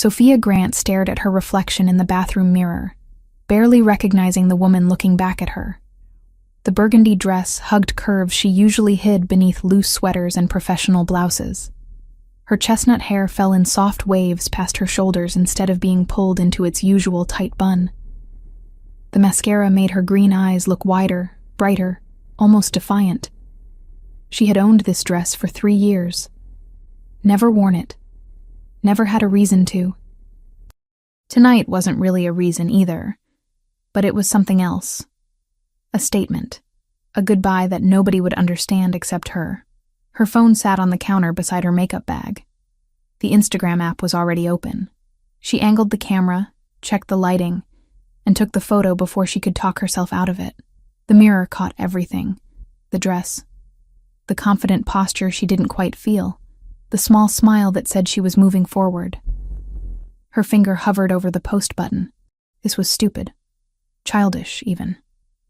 Sophia Grant stared at her reflection in the bathroom mirror, barely recognizing the woman looking back at her. The burgundy dress hugged curves she usually hid beneath loose sweaters and professional blouses. Her chestnut hair fell in soft waves past her shoulders instead of being pulled into its usual tight bun. The mascara made her green eyes look wider, brighter, almost defiant. She had owned this dress for 3 years. Never worn it. Never had a reason to. Tonight wasn't really a reason either, but it was something else. A statement. A goodbye that nobody would understand except her. Her phone sat on the counter beside her makeup bag. The Instagram app was already open. She angled the camera, checked the lighting, and took the photo before she could talk herself out of it. The mirror caught everything. The dress. The confident posture she didn't quite feel. The small smile that said she was moving forward. Her finger hovered over the post button. This was stupid. Childish, even.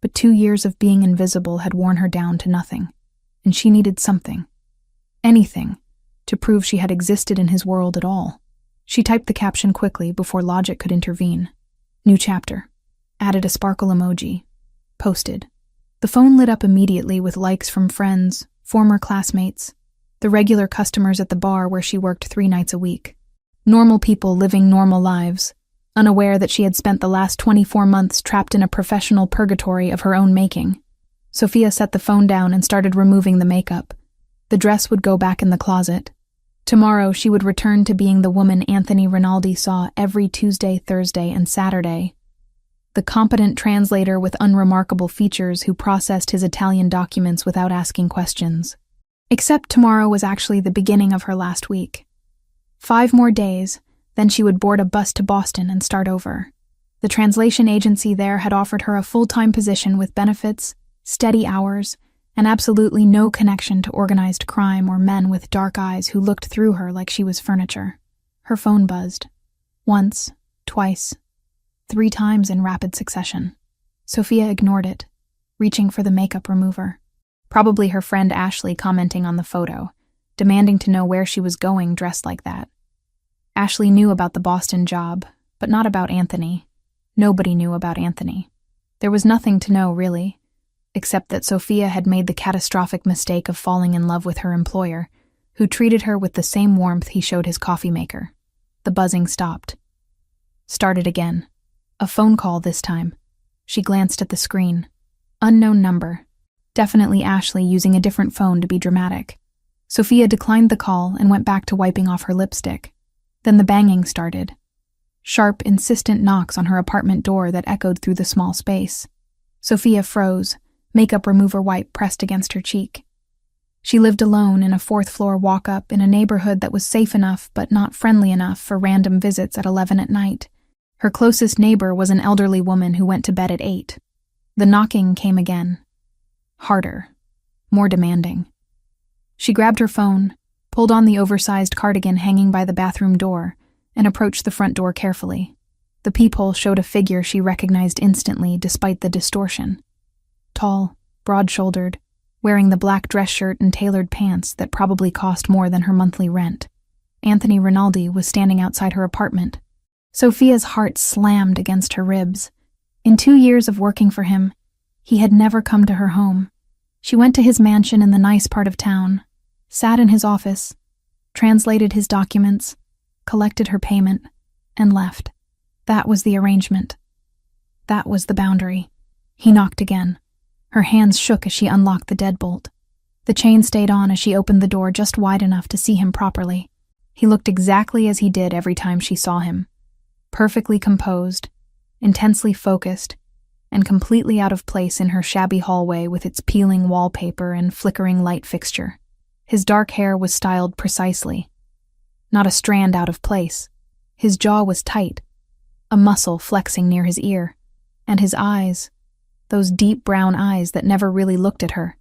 But 2 years of being invisible had worn her down to nothing, and she needed something, anything, to prove she had existed in his world at all. She typed the caption quickly before logic could intervene. New chapter. Added a sparkle emoji. Posted. The phone lit up immediately with likes from friends, former classmates, the regular customers at the bar where she worked 3 nights a week. Normal people living normal lives, unaware that she had spent the last 24 months trapped in a professional purgatory of her own making. Sophia set the phone down and started removing the makeup. The dress would go back in the closet. Tomorrow she would return to being the woman Anthony Rinaldi saw every Tuesday, Thursday, and Saturday. The competent translator with unremarkable features who processed his Italian documents without asking questions. Except tomorrow was actually the beginning of her last week. 5 more days, then she would board a bus to Boston and start over. The translation agency there had offered her a full-time position with benefits, steady hours, and absolutely no connection to organized crime or men with dark eyes who looked through her like she was furniture. Her phone buzzed. Once, twice, 3 times in rapid succession. Sophia ignored it, reaching for the makeup remover. Probably her friend Ashley commenting on the photo, demanding to know where she was going dressed like that. Ashley knew about the Boston job, but not about Anthony. Nobody knew about Anthony. There was nothing to know, really, except that Sophia had made the catastrophic mistake of falling in love with her employer, who treated her with the same warmth he showed his coffee maker. The buzzing stopped. Started again. A phone call this time. She glanced at the screen. Unknown number. Definitely Ashley using a different phone to be dramatic. Sophia declined the call and went back to wiping off her lipstick. Then the banging started. Sharp, insistent knocks on her apartment door that echoed through the small space. Sophia froze, makeup remover wipe pressed against her cheek. She lived alone in a 4th-floor walk-up in a neighborhood that was safe enough but not friendly enough for random visits at 11 at night. Her closest neighbor was an elderly woman who went to bed at 8. The knocking came again. Harder. More demanding. She grabbed her phone, pulled on the oversized cardigan hanging by the bathroom door, and approached the front door carefully. The peephole showed a figure she recognized instantly despite the distortion. Tall, broad-shouldered, wearing the black dress shirt and tailored pants that probably cost more than her monthly rent. Anthony Rinaldi was standing outside her apartment. Sophia's heart slammed against her ribs. In 2 years of working for him, he had never come to her home. She went to his mansion in the nice part of town, sat in his office, translated his documents, collected her payment, and left. That was the arrangement. That was the boundary. He knocked again. Her hands shook as she unlocked the deadbolt. The chain stayed on as she opened the door just wide enough to see him properly. He looked exactly as he did every time she saw him. Perfectly composed, intensely focused, and completely out of place in her shabby hallway with its peeling wallpaper and flickering light fixture. His dark hair was styled precisely. Not a strand out of place. His jaw was tight, a muscle flexing near his ear, and his eyes, those deep brown eyes that never really looked at her,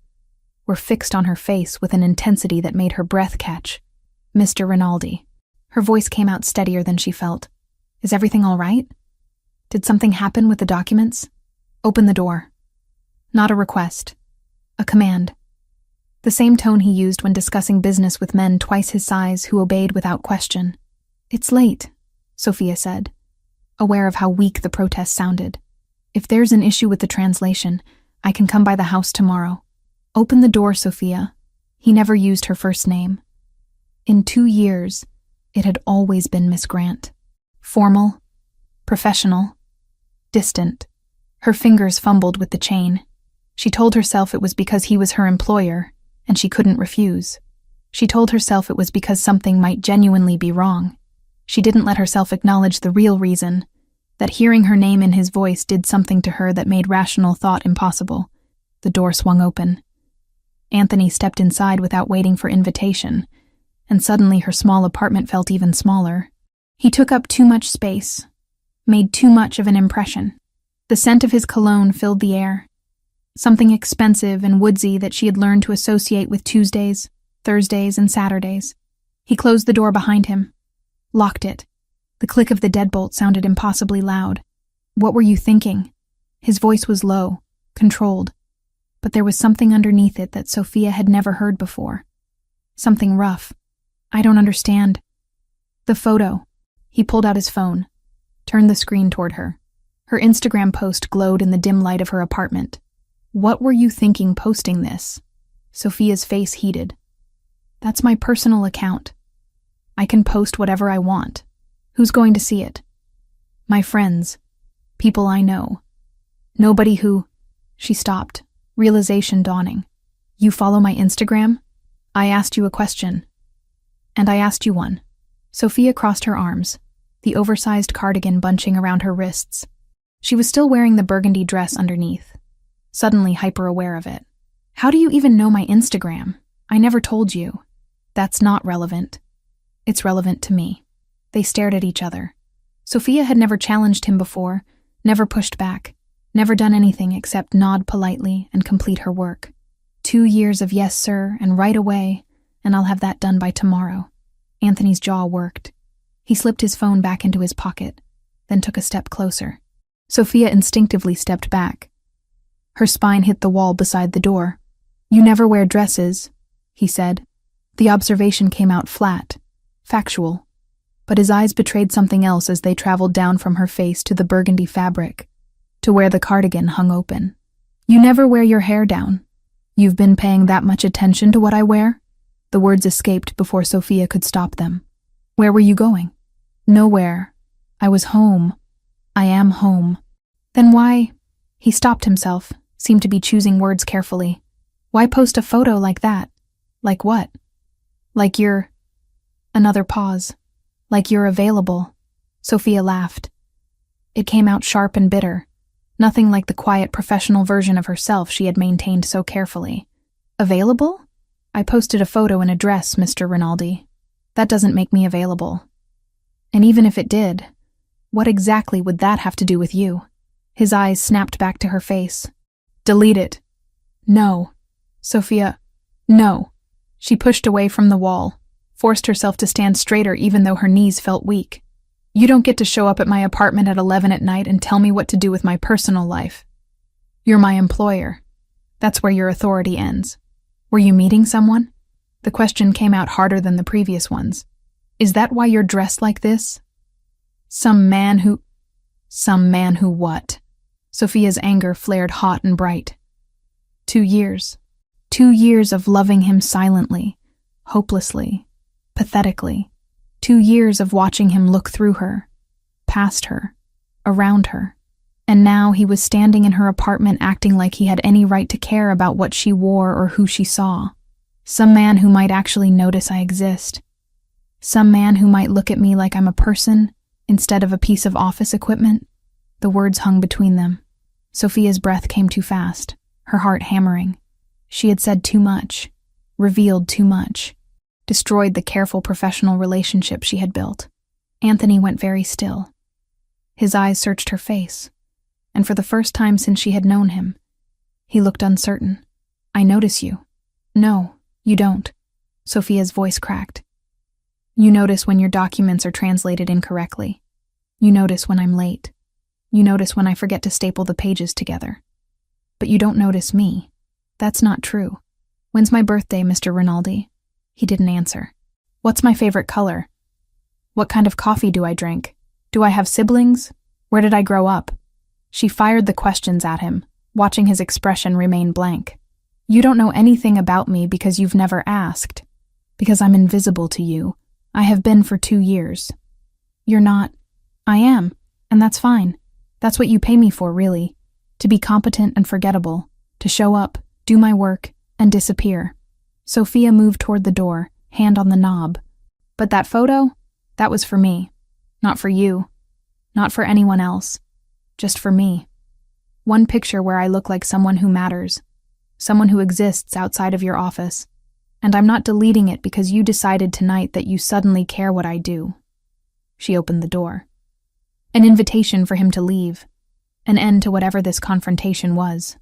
were fixed on her face with an intensity that made her breath catch. Mr. Rinaldi. Her voice came out steadier than she felt. Is everything all right? Did something happen with the documents? Open the door. Not a request. A command. The same tone he used when discussing business with men twice his size who obeyed without question. It's late, Sophia said, aware of how weak the protest sounded. If there's an issue with the translation, I can come by the house tomorrow. Open the door, Sophia. He never used her first name. In 2 years, it had always been Miss Grant. Formal, professional, distant. Her fingers fumbled with the chain. She told herself it was because he was her employer, and she couldn't refuse. She told herself it was because something might genuinely be wrong. She didn't let herself acknowledge the real reason, that hearing her name in his voice did something to her that made rational thought impossible. The door swung open. Anthony stepped inside without waiting for invitation, and suddenly her small apartment felt even smaller. He took up too much space, made too much of an impression. The scent of his cologne filled the air, something expensive and woodsy that she had learned to associate with Tuesdays, Thursdays, and Saturdays. He closed the door behind him, locked it. The click of the deadbolt sounded impossibly loud. What were you thinking? His voice was low, controlled, but there was something underneath it that Sophia had never heard before. Something rough. I don't understand. The photo. He pulled out his phone, turned the screen toward her. Her Instagram post glowed in the dim light of her apartment. What were you thinking posting this? Sophia's face heated. That's my personal account. I can post whatever I want. Who's going to see it? My friends. People I know. Nobody who... She stopped, realization dawning. You follow my Instagram? I asked you a question. And I asked you one. Sophia crossed her arms, the oversized cardigan bunching around her wrists. She was still wearing the burgundy dress underneath, suddenly hyper-aware of it. How do you even know my Instagram? I never told you. That's not relevant. It's relevant to me. They stared at each other. Sophia had never challenged him before, never pushed back, never done anything except nod politely and complete her work. 2 years of yes, sir, and right away, and I'll have that done by tomorrow. Anthony's jaw worked. He slipped his phone back into his pocket, then took a step closer. Sophia instinctively stepped back. Her spine hit the wall beside the door. You never wear dresses, he said. The observation came out flat, factual, but his eyes betrayed something else as they traveled down from her face to the burgundy fabric, to where the cardigan hung open. You never wear your hair down. You've been paying that much attention to what I wear? The words escaped before Sophia could stop them. Where were you going? Nowhere. I was home. I am home. Then why? He stopped himself, seemed to be choosing words carefully. Why post a photo like that? Like what? Like you're... Another pause. Like you're available. Sophia laughed. It came out sharp and bitter. Nothing like the quiet professional version of herself she had maintained so carefully. Available? I posted a photo in a dress, Mr. Rinaldi. That doesn't make me available. And even if it did, what exactly would that have to do with you? His eyes snapped back to her face. Delete it. No. Sophia, no. She pushed away from the wall, forced herself to stand straighter even though her knees felt weak. You don't get to show up at my apartment at 11 at night and tell me what to do with my personal life. You're my employer. That's where your authority ends. Were you meeting someone? The question came out harder than the previous ones. Is that why you're dressed like this? Some man who what? Sophia's anger flared hot and bright. 2 years. 2 years of loving him silently, hopelessly, pathetically. 2 years of watching him look through her, past her, around her. And now he was standing in her apartment acting like he had any right to care about what she wore or who she saw. Some man who might actually notice I exist. Some man who might look at me like I'm a person instead of a piece of office equipment. The words hung between them. Sophia's breath came too fast, her heart hammering. She had said too much, revealed too much, destroyed the careful professional relationship she had built. Anthony went very still. His eyes searched her face, and for the first time since she had known him, he looked uncertain. I notice you. No, you don't. Sophia's voice cracked. You notice when your documents are translated incorrectly. You notice when I'm late. You notice when I forget to staple the pages together. But you don't notice me. That's not true. When's my birthday, Mr. Rinaldi? He didn't answer. What's my favorite color? What kind of coffee do I drink? Do I have siblings? Where did I grow up? She fired the questions at him, watching his expression remain blank. You don't know anything about me because you've never asked. Because I'm invisible to you. I have been for 2 years. You're not. I am, and that's fine. That's what you pay me for, really. To be competent and forgettable. To show up, do my work, and disappear. Sophia moved toward the door, hand on the knob. But that photo? That was for me. Not for you. Not for anyone else. Just for me. One picture where I look like someone who matters. Someone who exists outside of your office. And I'm not deleting it because you decided tonight that you suddenly care what I do. She opened the door. An invitation for him to leave. An end to whatever this confrontation was.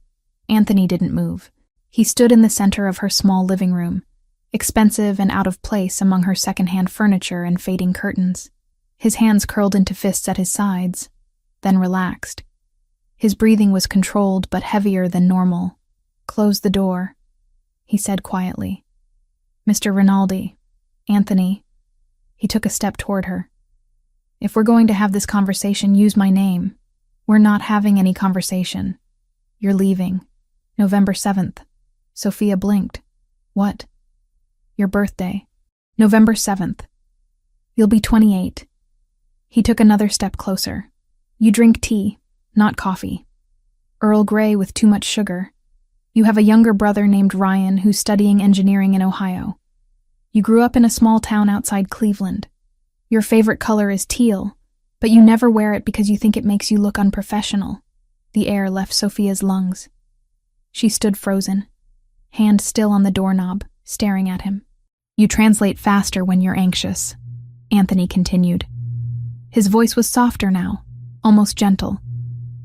Anthony didn't move. He stood in the center of her small living room, expensive and out of place among her secondhand furniture and fading curtains. His hands curled into fists at his sides, then relaxed. His breathing was controlled but heavier than normal. Close the door, he said quietly. Mr. Rinaldi, Anthony. He took a step toward her. If we're going to have this conversation, use my name. We're not having any conversation. You're leaving. November 7th. Sophia blinked. What? Your birthday. November 7th. You'll be 28. He took another step closer. You drink tea, not coffee. Earl Grey with too much sugar. You have a younger brother named Ryan who's studying engineering in Ohio. You grew up in a small town outside Cleveland. Your favorite color is teal, but you never wear it because you think it makes you look unprofessional. The air left Sophia's lungs. She stood frozen, hand still on the doorknob, staring at him. You translate faster when you're anxious, Anthony continued. His voice was softer now, almost gentle.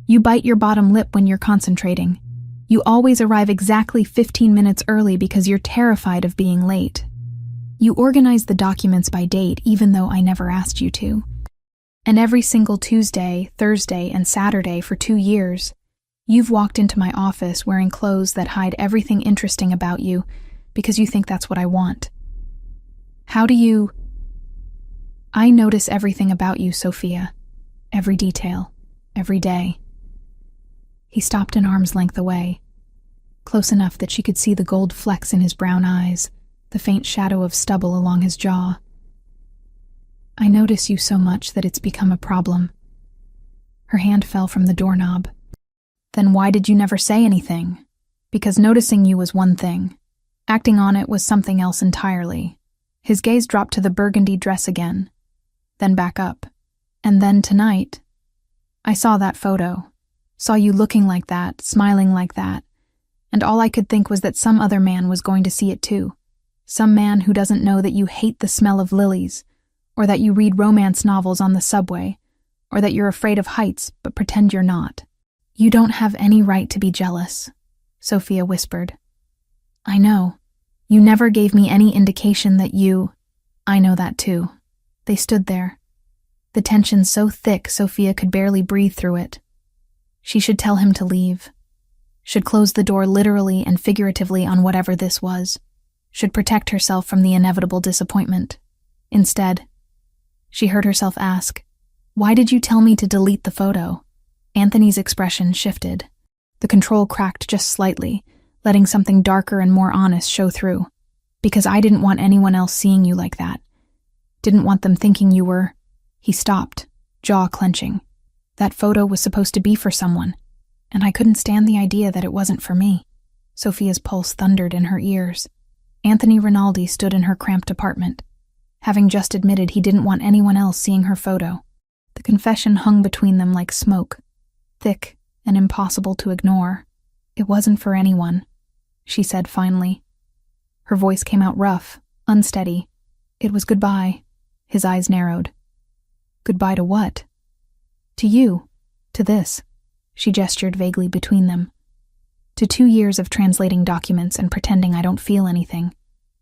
You bite your bottom lip when you're concentrating. You always arrive exactly 15 minutes early because you're terrified of being late. You organize the documents by date even though I never asked you to. And every single Tuesday, Thursday, and Saturday for 2 years, you've walked into my office wearing clothes that hide everything interesting about you because you think that's what I want. How do you... I notice everything about you, Sophia. Every detail. Every day. He stopped an arm's length away, close enough that she could see the gold flecks in his brown eyes, the faint shadow of stubble along his jaw. I notice you so much that it's become a problem. Her hand fell from the doorknob. Then why did you never say anything? Because noticing you was one thing. Acting on it was something else entirely. His gaze dropped to the burgundy dress again, then back up. And then tonight, I saw that photo. Saw you looking like that, smiling like that, and all I could think was that some other man was going to see it too. Some man who doesn't know that you hate the smell of lilies, or that you read romance novels on the subway, or that you're afraid of heights but pretend you're not. You don't have any right to be jealous, Sophia whispered. I know. You never gave me any indication that you... I know that too. They stood there. The tension so thick Sophia could barely breathe through it. She should tell him to leave. Should close the door literally and figuratively on whatever this was. Should protect herself from the inevitable disappointment. Instead, she heard herself ask, "Why did you tell me to delete the photo?" Anthony's expression shifted. The control cracked just slightly, letting something darker and more honest show through. Because I didn't want anyone else seeing you like that. Didn't want them thinking you were... He stopped, jaw clenching. That photo was supposed to be for someone, and I couldn't stand the idea that it wasn't for me. Sophia's pulse thundered in her ears. Anthony Rinaldi stood in her cramped apartment, having just admitted he didn't want anyone else seeing her photo. The confession hung between them like smoke, thick and impossible to ignore. It wasn't for anyone, she said finally. Her voice came out rough, unsteady. It was goodbye. His eyes narrowed. Goodbye to what? To you. To this. She gestured vaguely between them. To 2 years of translating documents and pretending I don't feel anything.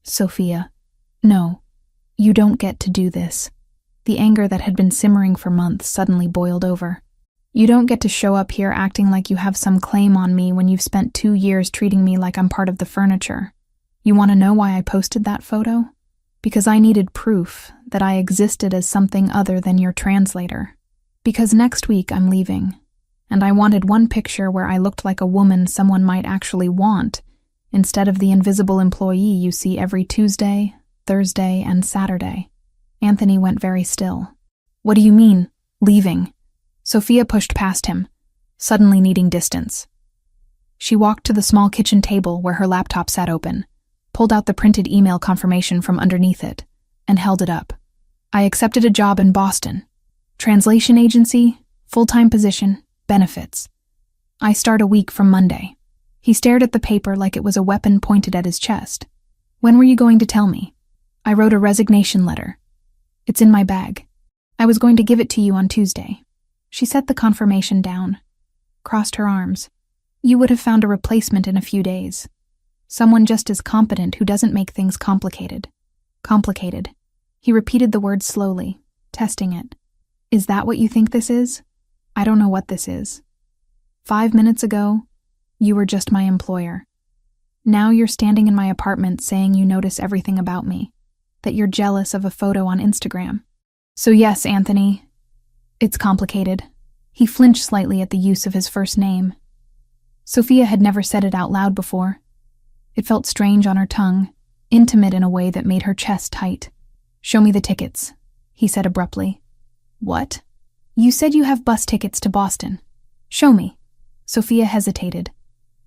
Sophia. No. You don't get to do this. The anger that had been simmering for months suddenly boiled over. You don't get to show up here acting like you have some claim on me when you've spent 2 years treating me like I'm part of the furniture. You want to know why I posted that photo? Because I needed proof that I existed as something other than your translator. Because next week I'm leaving, and I wanted one picture where I looked like a woman someone might actually want, instead of the invisible employee you see every Tuesday, Thursday, and Saturday. Anthony went very still. What do you mean, leaving? Sophia pushed past him, suddenly needing distance. She walked to the small kitchen table where her laptop sat open, pulled out the printed email confirmation from underneath it, and held it up. I accepted a job in Boston. Translation agency, full-time position, benefits. I start a week from Monday. He stared at the paper like it was a weapon pointed at his chest. When were you going to tell me? I wrote a resignation letter. It's in my bag. I was going to give it to you on Tuesday. She set the confirmation down, crossed her arms. You would have found a replacement in a few days. Someone just as competent who doesn't make things complicated. Complicated. He repeated the word slowly, testing it. Is that what you think this is? I don't know what this is. 5 minutes ago, you were just my employer. Now you're standing in my apartment saying you notice everything about me, that you're jealous of a photo on Instagram. So yes, Anthony, it's complicated. He flinched slightly at the use of his first name. Sophia had never said it out loud before. It felt strange on her tongue, intimate in a way that made her chest tight. Show me the tickets, he said abruptly. What? You said you have bus tickets to Boston. Show me. Sophia hesitated,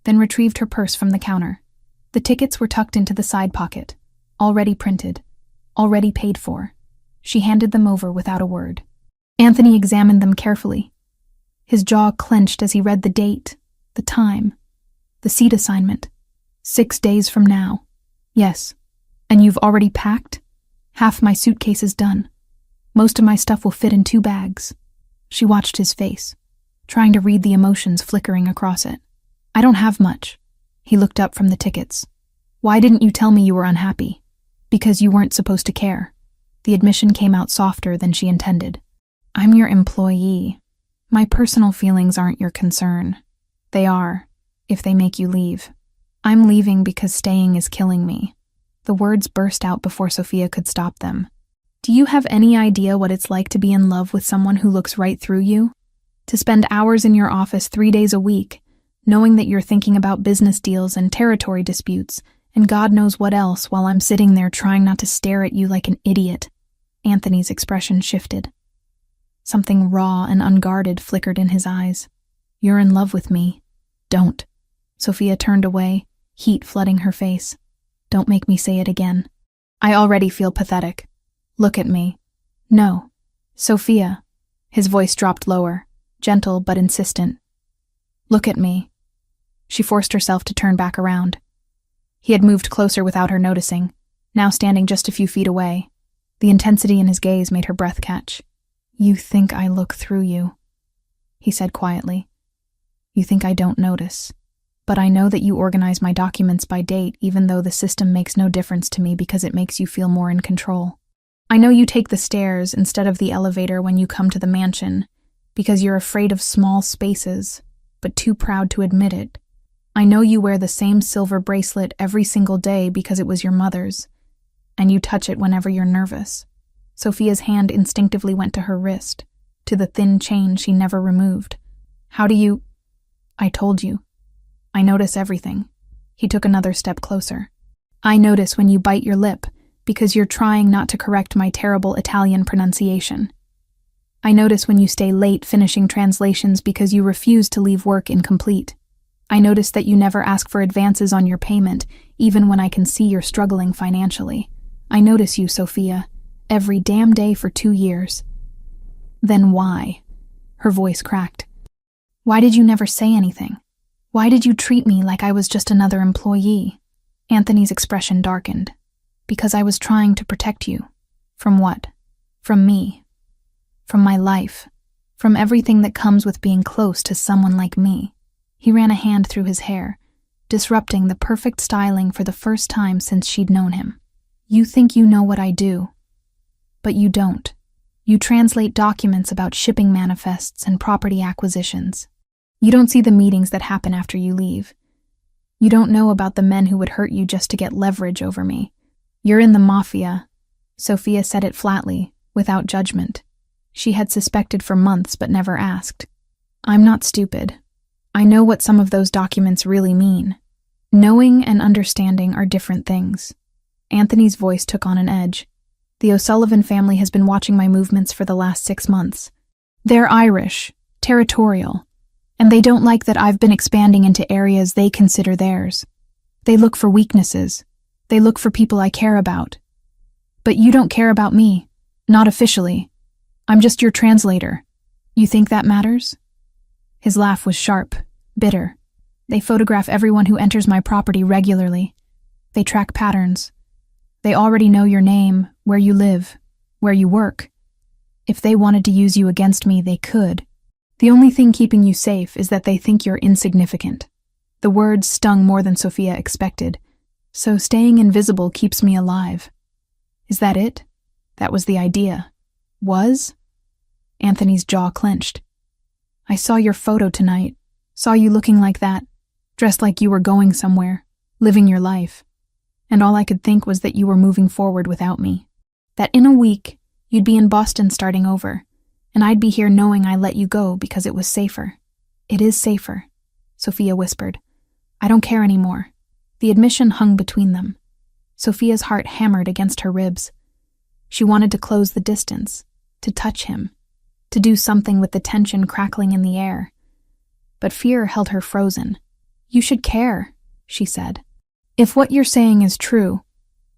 then retrieved her purse from the counter. The tickets were tucked into the side pocket, already printed, already paid for. She handed them over without a word. Anthony examined them carefully. His jaw clenched as he read the date, the time, the seat assignment. 6 days from now. Yes. And you've already packed? Half my suitcase is done. Most of my stuff will fit in 2 bags. She watched his face, trying to read the emotions flickering across it. I don't have much. He looked up from the tickets. Why didn't you tell me you were unhappy? Because you weren't supposed to care. The admission came out softer than she intended. I'm your employee. My personal feelings aren't your concern. They are, if they make you leave. I'm leaving because staying is killing me. The words burst out before Sophia could stop them. Do you have any idea what it's like to be in love with someone who looks right through you? To spend hours in your office 3 days a week, knowing that you're thinking about business deals and territory disputes, and God knows what else while I'm sitting there trying not to stare at you like an idiot. Anthony's expression shifted. Something raw and unguarded flickered in his eyes. You're in love with me. Don't. Sophia turned away, heat flooding her face. Don't make me say it again. I already feel pathetic. Look at me. No. Sophia. His voice dropped lower, gentle but insistent. Look at me. She forced herself to turn back around. He had moved closer without her noticing, now standing just a few feet away. The intensity in his gaze made her breath catch. You think I look through you, he said quietly. You think I don't notice. But I know that you organize my documents by date even though the system makes no difference to me because it makes you feel more in control. I know you take the stairs instead of the elevator when you come to the mansion because you're afraid of small spaces, but too proud to admit it. I know you wear the same silver bracelet every single day because it was your mother's, and you touch it whenever you're nervous. Sophia's hand instinctively went to her wrist, to the thin chain she never removed. How do you... I told you. I notice everything. He took another step closer. I notice when you bite your lip because you're trying not to correct my terrible Italian pronunciation. I notice when you stay late finishing translations because you refuse to leave work incomplete. I notice that you never ask for advances on your payment, even when I can see you're struggling financially. I notice you, Sophia, every damn day for 2 years. Then why? Her voice cracked. Why did you never say anything? Why did you treat me like I was just another employee? Anthony's expression darkened. Because I was trying to protect you. From what? From me. From my life. From everything that comes with being close to someone like me. He ran a hand through his hair, disrupting the perfect styling for the first time since she'd known him. You think you know what I do. But you don't. You translate documents about shipping manifests and property acquisitions. You don't see the meetings that happen after you leave. You don't know about the men who would hurt you just to get leverage over me. You're in the mafia. Sophia said it flatly, without judgment. She had suspected for months but never asked. I'm not stupid. I know what some of those documents really mean. Knowing and understanding are different things. Anthony's voice took on an edge. The O'Sullivan family has been watching my movements for the last 6 months. They're Irish, territorial, and they don't like that I've been expanding into areas they consider theirs. They look for weaknesses. They look for people I care about. But you don't care about me. Not officially. I'm just your translator. You think that matters? His laugh was sharp, bitter. They photograph everyone who enters my property regularly. They track patterns. They already know your name, where you live, where you work. If they wanted to use you against me, they could. The only thing keeping you safe is that they think you're insignificant. The words stung more than Sophia expected, so staying invisible keeps me alive. Is that it? That was the idea. Was? Anthony's jaw clenched. I saw your photo tonight, saw you looking like that, dressed like you were going somewhere, living your life. And all I could think was that you were moving forward without me. That in a week, you'd be in Boston starting over, and I'd be here knowing I let you go because it was safer. It is safer, Sophia whispered. I don't care anymore. The admission hung between them. Sophia's heart hammered against her ribs. She wanted to close the distance, to touch him, to do something with the tension crackling in the air. But fear held her frozen. You should care, she said. If what you're saying is true,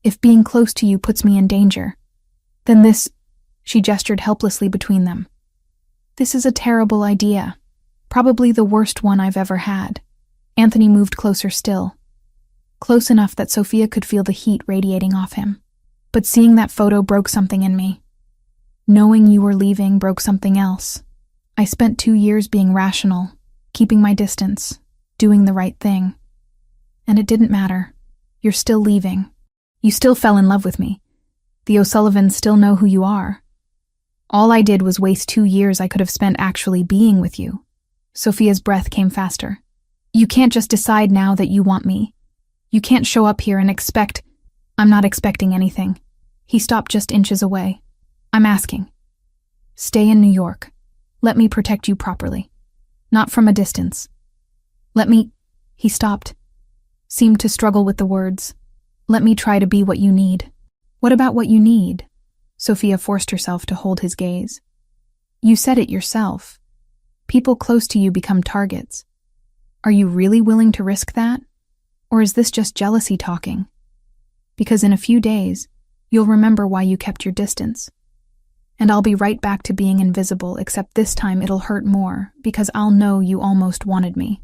if being close to you puts me in danger, then this, she gestured helplessly between them. This is a terrible idea, probably the worst one I've ever had. Anthony moved closer still, close enough that Sophia could feel the heat radiating off him. But seeing that photo broke something in me. Knowing you were leaving broke something else. I spent 2 years being rational, keeping my distance, doing the right thing. And it didn't matter. You're still leaving. You still fell in love with me. The O'Sullivans still know who you are. All I did was waste 2 years I could have spent actually being with you. Sophia's breath came faster. You can't just decide now that you want me. You can't show up here and expect... I'm not expecting anything. He stopped just inches away. I'm asking. Stay in New York. Let me protect you properly. Not from a distance. Let me... He stopped. Seemed to struggle with the words. Let me try to be what you need. What about what you need? Sophia forced herself to hold his gaze. You said it yourself. People close to you become targets. Are you really willing to risk that? Or is this just jealousy talking? Because in a few days, you'll remember why you kept your distance. And I'll be right back to being invisible, except this time it'll hurt more, because I'll know you almost wanted me.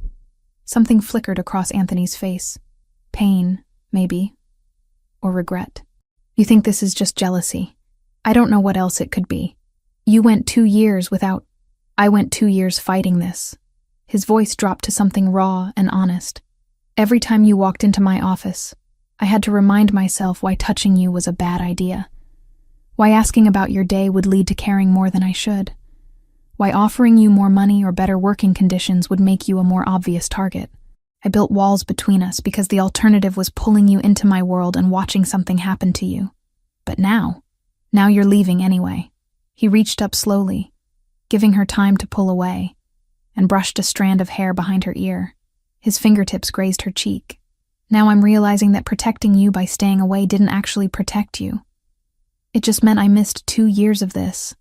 Something flickered across Anthony's face. Pain, maybe. Or regret. You think this is just jealousy. I don't know what else it could be. You went 2 years without... I went 2 years fighting this. His voice dropped to something raw and honest. Every time you walked into my office, I had to remind myself why touching you was a bad idea. Why asking about your day would lead to caring more than I should. Why offering you more money or better working conditions would make you a more obvious target. I built walls between us because the alternative was pulling you into my world and watching something happen to you. But now you're leaving anyway. He reached up slowly, giving her time to pull away, and brushed a strand of hair behind her ear. His fingertips grazed her cheek. Now I'm realizing that protecting you by staying away didn't actually protect you. It just meant I missed 2 years of this.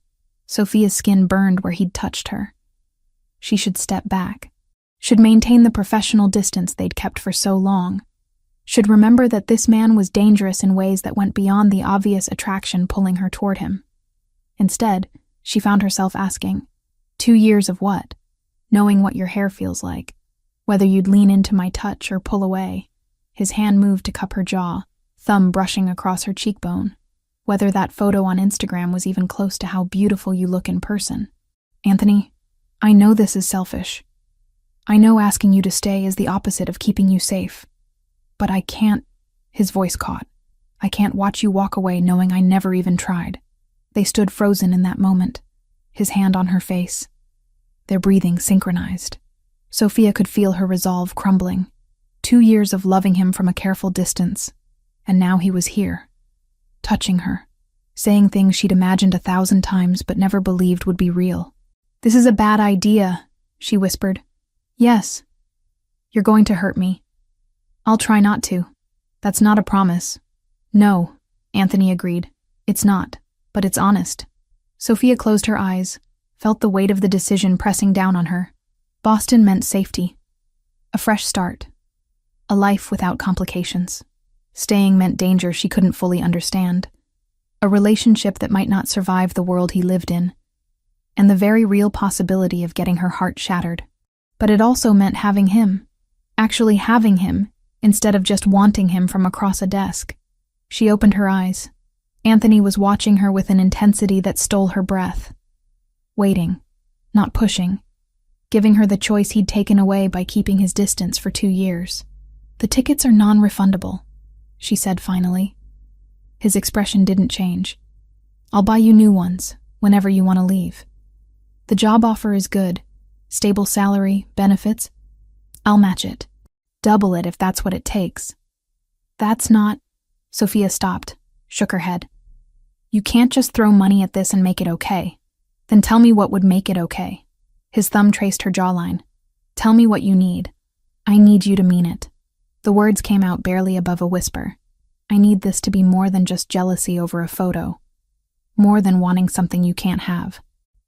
Sophia's skin burned where he'd touched her. She should step back. Should maintain the professional distance they'd kept for so long. Should remember that this man was dangerous in ways that went beyond the obvious attraction pulling her toward him. Instead, she found herself asking, 2 years of what? Knowing what your hair feels like. Whether you'd lean into my touch or pull away. His hand moved to cup her jaw, thumb brushing across her cheekbone. Whether that photo on Instagram was even close to how beautiful you look in person. Anthony, I know this is selfish. I know asking you to stay is the opposite of keeping you safe. But I can't, his voice caught. I can't watch you walk away knowing I never even tried. They stood frozen in that moment, his hand on her face. Their breathing synchronized. Sophia could feel her resolve crumbling. 2 years of loving him from a careful distance, and now he was here. Touching her, saying things she'd imagined 1,000 times but never believed would be real. "This is a bad idea," she whispered. "Yes. You're going to hurt me. I'll try not to. That's not a promise." "No," Anthony agreed. "It's not, but it's honest." Sophia closed her eyes, felt the weight of the decision pressing down on her. Boston meant safety. A fresh start. A life without complications. Staying meant danger she couldn't fully understand. A relationship that might not survive the world he lived in. And the very real possibility of getting her heart shattered. But it also meant having him. Actually having him, instead of just wanting him from across a desk. She opened her eyes. Anthony was watching her with an intensity that stole her breath. Waiting, not pushing. Giving her the choice he'd taken away by keeping his distance for 2 years. "The tickets are non-refundable," she said finally. His expression didn't change. "I'll buy you new ones, whenever you want to leave. The job offer is good. Stable salary, benefits. I'll match it. Double it if that's what it takes." "That's not—" Sophia stopped, shook her head. "You can't just throw money at this and make it okay. Then tell me what would make it okay." His thumb traced her jawline. "Tell me what you need. I need you to mean it." The words came out barely above a whisper. "I need this to be more than just jealousy over a photo. More than wanting something you can't have.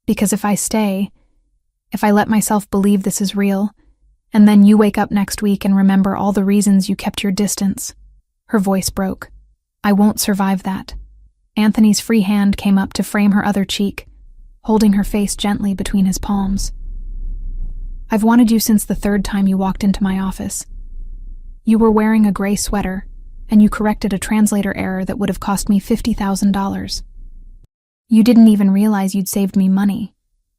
Because if I stay, if I let myself believe this is real, and then you wake up next week and remember all the reasons you kept your distance." Her voice broke. "I won't survive that." Anthony's free hand came up to frame her other cheek, holding her face gently between his palms. "I've wanted you since the 3rd time you walked into my office. You were wearing a gray sweater, and you corrected a translator error that would have cost me $50,000. You didn't even realize you'd saved me money.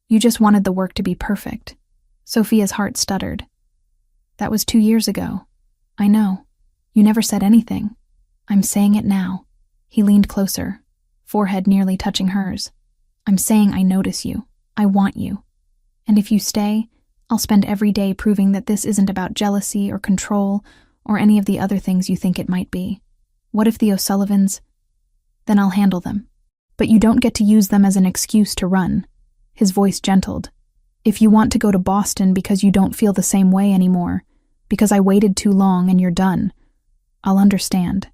You just wanted the work to be perfect." Sophia's heart stuttered. "That was 2 years ago. I know. You never said anything. I'm saying it now." He leaned closer, forehead nearly touching hers. "I'm saying I notice you. I want you. And if you stay, I'll spend every day proving that this isn't about jealousy or control or any of the other things you think it might be. What if the O'Sullivans? Then I'll handle them. But you don't get to use them as an excuse to run." His voice gentled. "If you want to go to Boston because you don't feel the same way anymore, because I waited too long and you're done, I'll understand.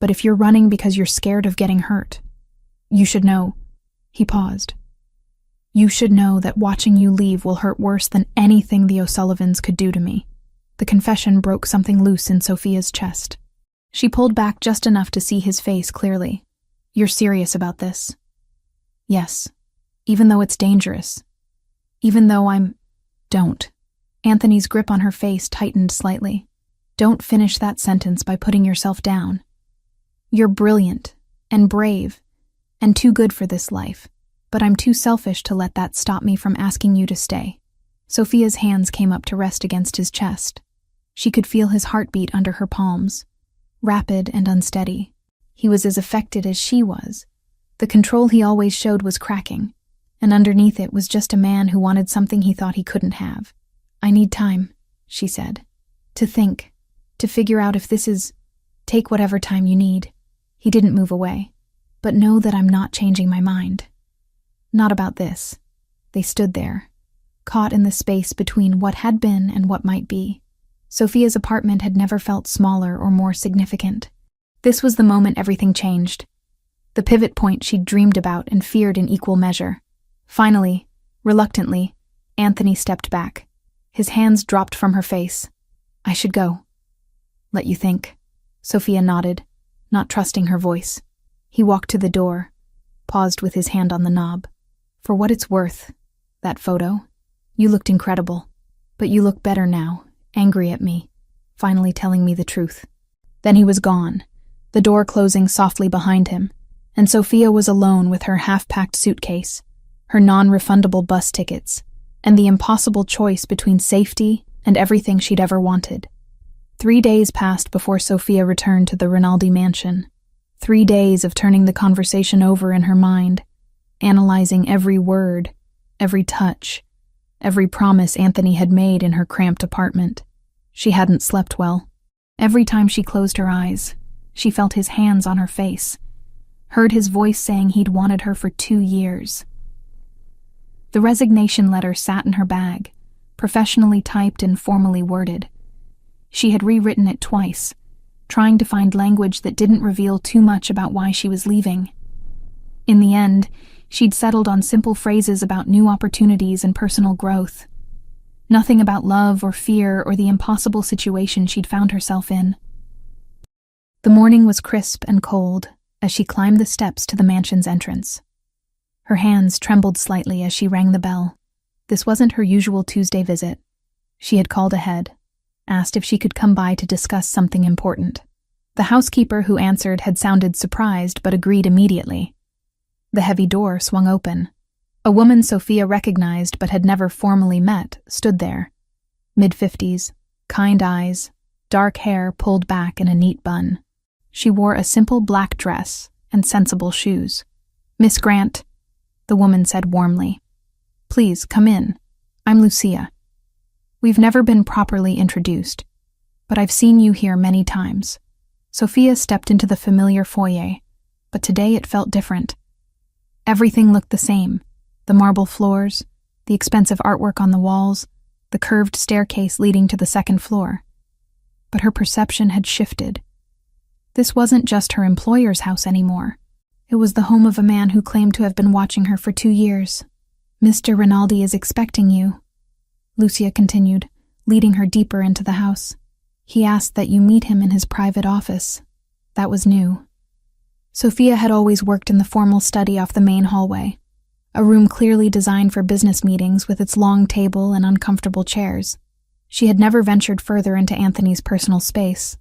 But if you're running because you're scared of getting hurt, you should know." He paused. "You should know that watching you leave will hurt worse than anything the O'Sullivans could do to me." The confession broke something loose in Sophia's chest. She pulled back just enough to see his face clearly. "You're serious about this?" "Yes. Even though it's dangerous. Even though I'm—" "Don't." Anthony's grip on her face tightened slightly. "Don't finish that sentence by putting yourself down. You're brilliant and brave and too good for this life, but I'm too selfish to let that stop me from asking you to stay." Sophia's hands came up to rest against his chest. She could feel his heartbeat under her palms, rapid and unsteady. He was as affected as she was. The control he always showed was cracking, and underneath it was just a man who wanted something he thought he couldn't have. "I need time," she said. "To think, to figure out if this is— Take whatever time you need." He didn't move away. "But know that I'm not changing my mind. Not about this." They stood there, caught in the space between what had been and what might be. Sophia's apartment had never felt smaller or more significant. This was the moment everything changed. The pivot point she'd dreamed about and feared in equal measure. Finally, reluctantly, Anthony stepped back. His hands dropped from her face. "I should go." "Let you think." Sophia nodded, not trusting her voice. He walked to the door, paused with his hand on the knob. "For what it's worth, that photo, you looked incredible. But you look better now, angry at me, finally telling me the truth." Then he was gone, the door closing softly behind him, and Sophia was alone with her half-packed suitcase, her non-refundable bus tickets, and the impossible choice between safety and everything she'd ever wanted. 3 days passed before Sophia returned to the Rinaldi mansion. 3 days of turning the conversation over in her mind, analyzing every word, every touch, every promise Anthony had made in her cramped apartment. She hadn't slept well. Every time she closed her eyes, she felt his hands on her face, heard his voice saying he'd wanted her for 2 years. The resignation letter sat in her bag, professionally typed and formally worded. She had rewritten it twice, trying to find language that didn't reveal too much about why she was leaving. In the end, she'd settled on simple phrases about new opportunities and personal growth. Nothing about love or fear or the impossible situation she'd found herself in. The morning was crisp and cold as she climbed the steps to the mansion's entrance. Her hands trembled slightly as she rang the bell. This wasn't her usual Tuesday visit. She had called ahead, asked if she could come by to discuss something important. The housekeeper who answered had sounded surprised but agreed immediately. The heavy door swung open. A woman Sophia recognized but had never formally met stood there. Mid-50s, kind eyes, dark hair pulled back in a neat bun. She wore a simple black dress and sensible shoes. "Miss Grant," the woman said warmly. "Please, come in. I'm Lucia. We've never been properly introduced, but I've seen you here many times." Sophia stepped into the familiar foyer, but today it felt different. Everything looked the same. The marble floors, the expensive artwork on the walls, the curved staircase leading to the second floor. But her perception had shifted. This wasn't just her employer's house anymore. It was the home of a man who claimed to have been watching her for 2 years. "Mr. Rinaldi is expecting you," Lucia continued, leading her deeper into the house. "He asked that you meet him in his private office." That was new. Sophia had always worked in the formal study off the main hallway, a room clearly designed for business meetings with its long table and uncomfortable chairs. She had never ventured further into Anthony's personal space.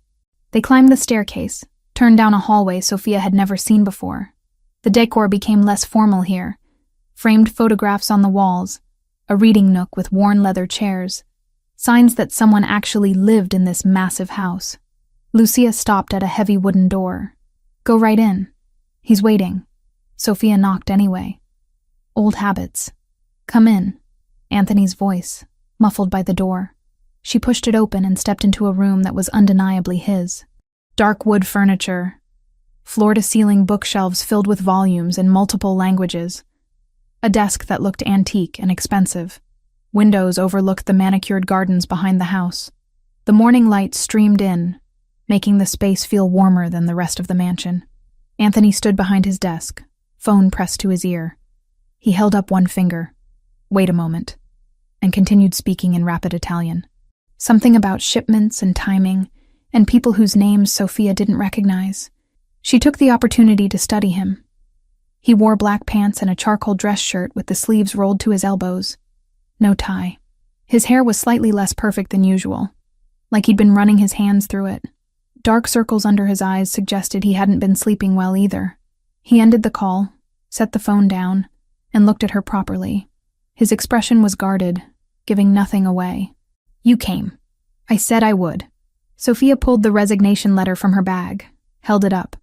They climbed the staircase, turned down a hallway Sophia had never seen before. The decor became less formal here. Framed photographs on the walls, a reading nook with worn leather chairs, signs that someone actually lived in this massive house. Lucia stopped at a heavy wooden door. "Go right in. He's waiting." Sophia knocked anyway. Old habits. "Come in," Anthony's voice, muffled by the door. She pushed it open and stepped into a room that was undeniably his. Dark wood furniture, floor-to-ceiling bookshelves filled with volumes in multiple languages, a desk that looked antique and expensive. Windows overlooked the manicured gardens behind the house. The morning light streamed in, making the space feel warmer than the rest of the mansion. Anthony stood behind his desk, phone pressed to his ear. He held up one finger. "Wait a moment," and continued speaking in rapid Italian. Something about shipments and timing, and people whose names Sophia didn't recognize. She took the opportunity to study him. He wore black pants and a charcoal dress shirt with the sleeves rolled to his elbows. No tie. His hair was slightly less perfect than usual, like he'd been running his hands through it. Dark circles under his eyes suggested he hadn't been sleeping well either. He ended the call, set the phone down, and looked at her properly. His expression was guarded, giving nothing away. "You came. I said I would." Sophia pulled the resignation letter from her bag, held it up.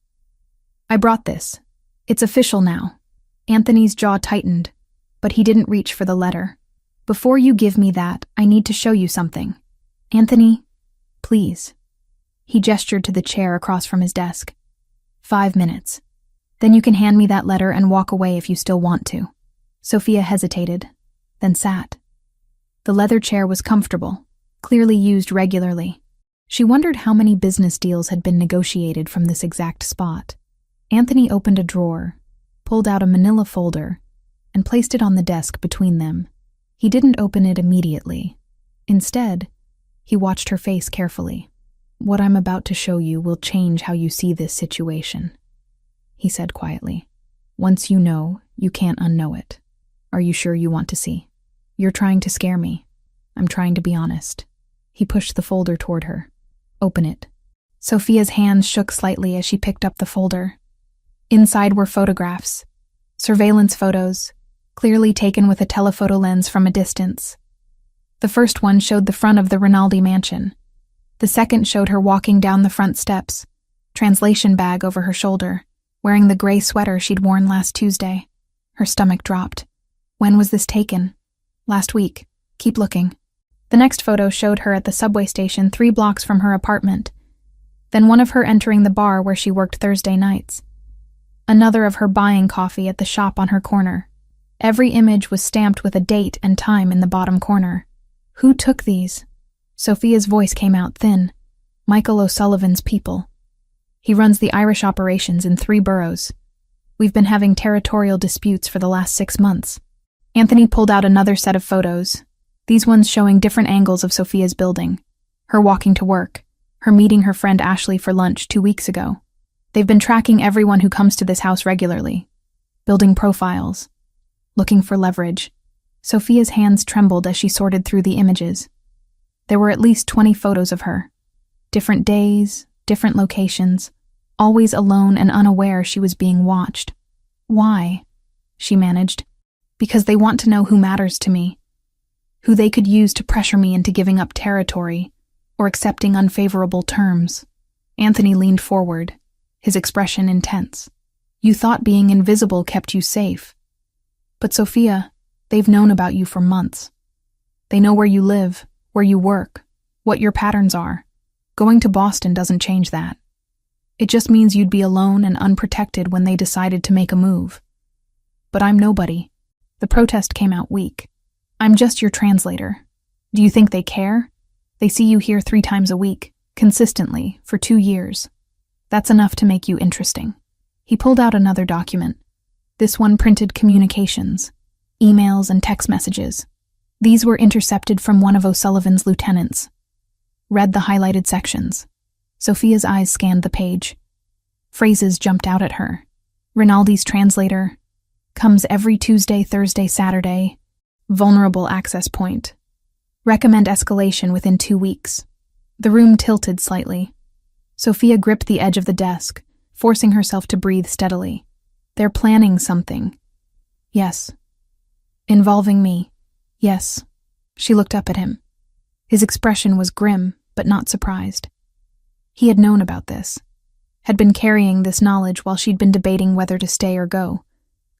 "I brought this. It's official now." Anthony's jaw tightened, but he didn't reach for the letter. "Before you give me that, I need to show you something. Anthony, please." He gestured to the chair across from his desk. 5 minutes. Then you can hand me that letter and walk away if you still want to." Sophia hesitated, then sat. The leather chair was comfortable, clearly used regularly. She wondered how many business deals had been negotiated from this exact spot. Anthony opened a drawer, pulled out a manila folder, and placed it on the desk between them. He didn't open it immediately. Instead, he watched her face carefully. "What I'm about to show you will change how you see this situation," he said quietly. "Once you know, you can't unknow it. Are you sure you want to see? You're trying to scare me. I'm trying to be honest." He pushed the folder toward her. "Open it." Sophia's hands shook slightly as she picked up the folder. Inside were photographs. Surveillance photos, clearly taken with a telephoto lens from a distance. The first one showed the front of the Rinaldi mansion. The second showed her walking down the front steps, translation bag over her shoulder, wearing the gray sweater she'd worn last Tuesday. Her stomach dropped. "When was this taken?" "Last week. Keep looking." The next photo showed her at the subway station 3 blocks from her apartment, then one of her entering the bar where she worked Thursday nights. Another of her buying coffee at the shop on her corner. Every image was stamped with a date and time in the bottom corner. Who took these? Sophia's voice came out thin. Michael O'Sullivan's people. He runs the Irish operations in 3 boroughs. We've been having territorial disputes for the last 6 months. Anthony pulled out another set of photos, these ones showing different angles of Sophia's building. Her walking to work, her meeting her friend Ashley for lunch 2 weeks ago. They've been tracking everyone who comes to this house regularly, building profiles, looking for leverage. Sophia's hands trembled as she sorted through the images. There were at least 20 photos of her. Different days, different locations, always alone and unaware she was being watched. Why? She managed. Because they want to know who matters to me, who they could use to pressure me into giving up territory or accepting unfavorable terms. Anthony leaned forward, his expression intense. You thought being invisible kept you safe. But Sophia, they've known about you for months. They know where you live, where you work, what your patterns are. Going to Boston doesn't change that. It just means you'd be alone and unprotected when they decided to make a move. But I'm nobody. The protest came out weak. I'm just your translator. Do you think they care? They see you here 3 times a week, consistently, for 2 years. That's enough to make you interesting. He pulled out another document. This one printed communications, emails and text messages. These were intercepted from one of O'Sullivan's lieutenants. Read the highlighted sections. Sophia's eyes scanned the page. Phrases jumped out at her. Rinaldi's translator. Comes every Tuesday, Thursday, Saturday. Vulnerable access point. Recommend escalation within 2 weeks. The room tilted slightly. Sophia gripped the edge of the desk, forcing herself to breathe steadily. They're planning something. Yes. Involving me. Yes. She looked up at him. His expression was grim, but not surprised. He had known about this, had been carrying this knowledge while she'd been debating whether to stay or go,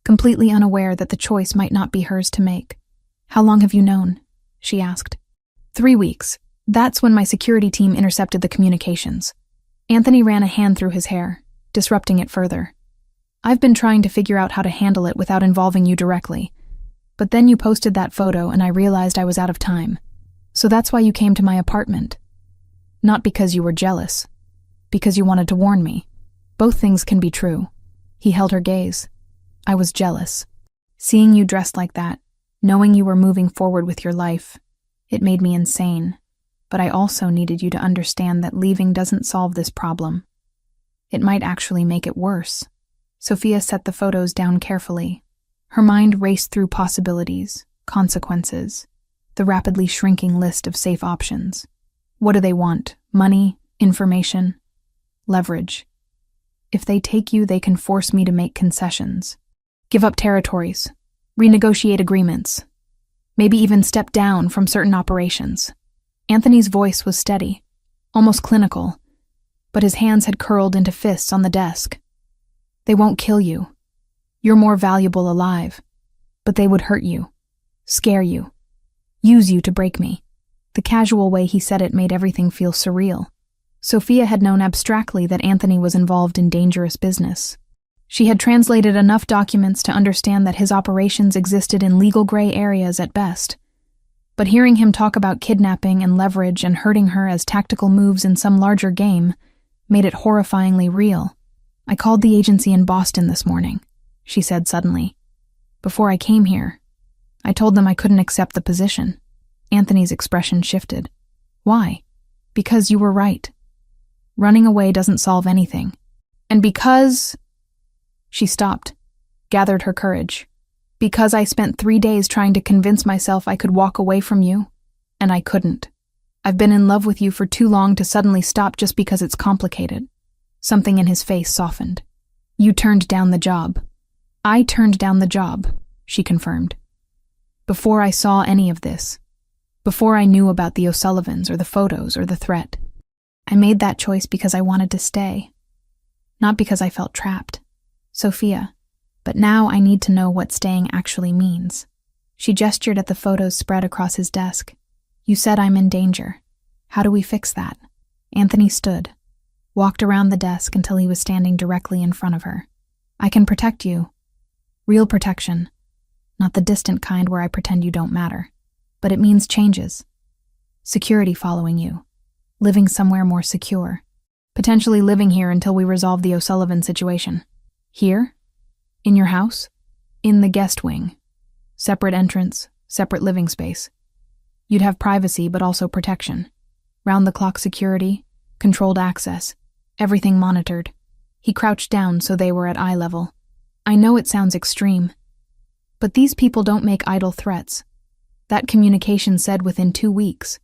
completely unaware that the choice might not be hers to make. How long have you known? She asked. 3 weeks. That's when my security team intercepted the communications. Anthony ran a hand through his hair, disrupting it further. I've been trying to figure out how to handle it without involving you directly. But then you posted that photo and I realized I was out of time. So that's why you came to my apartment. Not because you were jealous. Because you wanted to warn me. Both things can be true. He held her gaze. I was jealous. Seeing you dressed like that, knowing you were moving forward with your life, it made me insane. But I also needed you to understand that leaving doesn't solve this problem. It might actually make it worse. Sophia set the photos down carefully. Her mind raced through possibilities, consequences, the rapidly shrinking list of safe options. What do they want? Money? Information? Leverage. If they take you, they can force me to make concessions. Give up territories. Renegotiate agreements. Maybe even step down from certain operations. Anthony's voice was steady, almost clinical, but his hands had curled into fists on the desk. They won't kill you. You're more valuable alive. But they would hurt you, scare you, use you to break me. The casual way he said it made everything feel surreal. Sophia had known abstractly that Anthony was involved in dangerous business. She had translated enough documents to understand that his operations existed in legal gray areas at best. But hearing him talk about kidnapping and leverage and hurting her as tactical moves in some larger game made it horrifyingly real. I called the agency in Boston this morning, she said suddenly. Before I came here, I told them I couldn't accept the position. Anthony's expression shifted. Why? Because you were right. Running away doesn't solve anything. And because... She stopped, gathered her courage. Because I spent 3 days trying to convince myself I could walk away from you, and I couldn't. I've been in love with you for too long to suddenly stop just because it's complicated. Something in his face softened. You turned down the job. I turned down the job, she confirmed. Before I saw any of this, before I knew about the O'Sullivans or the photos or the threat, I made that choice because I wanted to stay, not because I felt trapped. Sophia, but now I need to know what staying actually means. She gestured at the photos spread across his desk. You said I'm in danger. How do we fix that? Anthony stood, walked around the desk until he was standing directly in front of her. I can protect you. Real protection. Not the distant kind where I pretend you don't matter. But it means changes. Security following you. Living somewhere more secure. Potentially living here until we resolve the O'Sullivan situation. Here? In your house? In the guest wing. Separate entrance, separate living space. You'd have privacy but also protection. Round-the-clock security, controlled access, everything monitored. He crouched down so they were at eye level. I know it sounds extreme, but these people don't make idle threats. That communication said within 2 weeks.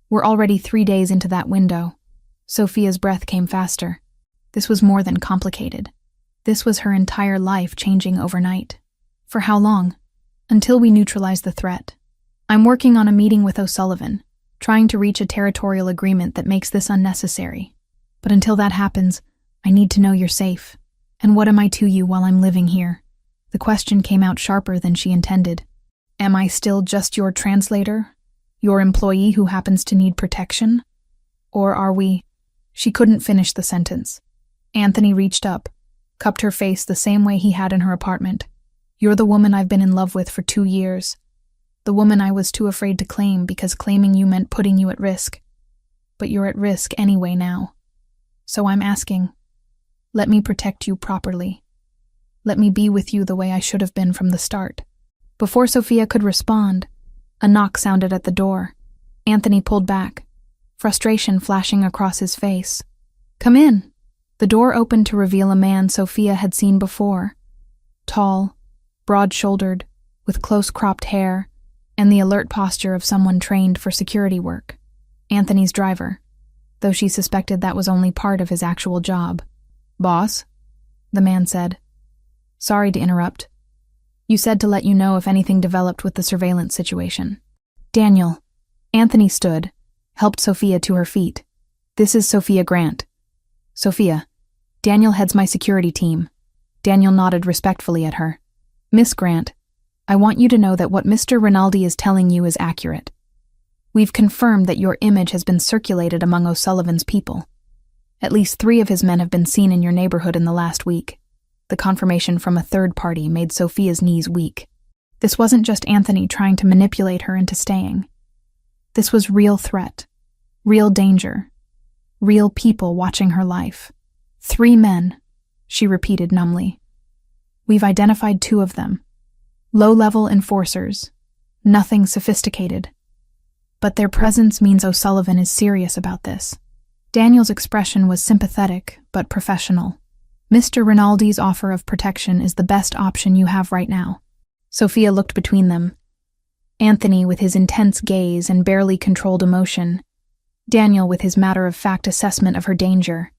We're already 3 days into that window. Sophia's breath came faster. This was more than complicated. This was her entire life changing overnight. For how long? Until we neutralize the threat. I'm working on a meeting with O'Sullivan, trying to reach a territorial agreement that makes this unnecessary. But until that happens, I need to know you're safe. And what am I to you while I'm living here? The question came out sharper than she intended. Am I still just your translator? Your employee who happens to need protection? Or are we... She couldn't finish the sentence. Anthony reached up, cupped her face the same way he had in her apartment. You're the woman I've been in love with for 2 years. The woman I was too afraid to claim because claiming you meant putting you at risk. But you're at risk anyway now. So I'm asking, let me protect you properly. Let me be with you the way I should have been from the start. Before Sophia could respond, a knock sounded at the door. Anthony pulled back, frustration flashing across his face. Come in. The door opened to reveal a man Sophia had seen before. Tall, broad-shouldered, with close-cropped hair, and the alert posture of someone trained for security work. Anthony's driver, though she suspected that was only part of his actual job. Boss? The man said. Sorry to interrupt. You said to let you know if anything developed with the surveillance situation. Daniel. Anthony stood, helped Sophia to her feet. This is Sophia Grant. Sophia. Daniel heads my security team. Daniel nodded respectfully at her. Miss Grant, I want you to know that what Mr. Rinaldi is telling you is accurate. We've confirmed that your image has been circulated among O'Sullivan's people. At least 3 of his men have been seen in your neighborhood in the last week. The confirmation from a third party made Sophia's knees weak. This wasn't just Anthony trying to manipulate her into staying. This was real threat, real danger, real people watching her life. 3 men, she repeated numbly. We've identified 2 of them. Low-level enforcers, nothing sophisticated. But their presence means O'Sullivan is serious about this. Daniel's expression was sympathetic, but professional. Mr. Rinaldi's offer of protection is the best option you have right now. Sophia looked between them. Anthony with his intense gaze and barely controlled emotion. Daniel with his matter-of-fact assessment of her danger.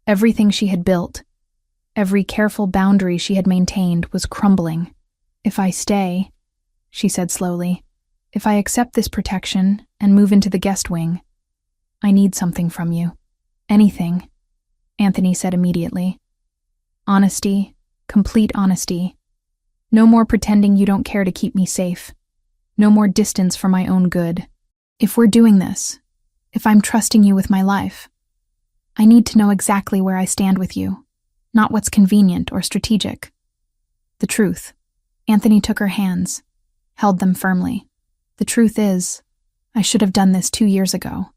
Everything she had built, every careful boundary she had maintained was crumbling. If I stay, she said slowly, if I accept this protection and move into the guest wing, I need something from you. Anything, Anthony said immediately. Honesty, complete honesty. No more pretending you don't care to keep me safe. No more distance for my own good. If we're doing this, if I'm trusting you with my life, I need to know exactly where I stand with you, not what's convenient or strategic. The truth. Anthony took her hands, held them firmly. The truth is, I should have done this 2 years ago.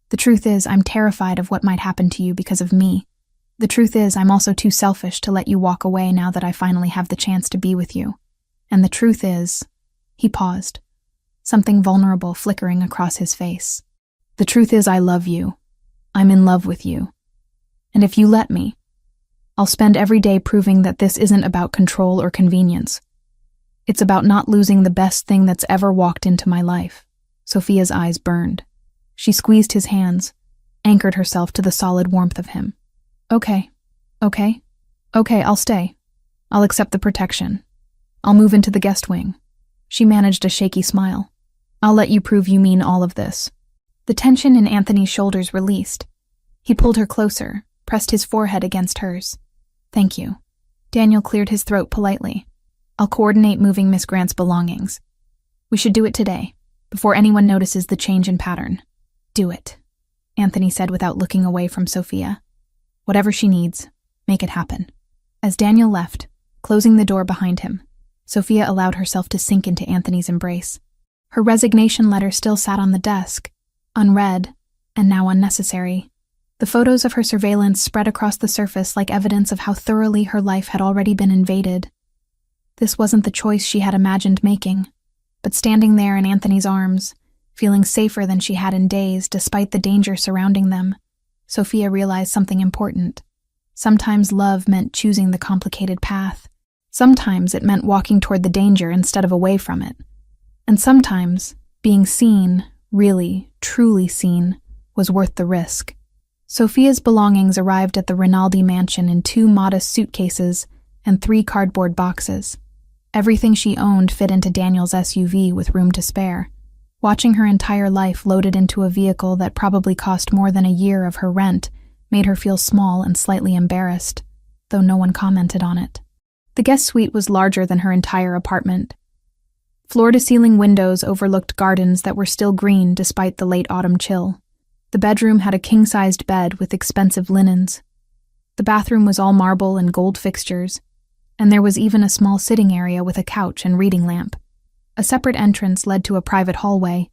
The truth is, I'm terrified of what might happen to you because of me. The truth is, I'm also too selfish to let you walk away now that I finally have the chance to be with you. And the truth is, he paused, something vulnerable flickering across his face. The truth is, I love you. I'm in love with you. And if you let me, I'll spend every day proving that this isn't about control or convenience. It's about not losing the best thing that's ever walked into my life. Sophia's eyes burned. She squeezed his hands, anchored herself to the solid warmth of him. Okay, I'll stay. I'll accept the protection. I'll move into the guest wing. She managed a shaky smile. I'll let you prove you mean all of this. The tension in Anthony's shoulders released. He pulled her closer, pressed his forehead against hers. Thank you. Daniel cleared his throat politely. I'll coordinate moving Miss Grant's belongings. We should do it today, before anyone notices the change in pattern. Do it, Anthony said without looking away from Sophia. Whatever she needs, make it happen. As Daniel left, closing the door behind him, Sophia allowed herself to sink into Anthony's embrace. Her resignation letter still sat on the desk, unread, and now unnecessary. The photos of her surveillance spread across the surface like evidence of how thoroughly her life had already been invaded. This wasn't the choice she had imagined making, but standing there in Anthony's arms, feeling safer than she had in days despite the danger surrounding them, Sophia realized something important. Sometimes love meant choosing the complicated path. Sometimes it meant walking toward the danger instead of away from it. And sometimes being seen, really, truly seen, was worth the risk. Sophia's belongings arrived at the Rinaldi mansion in 2 modest suitcases and 3 cardboard boxes. Everything she owned fit into Daniel's SUV with room to spare. Watching her entire life loaded into a vehicle that probably cost more than a year of her rent made her feel small and slightly embarrassed, though no one commented on it. The guest suite was larger than her entire apartment. Floor-to-ceiling windows overlooked gardens that were still green despite the late autumn chill. The bedroom had a king-sized bed with expensive linens. The bathroom was all marble and gold fixtures, and there was even a small sitting area with a couch and reading lamp. A separate entrance led to a private hallway,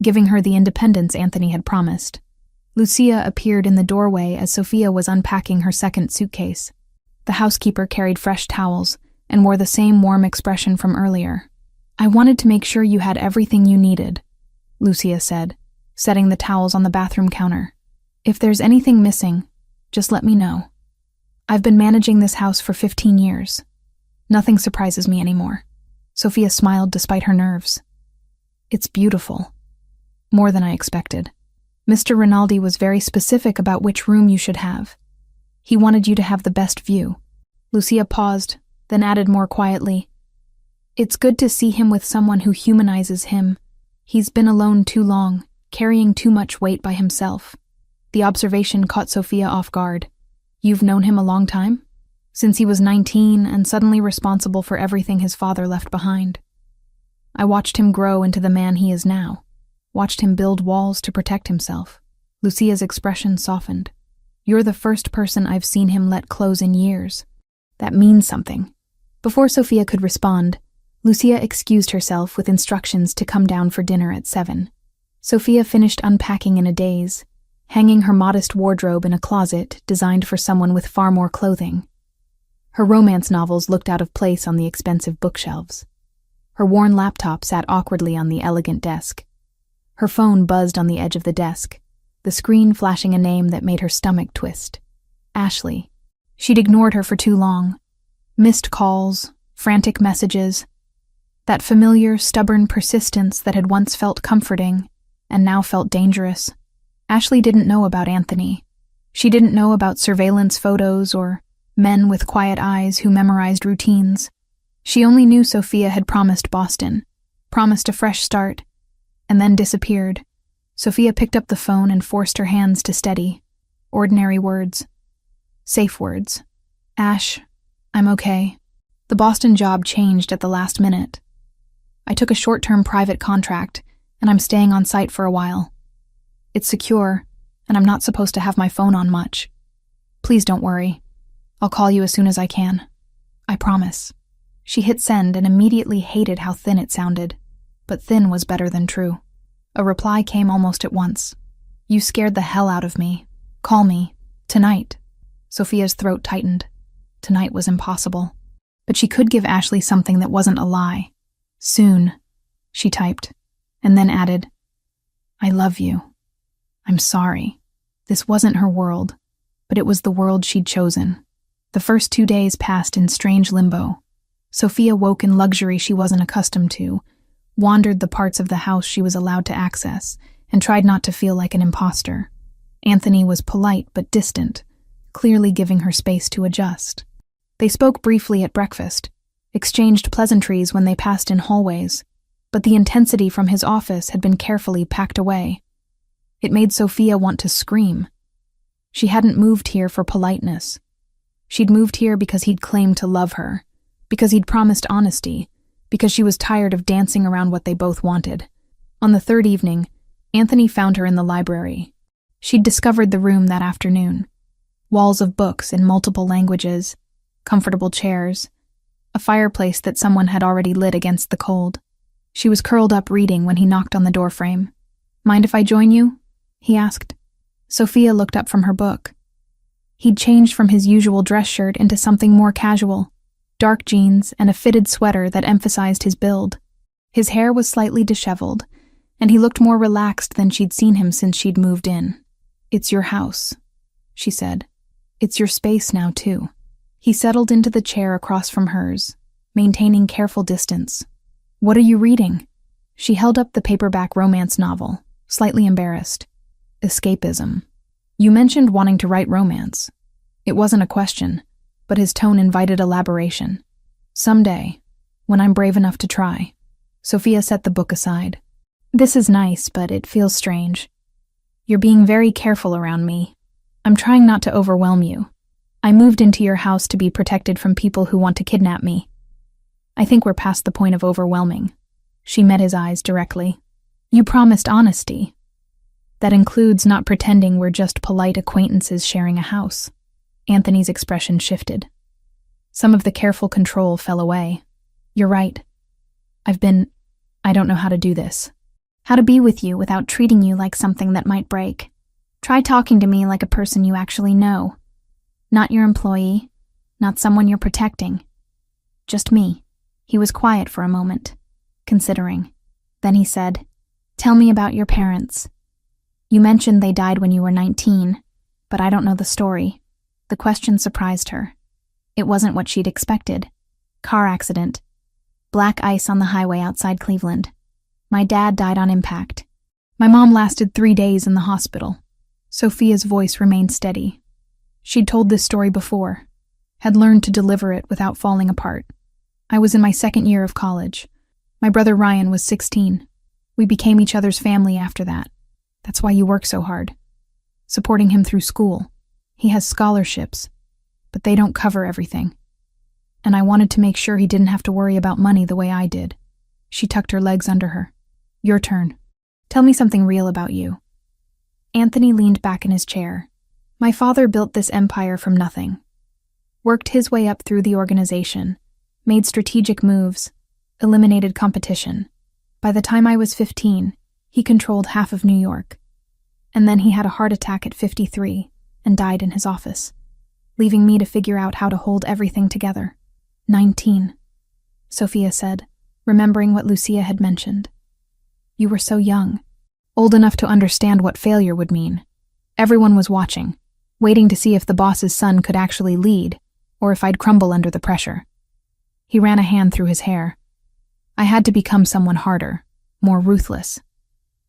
giving her the independence Anthony had promised. Lucia appeared in the doorway as Sophia was unpacking her second suitcase. The housekeeper carried fresh towels and wore the same warm expression from earlier. "I wanted to make sure you had everything you needed," Lucia said, setting the towels on the bathroom counter. "If there's anything missing, just let me know. I've been managing this house for 15 years. Nothing surprises me anymore." Sophia smiled despite her nerves. "It's beautiful. More than I expected. Mr. Rinaldi was very specific about which room you should have. He wanted you to have the best view." Lucia paused, then added more quietly, "It's good to see him with someone who humanizes him. He's been alone too long, carrying too much weight by himself." The observation caught Sophia off guard. "You've known him a long time?" "Since he was 19 and suddenly responsible for everything his father left behind. I watched him grow into the man he is now, watched him build walls to protect himself." Lucia's expression softened. "You're the first person I've seen him let close in years. That means something." Before Sophia could respond, Lucia excused herself with instructions to come down for dinner at 7. Sophia finished unpacking in a daze, hanging her modest wardrobe in a closet designed for someone with far more clothing. Her romance novels looked out of place on the expensive bookshelves. Her worn laptop sat awkwardly on the elegant desk. Her phone buzzed on the edge of the desk, the screen flashing a name that made her stomach twist. Ashley. She'd ignored her for too long. Missed calls, frantic messages. That familiar, stubborn persistence that had once felt comforting and now felt dangerous. Ashley didn't know about Anthony. She didn't know about surveillance photos or men with quiet eyes who memorized routines. She only knew Sophia had promised Boston, promised a fresh start, and then disappeared. Sophia picked up the phone and forced her hands to steady. Ordinary words. Safe words. "Ash, I'm okay. The Boston job changed at the last minute. I took a short-term private contract, and I'm staying on site for a while. It's secure, and I'm not supposed to have my phone on much. Please don't worry. I'll call you as soon as I can. I promise." She hit send and immediately hated how thin it sounded, but thin was better than true. A reply came almost at once. "You scared the hell out of me. Call me. Tonight." Sophia's throat tightened. Tonight was impossible. But she could give Ashley something that wasn't a lie. "Soon," she typed, and then added, "I love you. I'm sorry." This wasn't her world, but it was the world she'd chosen. The first 2 days passed in strange limbo. Sophia woke in luxury she wasn't accustomed to, wandered the parts of the house she was allowed to access, and tried not to feel like an imposter. Anthony was polite but distant, clearly giving her space to adjust. They spoke briefly at breakfast, exchanged pleasantries when they passed in hallways, but the intensity from his office had been carefully packed away. It made Sophia want to scream. She hadn't moved here for politeness. She'd moved here because he'd claimed to love her, because he'd promised honesty, because she was tired of dancing around what they both wanted. On the third evening, Anthony found her in the library. She'd discovered the room that afternoon. Walls of books in multiple languages, comfortable chairs, a fireplace that someone had already lit against the cold. She was curled up reading when he knocked on the doorframe. "Mind if I join you?" he asked. Sophia looked up from her book. He'd changed from his usual dress shirt into something more casual, dark jeans and a fitted sweater that emphasized his build. His hair was slightly disheveled, and he looked more relaxed than she'd seen him since she'd moved in. "It's your house," she said. "It's your space now, too." He settled into the chair across from hers, maintaining careful distance. "What are you reading?" She held up the paperback romance novel, slightly embarrassed. "Escapism. You mentioned wanting to write romance." It wasn't a question, but his tone invited elaboration. "Someday, when I'm brave enough to try." Sophia set the book aside. "This is nice, but it feels strange. You're being very careful around me. I'm trying not to overwhelm you. I moved into your house to be protected from people who want to kidnap me. I think we're past the point of overwhelming." She met his eyes directly. "You promised honesty. That includes not pretending we're just polite acquaintances sharing a house." Anthony's expression shifted. Some of the careful control fell away. "You're right. I don't know how to do this." "How to be with you without treating you like something that might break. Try talking to me like a person you actually know. Not your employee, not someone you're protecting. Just me." He was quiet for a moment, considering. Then he said, "Tell me about your parents. You mentioned they died when you were 19, but I don't know the story." The question surprised her. It wasn't what she'd expected. "Car accident. Black ice on the highway outside Cleveland. My dad died on impact. My mom lasted 3 days in the hospital." Sophia's voice remained steady. She'd told this story before, had learned to deliver it without falling apart. "I was in my second year of college. My brother Ryan was 16. We became each other's family after that. That's why you work so hard. Supporting him through school. He has scholarships, but they don't cover everything. And I wanted to make sure he didn't have to worry about money the way I did." She tucked her legs under her. "Your turn. Tell me something real about you." Anthony leaned back in his chair. "My father built this empire from nothing. Worked his way up through the organization, made strategic moves, eliminated competition. By the time I was 15, he controlled half of New York. And then he had a heart attack at 53 and died in his office, leaving me to figure out how to hold everything together." 19, Sophia said, remembering what Lucia had mentioned. "You were so young, old enough to understand what failure would mean. Everyone was watching, waiting to see if the boss's son could actually lead, or if I'd crumble under the pressure." He ran a hand through his hair. "I had to become someone harder, more ruthless.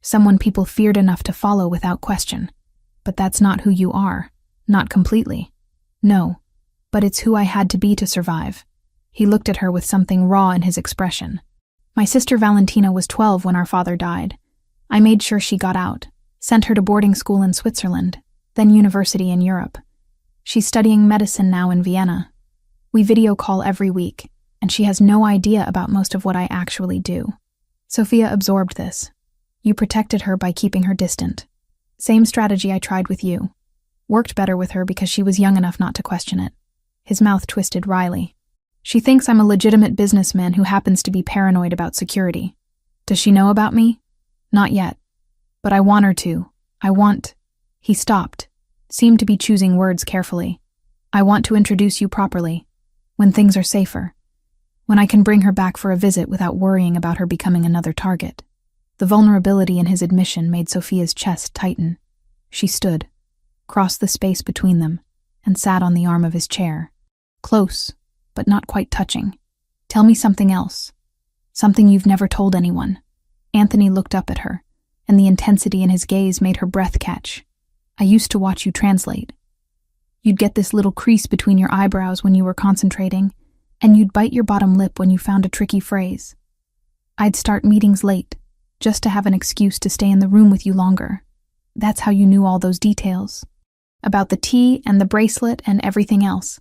Someone people feared enough to follow without question. But that's not who you are, not completely. No, but it's who I had to be to survive." He looked at her with something raw in his expression. "My sister Valentina was 12 when our father died. I made sure she got out, sent her to boarding school in Switzerland, then university in Europe. She's studying medicine now in Vienna. We video call every week, and she has no idea about most of what I actually do." Sophia absorbed this. "You protected her by keeping her distant. Same strategy I tried with you. Worked better with her because she was young enough not to question it." His mouth twisted wryly. "She thinks I'm a legitimate businessman who happens to be paranoid about security. Does she know about me? Not yet. But I want her to. He stopped, seemed to be choosing words carefully. "I want to introduce you properly, when things are safer. When I can bring her back for a visit without worrying about her becoming another target." The vulnerability in his admission made Sophia's chest tighten. She stood, crossed the space between them, and sat on the arm of his chair. Close, but not quite touching. "Tell me something else. Something you've never told anyone." Anthony looked up at her, and the intensity in his gaze made her breath catch. "I used to watch you translate. You'd get this little crease between your eyebrows when you were concentrating, and you'd bite your bottom lip when you found a tricky phrase. I'd start meetings late, just to have an excuse to stay in the room with you longer. That's how you knew all those details. About the tea and the bracelet and everything else.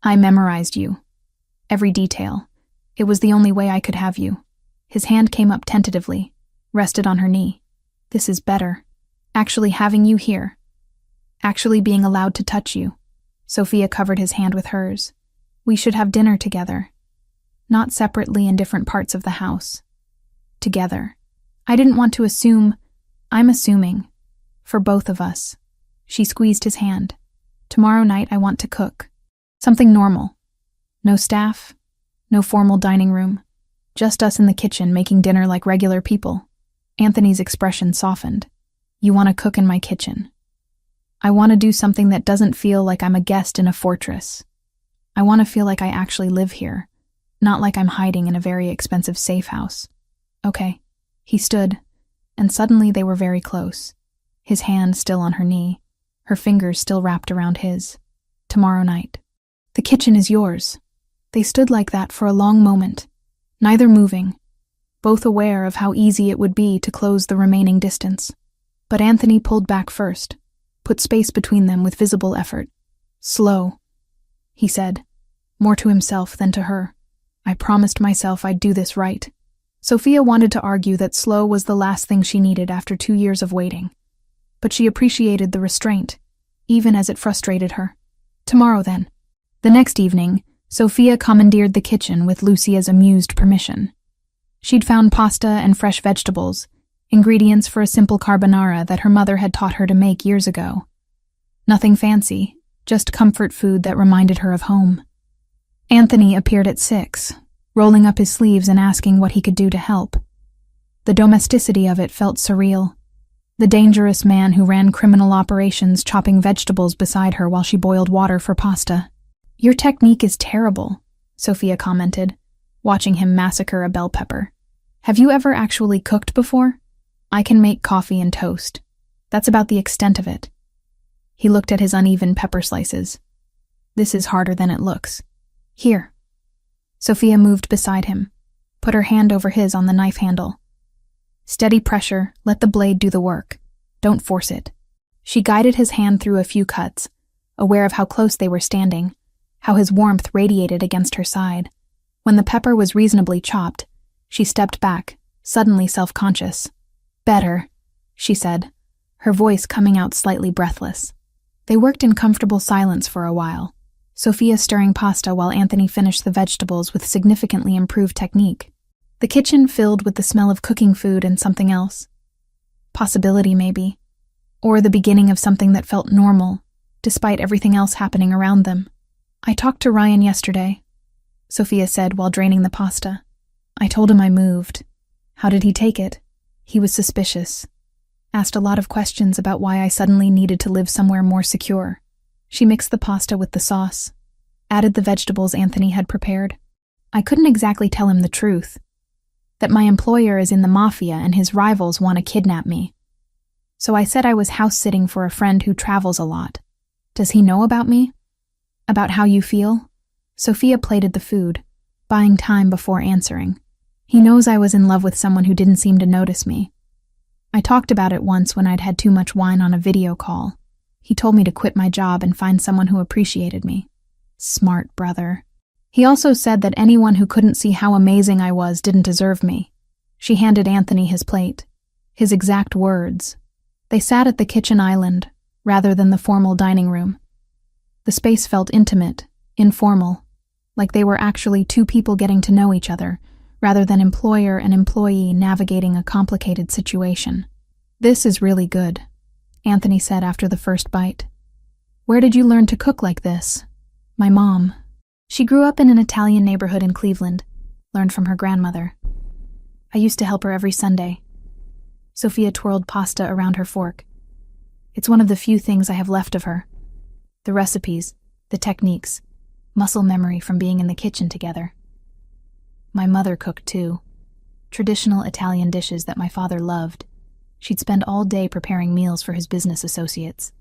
I memorized you. Every detail. It was the only way I could have you." His hand came up tentatively, rested on her knee. "This is better. Actually having you here. Actually being allowed to touch you." Sophia covered his hand with hers. We should have dinner together. Not separately in different parts of the house. Together. I didn't want to assume. I'm assuming. For both of us. She squeezed his hand. Tomorrow night I want to cook. Something normal. No staff. No formal dining room. Just us in the kitchen making dinner like regular people. Anthony's expression softened. You want to cook in my kitchen. I want to do something that doesn't feel like I'm a guest in a fortress. I want to feel like I actually live here, not like I'm hiding in a very expensive safe house. Okay. He stood, and suddenly they were very close. His hand still on her knee, her fingers still wrapped around his. Tomorrow night. The kitchen is yours. They stood like that for a long moment, neither moving, both aware of how easy it would be to close the remaining distance. But Anthony pulled back first, put space between them with visible effort. Slow, he said, more to himself than to her. I promised myself I'd do this right. Sophia wanted to argue that slow was the last thing she needed after 2 years of waiting. But she appreciated the restraint, even as it frustrated her. Tomorrow, then. The next evening, Sophia commandeered the kitchen with Lucia's amused permission. She'd found pasta and fresh vegetables, ingredients for a simple carbonara that her mother had taught her to make years ago. Nothing fancy, just comfort food that reminded her of home. Anthony appeared at 6, rolling up his sleeves and asking what he could do to help. The domesticity of it felt surreal. The dangerous man who ran criminal operations chopping vegetables beside her while she boiled water for pasta. Your technique is terrible, Sophia commented, watching him massacre a bell pepper. Have you ever actually cooked before? I can make coffee and toast. That's about the extent of it. He looked at his uneven pepper slices. This is harder than it looks. Here. Sophia moved beside him, put her hand over his on the knife handle. Steady pressure, let the blade do the work. Don't force it. She guided his hand through a few cuts, aware of how close they were standing, how his warmth radiated against her side. When the pepper was reasonably chopped, she stepped back, suddenly self-conscious. Better, she said, her voice coming out slightly breathless. They worked in comfortable silence for a while, Sophia stirring pasta while Anthony finished the vegetables with significantly improved technique. The kitchen filled with the smell of cooking food and something else. Possibility, maybe. Or the beginning of something that felt normal, despite everything else happening around them. I talked to Ryan yesterday, Sophia said while draining the pasta. I told him I moved. How did he take it? He was suspicious. Asked a lot of questions about why I suddenly needed to live somewhere more secure. She mixed the pasta with the sauce, added the vegetables Anthony had prepared. I couldn't exactly tell him the truth. That my employer is in the mafia and his rivals want to kidnap me. So I said I was house-sitting for a friend who travels a lot. Does he know about me? About how you feel? Sophia plated the food, buying time before answering. He knows I was in love with someone who didn't seem to notice me. I talked about it once when I'd had too much wine on a video call. He told me to quit my job and find someone who appreciated me. Smart brother. He also said that anyone who couldn't see how amazing I was didn't deserve me. She handed Anthony his plate. His exact words. They sat at the kitchen island, rather than the formal dining room. The space felt intimate, informal, like they were actually two people getting to know each other, rather than employer and employee navigating a complicated situation. This is really good, Anthony said after the first bite. Where did you learn to cook like this? My mom. She grew up in an Italian neighborhood in Cleveland, learned from her grandmother. I used to help her every Sunday. Sophia twirled pasta around her fork. It's one of the few things I have left of her. The recipes, the techniques, muscle memory from being in the kitchen together. My mother cooked too. Traditional Italian dishes that my father loved. She'd spend all day preparing meals for his business associates.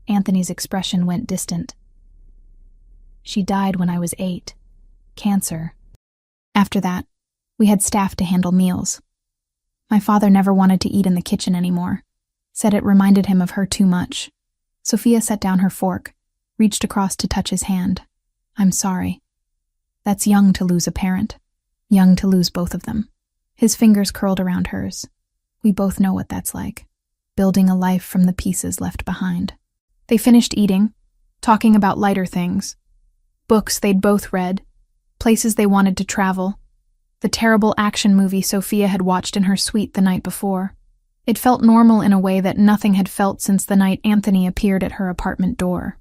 Anthony's expression went distant. She died when I was 8. Cancer. After that, we had staff to handle meals. My father never wanted to eat in the kitchen anymore. Said it reminded him of her too much. Sophia set down her fork, reached across to touch his hand. I'm sorry. That's young to lose a parent. Young to lose both of them. His fingers curled around hers. We both know what that's like. Building a life from the pieces left behind. They finished eating, talking about lighter things. Books they'd both read, places they wanted to travel, the terrible action movie Sophia had watched in her suite the night before. It felt normal in a way that nothing had felt since the night Anthony appeared at her apartment door.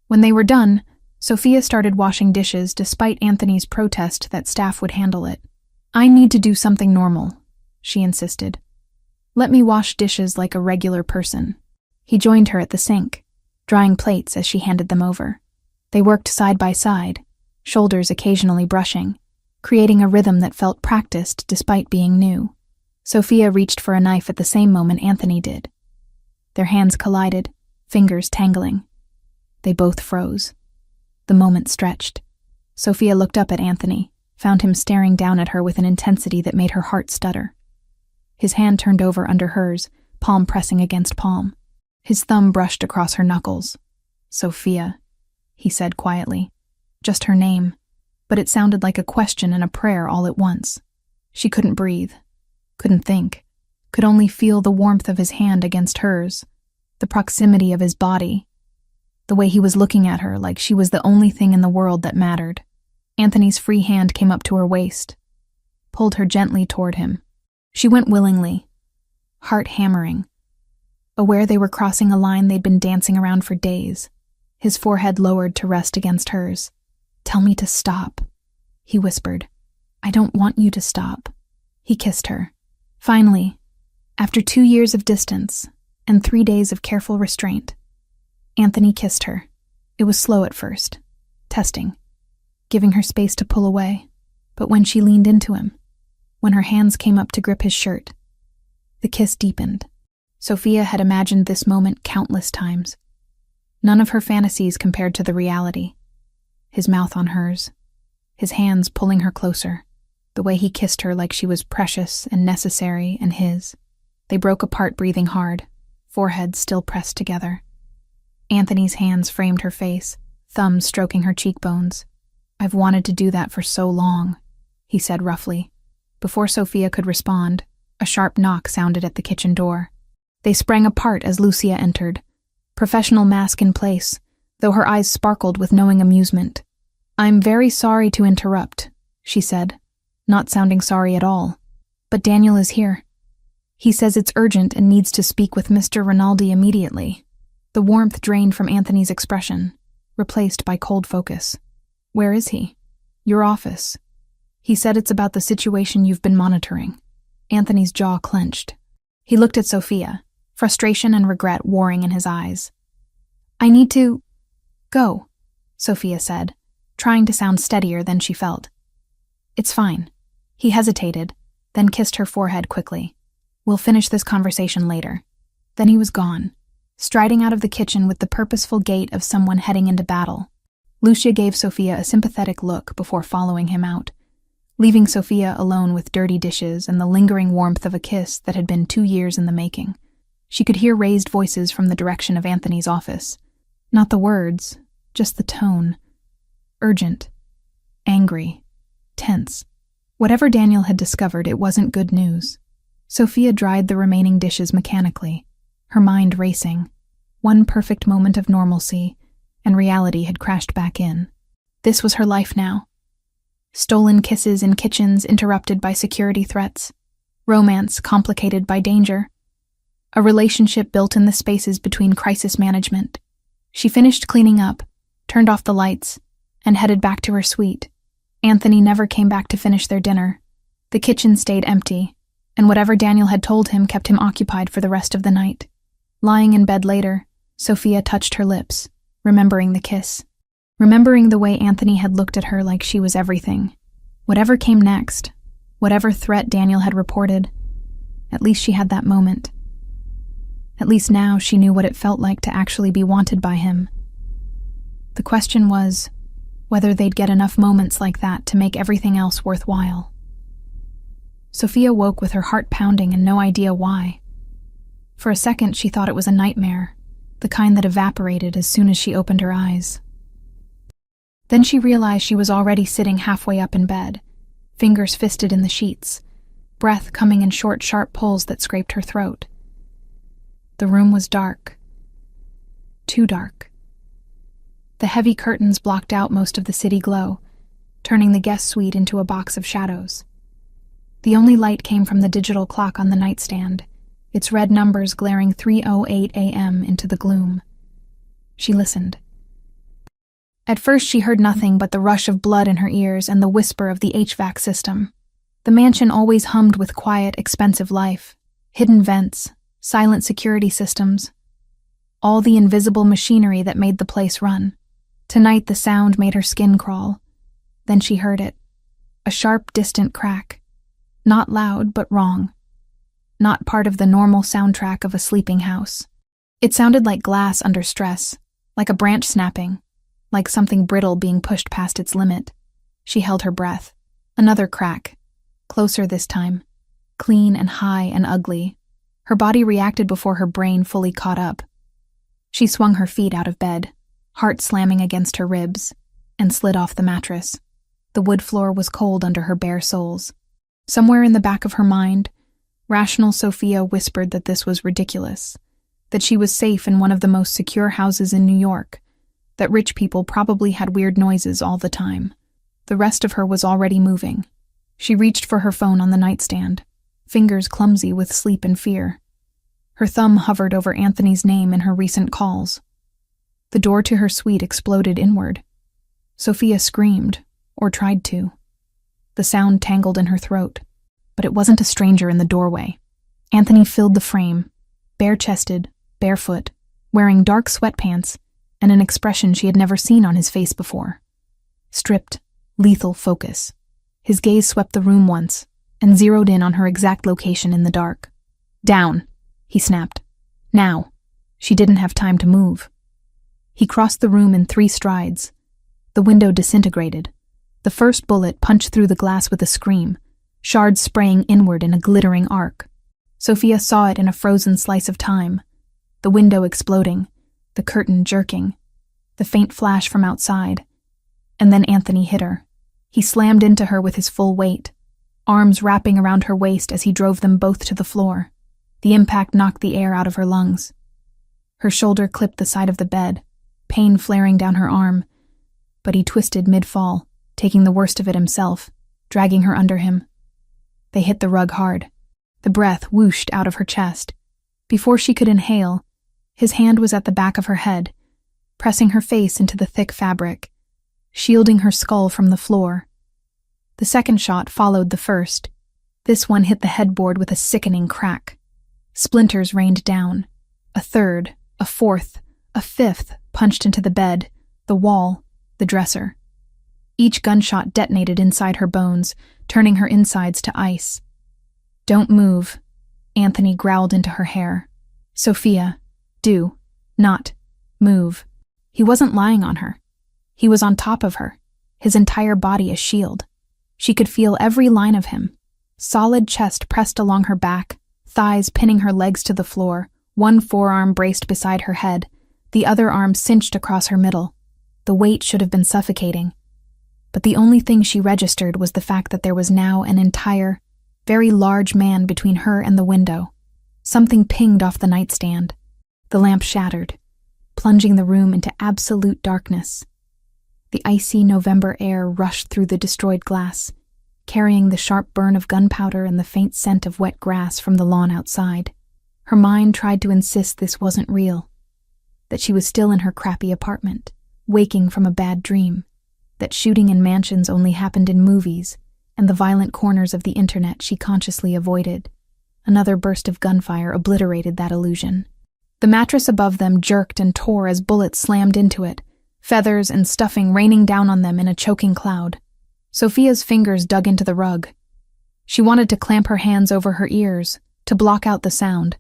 When they were done, Sophia started washing dishes despite Anthony's protest that staff would handle it. "I need to do something normal," she insisted. "Let me wash dishes like a regular person." He joined her at the sink, drying plates as she handed them over. They worked side by side, shoulders occasionally brushing, creating a rhythm that felt practiced despite being new. Sophia reached for a knife at the same moment Anthony did. Their hands collided, fingers tangling. They both froze. The moment stretched. Sophia looked up at Anthony, found him staring down at her with an intensity that made her heart stutter. His hand turned over under hers, palm pressing against palm. His thumb brushed across her knuckles. "Sophia," he said quietly. Just her name, but it sounded like a question and a prayer all at once. She couldn't breathe, couldn't think, could only feel the warmth of his hand against hers, the proximity of his body, the way he was looking at her like she was the only thing in the world that mattered. Anthony's free hand came up to her waist, pulled her gently toward him. She went willingly, heart hammering, aware they were crossing a line they'd been dancing around for days. His forehead lowered to rest against hers. "Tell me to stop," he whispered. "I don't want you to stop." He kissed her. Finally, after 2 years of distance and 3 days of careful restraint, Anthony kissed her. It was slow at first, testing, giving her space to pull away. But when she leaned into him, when her hands came up to grip his shirt, the kiss deepened. Sophia had imagined this moment countless times. None of her fantasies compared to the reality. His mouth on hers, his hands pulling her closer, the way he kissed her like she was precious and necessary and his. They broke apart, breathing hard, foreheads still pressed together. Anthony's hands framed her face, thumbs stroking her cheekbones. "I've wanted to do that for so long," he said roughly. Before Sophia could respond, a sharp knock sounded at the kitchen door. They sprang apart as Lucia entered, professional mask in place, though her eyes sparkled with knowing amusement. "I'm very sorry to interrupt," she said, not sounding sorry at all. "But Daniel is here. He says it's urgent and needs to speak with Mr. Rinaldi immediately." The warmth drained from Anthony's expression, replaced by cold focus. "Where is he?" "Your office. He said it's about the situation you've been monitoring." Anthony's jaw clenched. He looked at Sophia, frustration and regret warring in his eyes. "I need to go," Sophia said, trying to sound steadier than she felt. "It's fine." He hesitated, then kissed her forehead quickly. "We'll finish this conversation later." Then he was gone, striding out of the kitchen with the purposeful gait of someone heading into battle. Lucia gave Sophia a sympathetic look before following him out, leaving Sophia alone with dirty dishes and the lingering warmth of a kiss that had been 2 years in the making. She could hear raised voices from the direction of Anthony's office. Not the words, just the tone. Urgent, angry, tense. Whatever Daniel had discovered, it wasn't good news. Sophia dried the remaining dishes mechanically, her mind racing. One perfect moment of normalcy, and reality had crashed back in. This was her life now. Stolen kisses in kitchens interrupted by security threats. Romance complicated by danger. A relationship built in the spaces between crisis management. She finished cleaning up, turned off the lights, and headed back to her suite. Anthony never came back to finish their dinner. The kitchen stayed empty, and whatever Daniel had told him kept him occupied for the rest of the night. Lying in bed later, Sophia touched her lips, remembering the kiss. Remembering the way Anthony had looked at her like she was everything. Whatever came next, whatever threat Daniel had reported, at least she had that moment. At least now she knew what it felt like to actually be wanted by him. The question was whether they'd get enough moments like that to make everything else worthwhile. Sophia woke with her heart pounding and no idea why. For a second she thought it was a nightmare, the kind that evaporated as soon as she opened her eyes. Then she realized she was already sitting halfway up in bed, fingers fisted in the sheets, breath coming in short, sharp pulls that scraped her throat. The room was dark. Too dark. The heavy curtains blocked out most of the city glow, turning the guest suite into a box of shadows. The only light came from the digital clock on the nightstand, its red numbers glaring 3:08 a.m. into the gloom. She listened. At first she heard nothing but the rush of blood in her ears and the whisper of the HVAC system. The mansion always hummed with quiet, expensive life, hidden vents, silent security systems, all the invisible machinery that made the place run. Tonight the sound made her skin crawl. Then she heard it. A sharp, distant crack. Not loud, but wrong. Not part of the normal soundtrack of a sleeping house. It sounded like glass under stress, like a branch snapping, like something brittle being pushed past its limit. She held her breath. Another crack. Closer this time. Clean and high and ugly. Her body reacted before her brain fully caught up. She swung her feet out of bed, heart slamming against her ribs, and slid off the mattress. The wood floor was cold under her bare soles. Somewhere in the back of her mind, rational Sophia whispered that this was ridiculous, that she was safe in one of the most secure houses in New York, that rich people probably had weird noises all the time. The rest of her was already moving. She reached for her phone on the nightstand, fingers clumsy with sleep and fear. Her thumb hovered over Anthony's name in her recent calls. The door to her suite exploded inward. Sophia screamed, or tried to. The sound tangled in her throat, but it wasn't a stranger in the doorway. Anthony filled the frame, bare-chested, barefoot, wearing dark sweatpants and an expression she had never seen on his face before. Stripped, lethal focus. His gaze swept the room once and zeroed in on her exact location in the dark. "Down," he snapped. "Now." She didn't have time to move. He crossed the room in 3 strides. The window disintegrated. The first bullet punched through the glass with a scream, shards spraying inward in a glittering arc. Sophia saw it in a frozen slice of time. The window exploding, the curtain jerking, the faint flash from outside. And then Anthony hit her. He slammed into her with his full weight, arms wrapping around her waist as he drove them both to the floor. The impact knocked the air out of her lungs. Her shoulder clipped the side of the bed, pain flaring down her arm, but he twisted mid-fall, taking the worst of it himself, dragging her under him. They hit the rug hard. The breath whooshed out of her chest. Before she could inhale, his hand was at the back of her head, pressing her face into the thick fabric, shielding her skull from the floor. The second shot followed the first. This one hit the headboard with a sickening crack. Splinters rained down. A third, a fourth, a fifth punched into the bed, the wall, the dresser. Each gunshot detonated inside her bones, turning her insides to ice. "Don't move," Anthony growled into her hair. "Sophia, do not move." He wasn't lying on her. He was on top of her, his entire body a shield. She could feel every line of him. Solid chest pressed along her back, thighs pinning her legs to the floor, one forearm braced beside her head, the other arm cinched across her middle. The weight should have been suffocating. But the only thing she registered was the fact that there was now an entire, very large man between her and the window. Something pinged off the nightstand. The lamp shattered, plunging the room into absolute darkness. The icy November air rushed through the destroyed glass, carrying the sharp burn of gunpowder and the faint scent of wet grass from the lawn outside. Her mind tried to insist this wasn't real, that she was still in her crappy apartment, waking from a bad dream, that shooting in mansions only happened in movies, and the violent corners of the internet she consciously avoided. Another burst of gunfire obliterated that illusion. The mattress above them jerked and tore as bullets slammed into it, feathers and stuffing raining down on them in a choking cloud. Sophia's fingers dug into the rug. She wanted to clamp her hands over her ears, to block out the sound,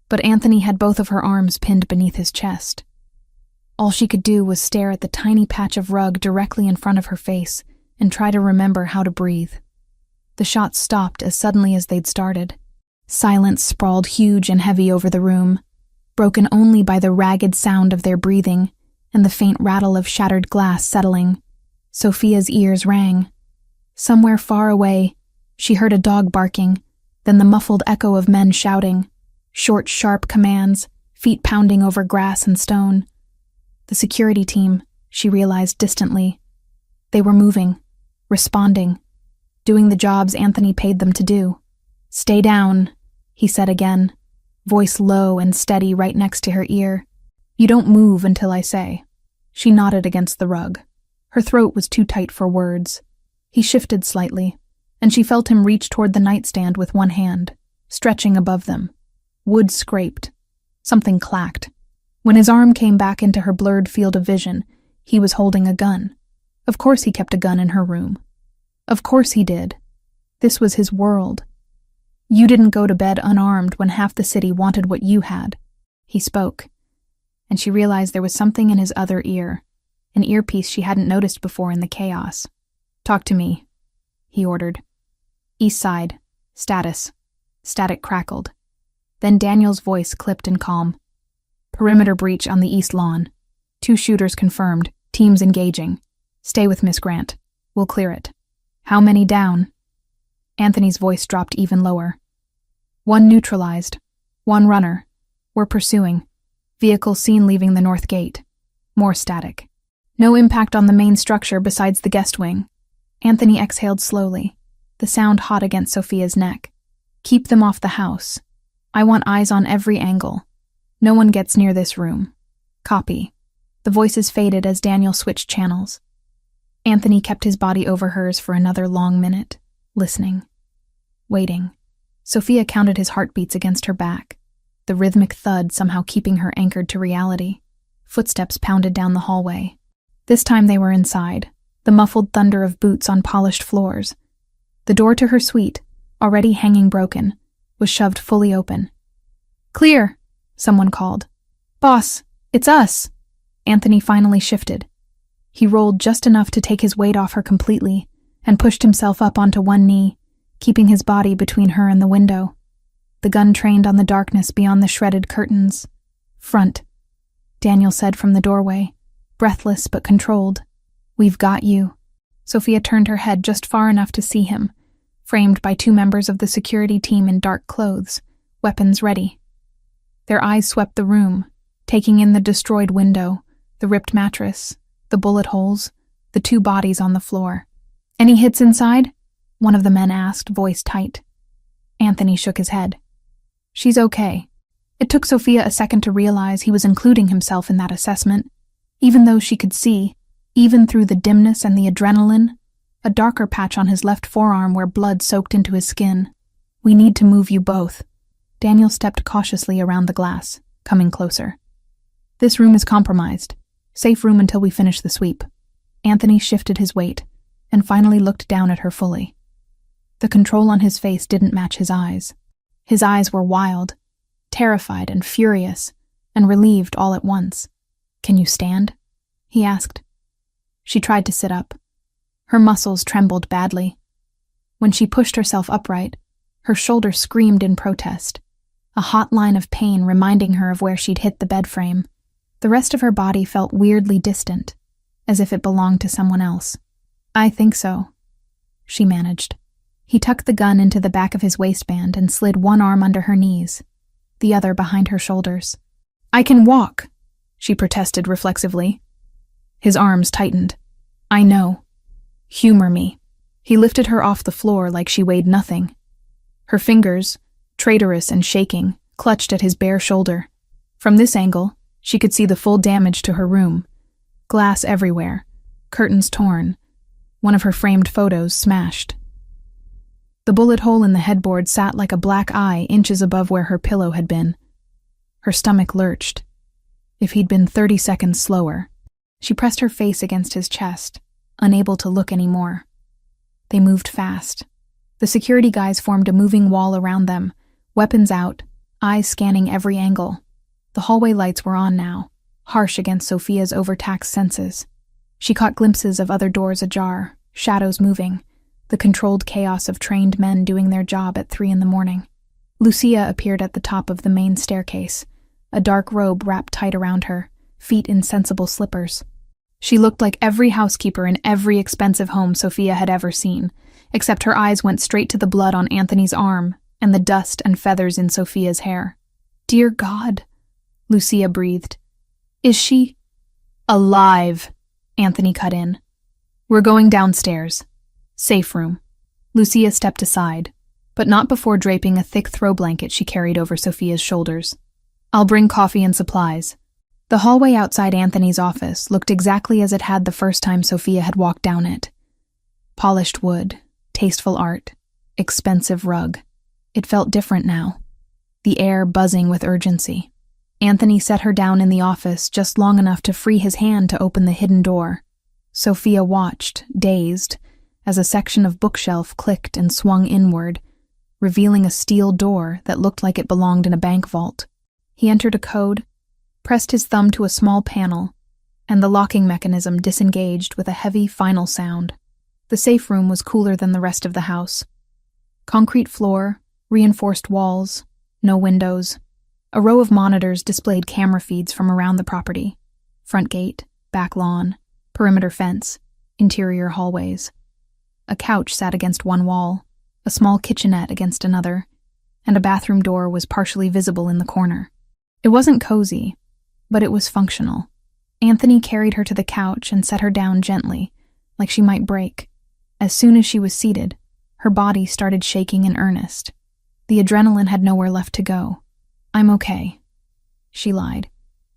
but Anthony had both of her arms pinned beneath his chest. All she could do was stare at the tiny patch of rug directly in front of her face and try to remember how to breathe. The shots stopped as suddenly as they'd started. Silence sprawled huge and heavy over the room, broken only by the ragged sound of their breathing and the faint rattle of shattered glass settling. Sophia's ears rang. Somewhere far away, she heard a dog barking, then the muffled echo of men shouting, short, sharp commands, feet pounding over grass and stone. The security team, she realized distantly. They were moving, responding, doing the jobs Anthony paid them to do. "Stay down," he said again, voice low and steady right next to her ear. "You don't move until I say." She nodded against the rug. Her throat was too tight for words. He shifted slightly, and she felt him reach toward the nightstand with one hand, stretching above them. Wood scraped. Something clacked. When his arm came back into her blurred field of vision, he was holding a gun. Of course he kept a gun in her room. Of course he did. This was his world. "You didn't go to bed unarmed when half the city wanted what you had," he spoke, and she realized there was something in his other ear, an earpiece she hadn't noticed before in the chaos. "Talk to me," he ordered. "East side. Status." Static crackled. Then Daniel's voice clipped and calm. "Perimeter breach on the east lawn. 2 shooters confirmed. Teams engaging. Stay with Miss Grant. We'll clear it." "How many down?" Anthony's voice dropped even lower. "1 neutralized. 1 runner. We're pursuing. Vehicle seen leaving the north gate." More static. "No impact on the main structure besides the guest wing." Anthony exhaled slowly, the sound hot against Sophia's neck. "Keep them off the house. I want eyes on every angle. No one gets near this room." "Copy." The voices faded as Daniel switched channels. Anthony kept his body over hers for another long minute, listening, waiting. Sophia counted his heartbeats against her back, the rhythmic thud somehow keeping her anchored to reality. Footsteps pounded down the hallway. This time they were inside, the muffled thunder of boots on polished floors. The door to her suite, already hanging broken, was shoved fully open. "Clear," someone called. "Boss, it's us." Anthony finally shifted. He rolled just enough to take his weight off her completely and pushed himself up onto one knee, keeping his body between her and the window. The gun trained on the darkness beyond the shredded curtains. "Front," Daniel said from the doorway, breathless but controlled. "We've got you." Sophia turned her head just far enough to see him, framed by 2 members of the security team in dark clothes, weapons ready. Their eyes swept the room, taking in the destroyed window, the ripped mattress, the bullet holes, the 2 bodies on the floor. "Any hits inside?" one of the men asked, voice tight. Anthony shook his head. "She's okay." It took Sophia a second to realize he was including himself in that assessment, even though she could see, even through the dimness and the adrenaline, a darker patch on his left forearm where blood soaked into his skin. "We need to move you both." Daniel stepped cautiously around the glass, coming closer. "This room is compromised. Safe room until we finish the sweep." Anthony shifted his weight and finally looked down at her fully. The control on his face didn't match his eyes. His eyes were wild, terrified and furious, and relieved all at once. "Can you stand?" he asked. She tried to sit up. Her muscles trembled badly. When she pushed herself upright, her shoulder screamed in protest, a hot line of pain reminding her of where she'd hit the bed frame. The rest of her body felt weirdly distant, as if it belonged to someone else. "I think so," she managed. He tucked the gun into the back of his waistband and slid one arm under her knees, the other behind her shoulders. "I can walk," she protested reflexively. His arms tightened. "I know. Humor me." He lifted her off the floor like she weighed nothing. Her fingers, traitorous and shaking, clutched at his bare shoulder. From this angle, she could see the full damage to her room. Glass everywhere, curtains torn, one of her framed photos smashed. The bullet hole in the headboard sat like a black eye inches above where her pillow had been. Her stomach lurched. If he'd been 30 seconds slower. She pressed her face against his chest, unable to look anymore. They moved fast. The security guys formed a moving wall around them, weapons out, eyes scanning every angle. The hallway lights were on now, harsh against Sophia's overtaxed senses. She caught glimpses of other doors ajar, shadows moving, the controlled chaos of trained men doing their job at 3 a.m. Lucia appeared at the top of the main staircase, a dark robe wrapped tight around her, feet in sensible slippers. She looked like every housekeeper in every expensive home Sophia had ever seen, except her eyes went straight to the blood on Anthony's arm and the dust and feathers in Sophia's hair. "Dear God," Lucia breathed. "Is she alive?" Anthony cut in. "We're going downstairs. Safe room." Lucia stepped aside, but not before draping a thick throw blanket she carried over Sophia's shoulders. "I'll bring coffee and supplies." The hallway outside Anthony's office looked exactly as it had the first time Sophia had walked down it. Polished wood, tasteful art, expensive rug. It felt different now, the air buzzing with urgency. Anthony set her down in the office just long enough to free his hand to open the hidden door. Sophia watched, dazed, as a section of bookshelf clicked and swung inward, revealing a steel door that looked like it belonged in a bank vault. He entered a code, pressed his thumb to a small panel, and the locking mechanism disengaged with a heavy final sound. The safe room was cooler than the rest of the house. Concrete floor, reinforced walls, no windows. A row of monitors displayed camera feeds from around the property. Front gate, back lawn, perimeter fence, interior hallways. A couch sat against one wall, a small kitchenette against another, and a bathroom door was partially visible in the corner. It wasn't cozy, but it was functional. Anthony carried her to the couch and set her down gently, like she might break. As soon as she was seated, her body started shaking in earnest. The adrenaline had nowhere left to go. "I'm okay," she lied,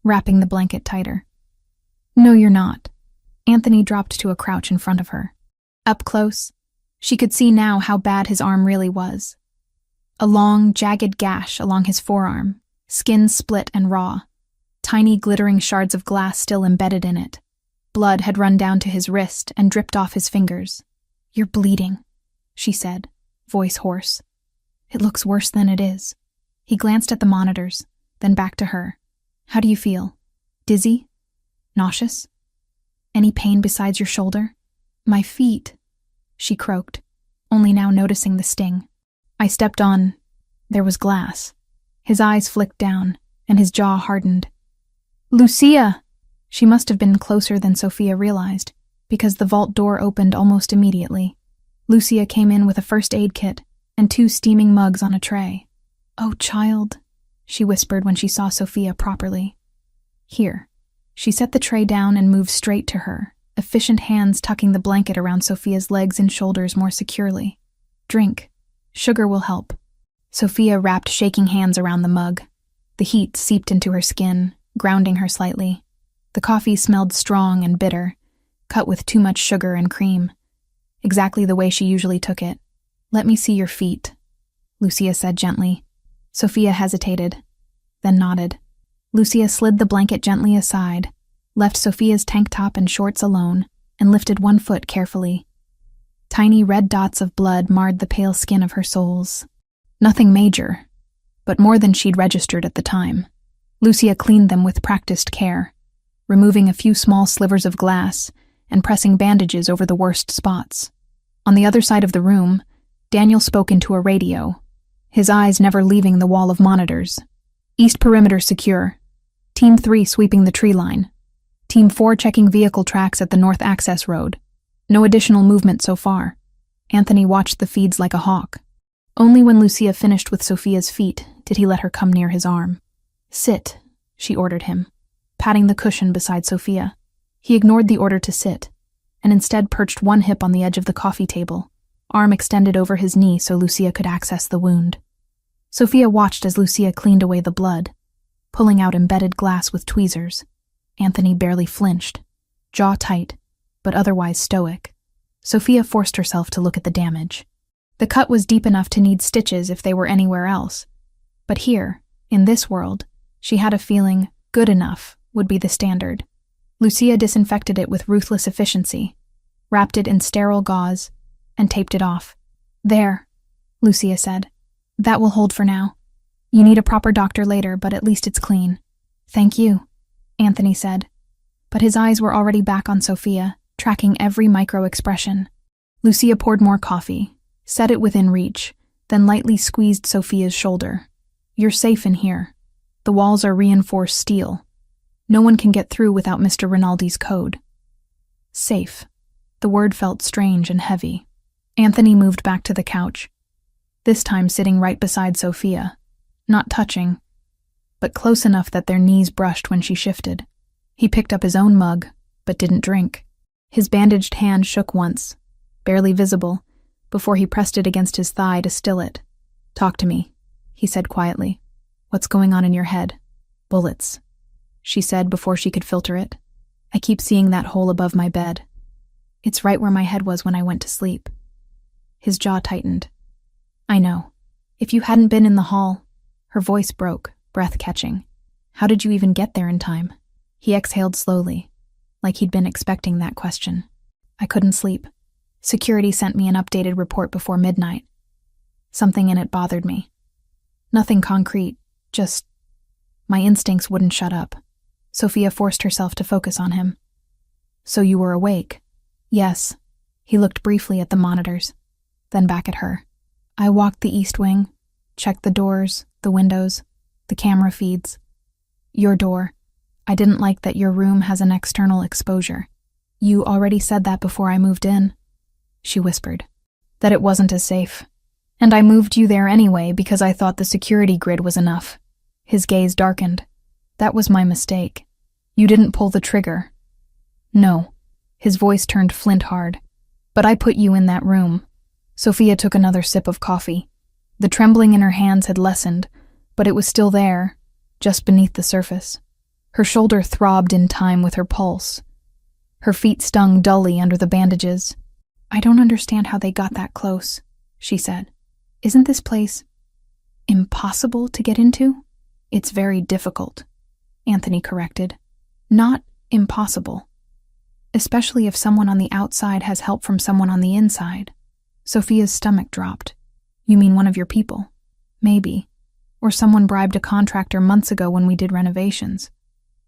wrapping the blanket tighter. "No, you're not." Anthony dropped to a crouch in front of her. Up close, she could see now how bad his arm really was. A long, jagged gash along his forearm, skin split and raw, tiny glittering shards of glass still embedded in it. Blood had run down to his wrist and dripped off his fingers. "You're bleeding," she said, voice hoarse. "It looks worse than it is." He glanced at the monitors, then back to her. "How do you feel? Dizzy? Nauseous? Any pain besides your shoulder?" "My feet," she croaked, only now noticing the sting. "I stepped on..." There was glass. His eyes flicked down, and his jaw hardened. "Lucia!" She must have been closer than Sophia realized, because the vault door opened almost immediately. Lucia came in with a first aid kit and 2 steaming mugs on a tray. "Oh, child," she whispered when she saw Sophia properly. "Here." She set the tray down and moved straight to her, efficient hands tucking the blanket around Sophia's legs and shoulders more securely. "Drink. Sugar will help." Sophia wrapped shaking hands around the mug. The heat seeped into her skin, grounding her slightly. The coffee smelled strong and bitter, cut with too much sugar and cream. Exactly the way she usually took it. "Let me see your feet," Lucia said gently. Sophia hesitated, then nodded. Lucia slid the blanket gently aside, left Sophia's tank top and shorts alone, and lifted one foot carefully. Tiny red dots of blood marred the pale skin of her soles. Nothing major, but more than she'd registered at the time. Lucia cleaned them with practiced care, removing a few small slivers of glass and pressing bandages over the worst spots. On the other side of the room, Daniel spoke into a radio, his eyes never leaving the wall of monitors. "East perimeter secure. Team 3 sweeping the tree line. Team 4 checking vehicle tracks at the north access road. No additional movement so far." Anthony watched the feeds like a hawk. Only when Lucia finished with Sophia's feet did he let her come near his arm. "Sit," she ordered him, patting the cushion beside Sophia. He ignored the order to sit, and instead perched one hip on the edge of the coffee table, arm extended over his knee so Lucia could access the wound. Sophia watched as Lucia cleaned away the blood, pulling out embedded glass with tweezers. Anthony barely flinched, jaw tight, but otherwise stoic. Sophia forced herself to look at the damage. The cut was deep enough to need stitches if they were anywhere else, but here, in this world, she had a feeling good enough would be the standard. Lucia disinfected it with ruthless efficiency, wrapped it in sterile gauze, and taped it off. "There," Lucia said. "That will hold for now. You need a proper doctor later, but at least it's clean." "Thank you," Anthony said. But his eyes were already back on Sophia, tracking every micro-expression. Lucia poured more coffee, set it within reach, then lightly squeezed Sophia's shoulder. "You're safe in here. The walls are reinforced steel. No one can get through without Mr. Rinaldi's code." Safe. The word felt strange and heavy. Anthony moved back to the couch, this time sitting right beside Sophia, not touching, but close enough that their knees brushed when she shifted. He picked up his own mug, but didn't drink. His bandaged hand shook once, barely visible, before he pressed it against his thigh to still it. "Talk to me," he said quietly. "What's going on in your head?" "Bullets," she said before she could filter it. "I keep seeing that hole above my bed. It's right where my head was when I went to sleep." His jaw tightened. "I know. If you hadn't been in the hall..." Her voice broke, breath catching. "How did you even get there in time?" He exhaled slowly, like he'd been expecting that question. "I couldn't sleep. Security sent me an updated report before midnight. Something in it bothered me. Nothing concrete, just... My instincts wouldn't shut up." Sophia forced herself to focus on him. "So you were awake?" "Yes." He looked briefly at the monitors, then back at her. "I walked the east wing, checked the doors, the windows, the camera feeds. Your door. I didn't like that your room has an external exposure. You already said that before I moved in," she whispered. "That it wasn't as safe. And I moved you there anyway because I thought the security grid was enough." His gaze darkened. "That was my mistake. You didn't pull the trigger." "No." His voice turned flint hard. "But I put you in that room." Sophia took another sip of coffee. The trembling in her hands had lessened, but it was still there, just beneath the surface. Her shoulder throbbed in time with her pulse. Her feet stung dully under the bandages. "I don't understand how they got that close," she said. "Isn't this place impossible to get into?" "It's very difficult," Anthony corrected. "Not impossible. Especially if someone on the outside has help from someone on the inside." Sophia's stomach dropped. "You mean one of your people?" "Maybe. Or someone bribed a contractor months ago when we did renovations.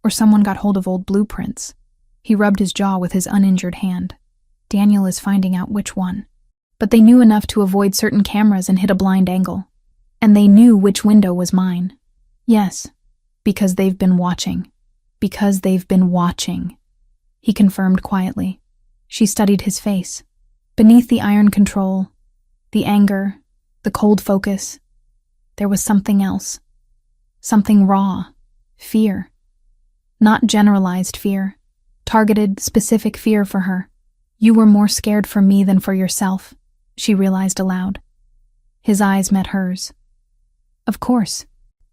Or someone got hold of old blueprints." He rubbed his jaw with his uninjured hand. "Daniel is finding out which one." "But they knew enough to avoid certain cameras and hit a blind angle. And they knew which window was mine." "Yes, because they've been watching." "Because they've been watching," he confirmed quietly. She studied his face. Beneath the iron control, the anger, the cold focus, there was something else. Something raw. Fear. Not generalized fear. Targeted, specific fear for her. "You were more scared for me than for yourself," she realized aloud. His eyes met hers. "Of course.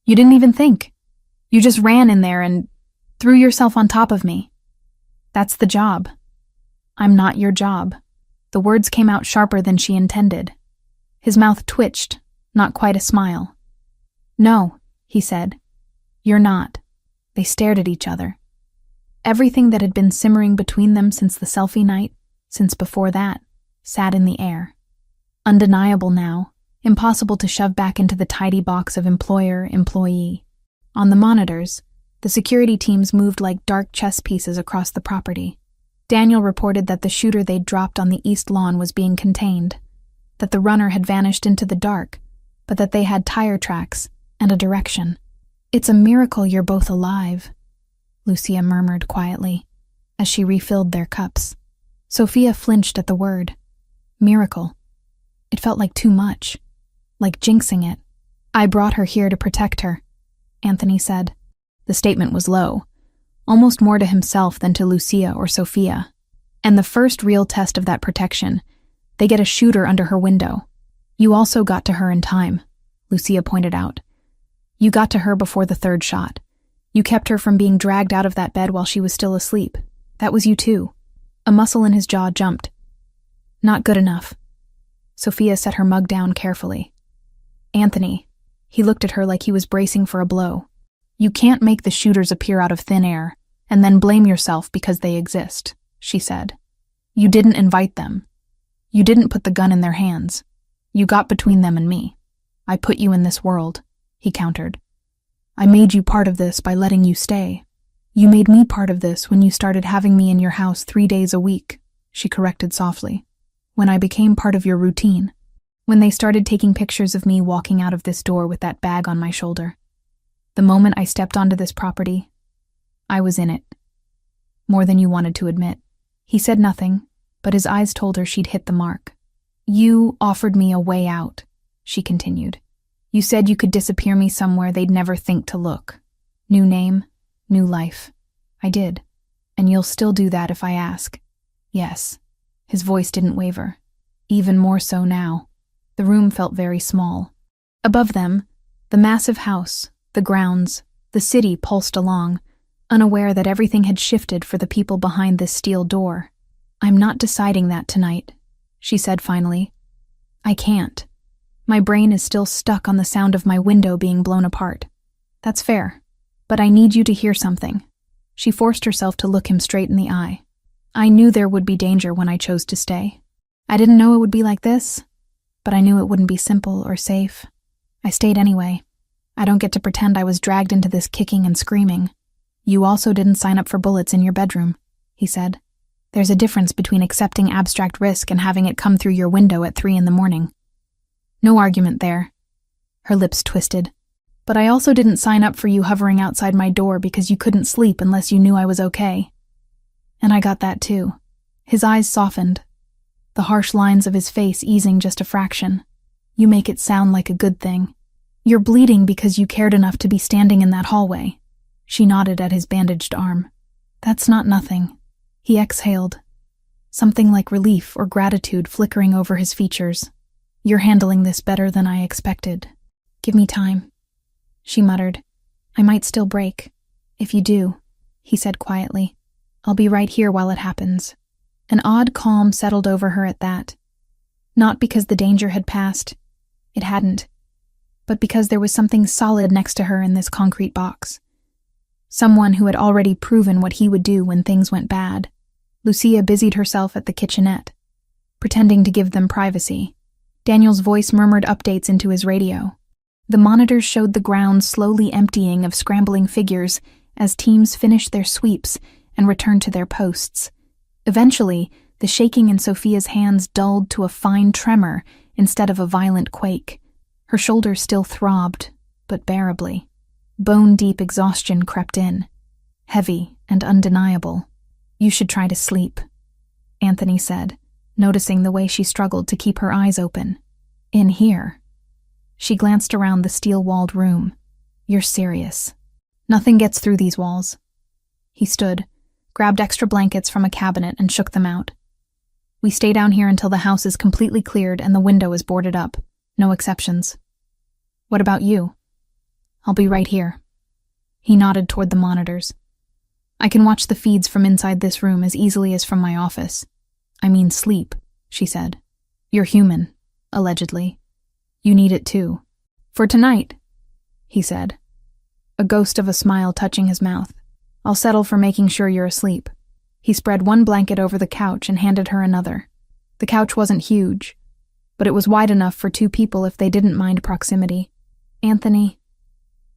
You didn't even think. You just ran in there and threw yourself on top of me. That's the job. I'm not your job." The words came out sharper than she intended. His mouth twitched, not quite a smile. "No," he said. "You're not." They stared at each other. Everything that had been simmering between them since the selfie night, since before that, sat in the air. Undeniable now, impossible to shove back into the tidy box of employer-employee. On the monitors, the security teams moved like dark chess pieces across the property. Daniel reported that the shooter they'd dropped on the east lawn was being contained, that the runner had vanished into the dark, but that they had tire tracks and a direction. "It's a miracle you're both alive," Lucia murmured quietly, as she refilled their cups. Sophia flinched at the word. Miracle. It felt like too much, like jinxing it. "I brought her here to protect her," Anthony said. The statement was low, almost more to himself than to Lucia or Sophia. And the first real test of that protection, they get a shooter under her window. "You also got to her in time," Lucia pointed out. "You got to her before the third shot. You kept her from being dragged out of that bed while she was still asleep. That was you too." A muscle in his jaw jumped. "Not good enough." Sophia set her mug down carefully. "Anthony," he looked at her like he was bracing for a blow. "You can't make the shooters appear out of thin air and then blame yourself because they exist," she said. "You didn't invite them. You didn't put the gun in their hands. You got between them and me. I put you in this world," he countered. "I made you part of this by letting you stay. You made me part of this when you started having me in your house 3 days a week," she corrected softly. "When I became part of your routine. When they started taking pictures of me walking out of this door with that bag on my shoulder. The moment I stepped onto this property, I was in it. More than you wanted to admit." He said nothing, but his eyes told her she'd hit the mark. "You offered me a way out," she continued. "You said you could disappear me somewhere they'd never think to look. New name, new life. I did. And you'll still do that if I ask." Yes. His voice didn't waver. Even more so now. The room felt very small. Above them, the massive house, the grounds, the city pulsed along, unaware that everything had shifted for the people behind this steel door. "I'm not deciding that tonight," she said finally. "I can't. My brain is still stuck on the sound of my window being blown apart. That's fair. But I need you to hear something." She forced herself to look him straight in the eye. "I knew there would be danger when I chose to stay. I didn't know it would be like this, but I knew it wouldn't be simple or safe. I stayed anyway. I don't get to pretend I was dragged into this kicking and screaming." "You also didn't sign up for bullets in your bedroom," he said. "There's a difference between accepting abstract risk and having it come through your window at 3 a.m. No argument there." Her lips twisted. "But I also didn't sign up for you hovering outside my door because you couldn't sleep unless you knew I was okay. And I got that too." His eyes softened, the harsh lines of his face easing just a fraction. "You make it sound like a good thing. You're bleeding because you cared enough to be standing in that hallway." She nodded at his bandaged arm. "That's not nothing." He exhaled, something like relief or gratitude flickering over his features. "You're handling this better than I expected. Give me time." She muttered. "I might still break. If you do," he said quietly, "I'll be right here while it happens." An odd calm settled over her at that. Not because the danger had passed. It hadn't. But because there was something solid next to her in this concrete box. Someone who had already proven what he would do when things went bad. Lucia busied herself at the kitchenette, pretending to give them privacy. Daniel's voice murmured updates into his radio. The monitors showed the ground slowly emptying of scrambling figures as teams finished their sweeps and returned to their posts. Eventually, the shaking in Sophia's hands dulled to a fine tremor instead of a violent quake. Her shoulders still throbbed, but bearably. Bone-deep exhaustion crept in, heavy and undeniable. "You should try to sleep," Anthony said, noticing the way she struggled to keep her eyes open. "In here." She glanced around the steel-walled room. "You're serious. Nothing gets through these walls." He stood, grabbed extra blankets from a cabinet and shook them out. "We stay down here until the house is completely cleared and the window is boarded up. No exceptions." "What about you?" "I'll be right here." He nodded toward the monitors. "I can watch the feeds from inside this room as easily as from my office." "I mean sleep," she said. "You're human, allegedly. You need it too." "For tonight," he said, a ghost of a smile touching his mouth. "I'll settle for making sure you're asleep." He spread one blanket over the couch and handed her another. The couch wasn't huge, but it was wide enough for 2 people if they didn't mind proximity. "Anthony,"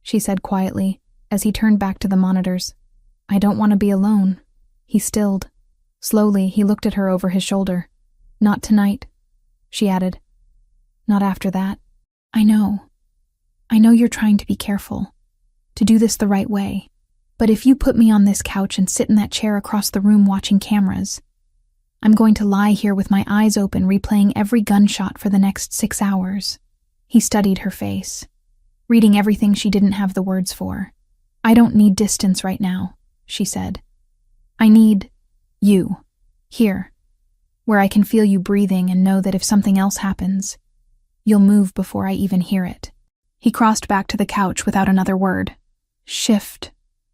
she said quietly, as he turned back to the monitors. "I don't want to be alone." He stilled. Slowly, he looked at her over his shoulder. "Not tonight," she added. "Not after that. I know you're trying to be careful, to do this the right way. But if you put me on this couch and sit in that chair across the room watching cameras, I'm going to lie here with my eyes open replaying every gunshot for the next 6 hours." He studied her face, reading everything she didn't have the words for. "I don't need distance right now," she said. "I need you, here, where I can feel you breathing and know that if something else happens, you'll move before I even hear it." He crossed back to the couch without another word. "Shift,"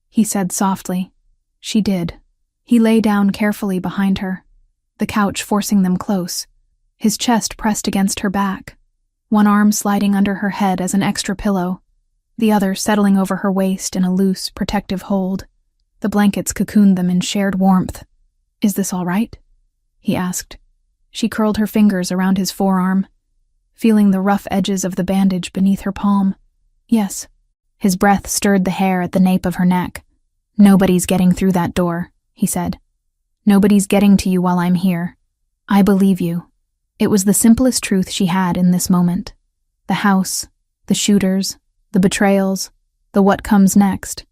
he said softly. She did. He lay down carefully behind her, the couch forcing them close, his chest pressed against her back, one arm sliding under her head as an extra pillow, the other settling over her waist in a loose, protective hold. The blankets cocooned them in shared warmth. "Is this all right?" he asked. She curled her fingers around his forearm, feeling the rough edges of the bandage beneath her palm. "Yes." His breath stirred the hair at the nape of her neck. "Nobody's getting through that door," he said. "Nobody's getting to you while I'm here. I believe you." It was the simplest truth she had in this moment. The house, the shooters, the betrayals, the what comes next.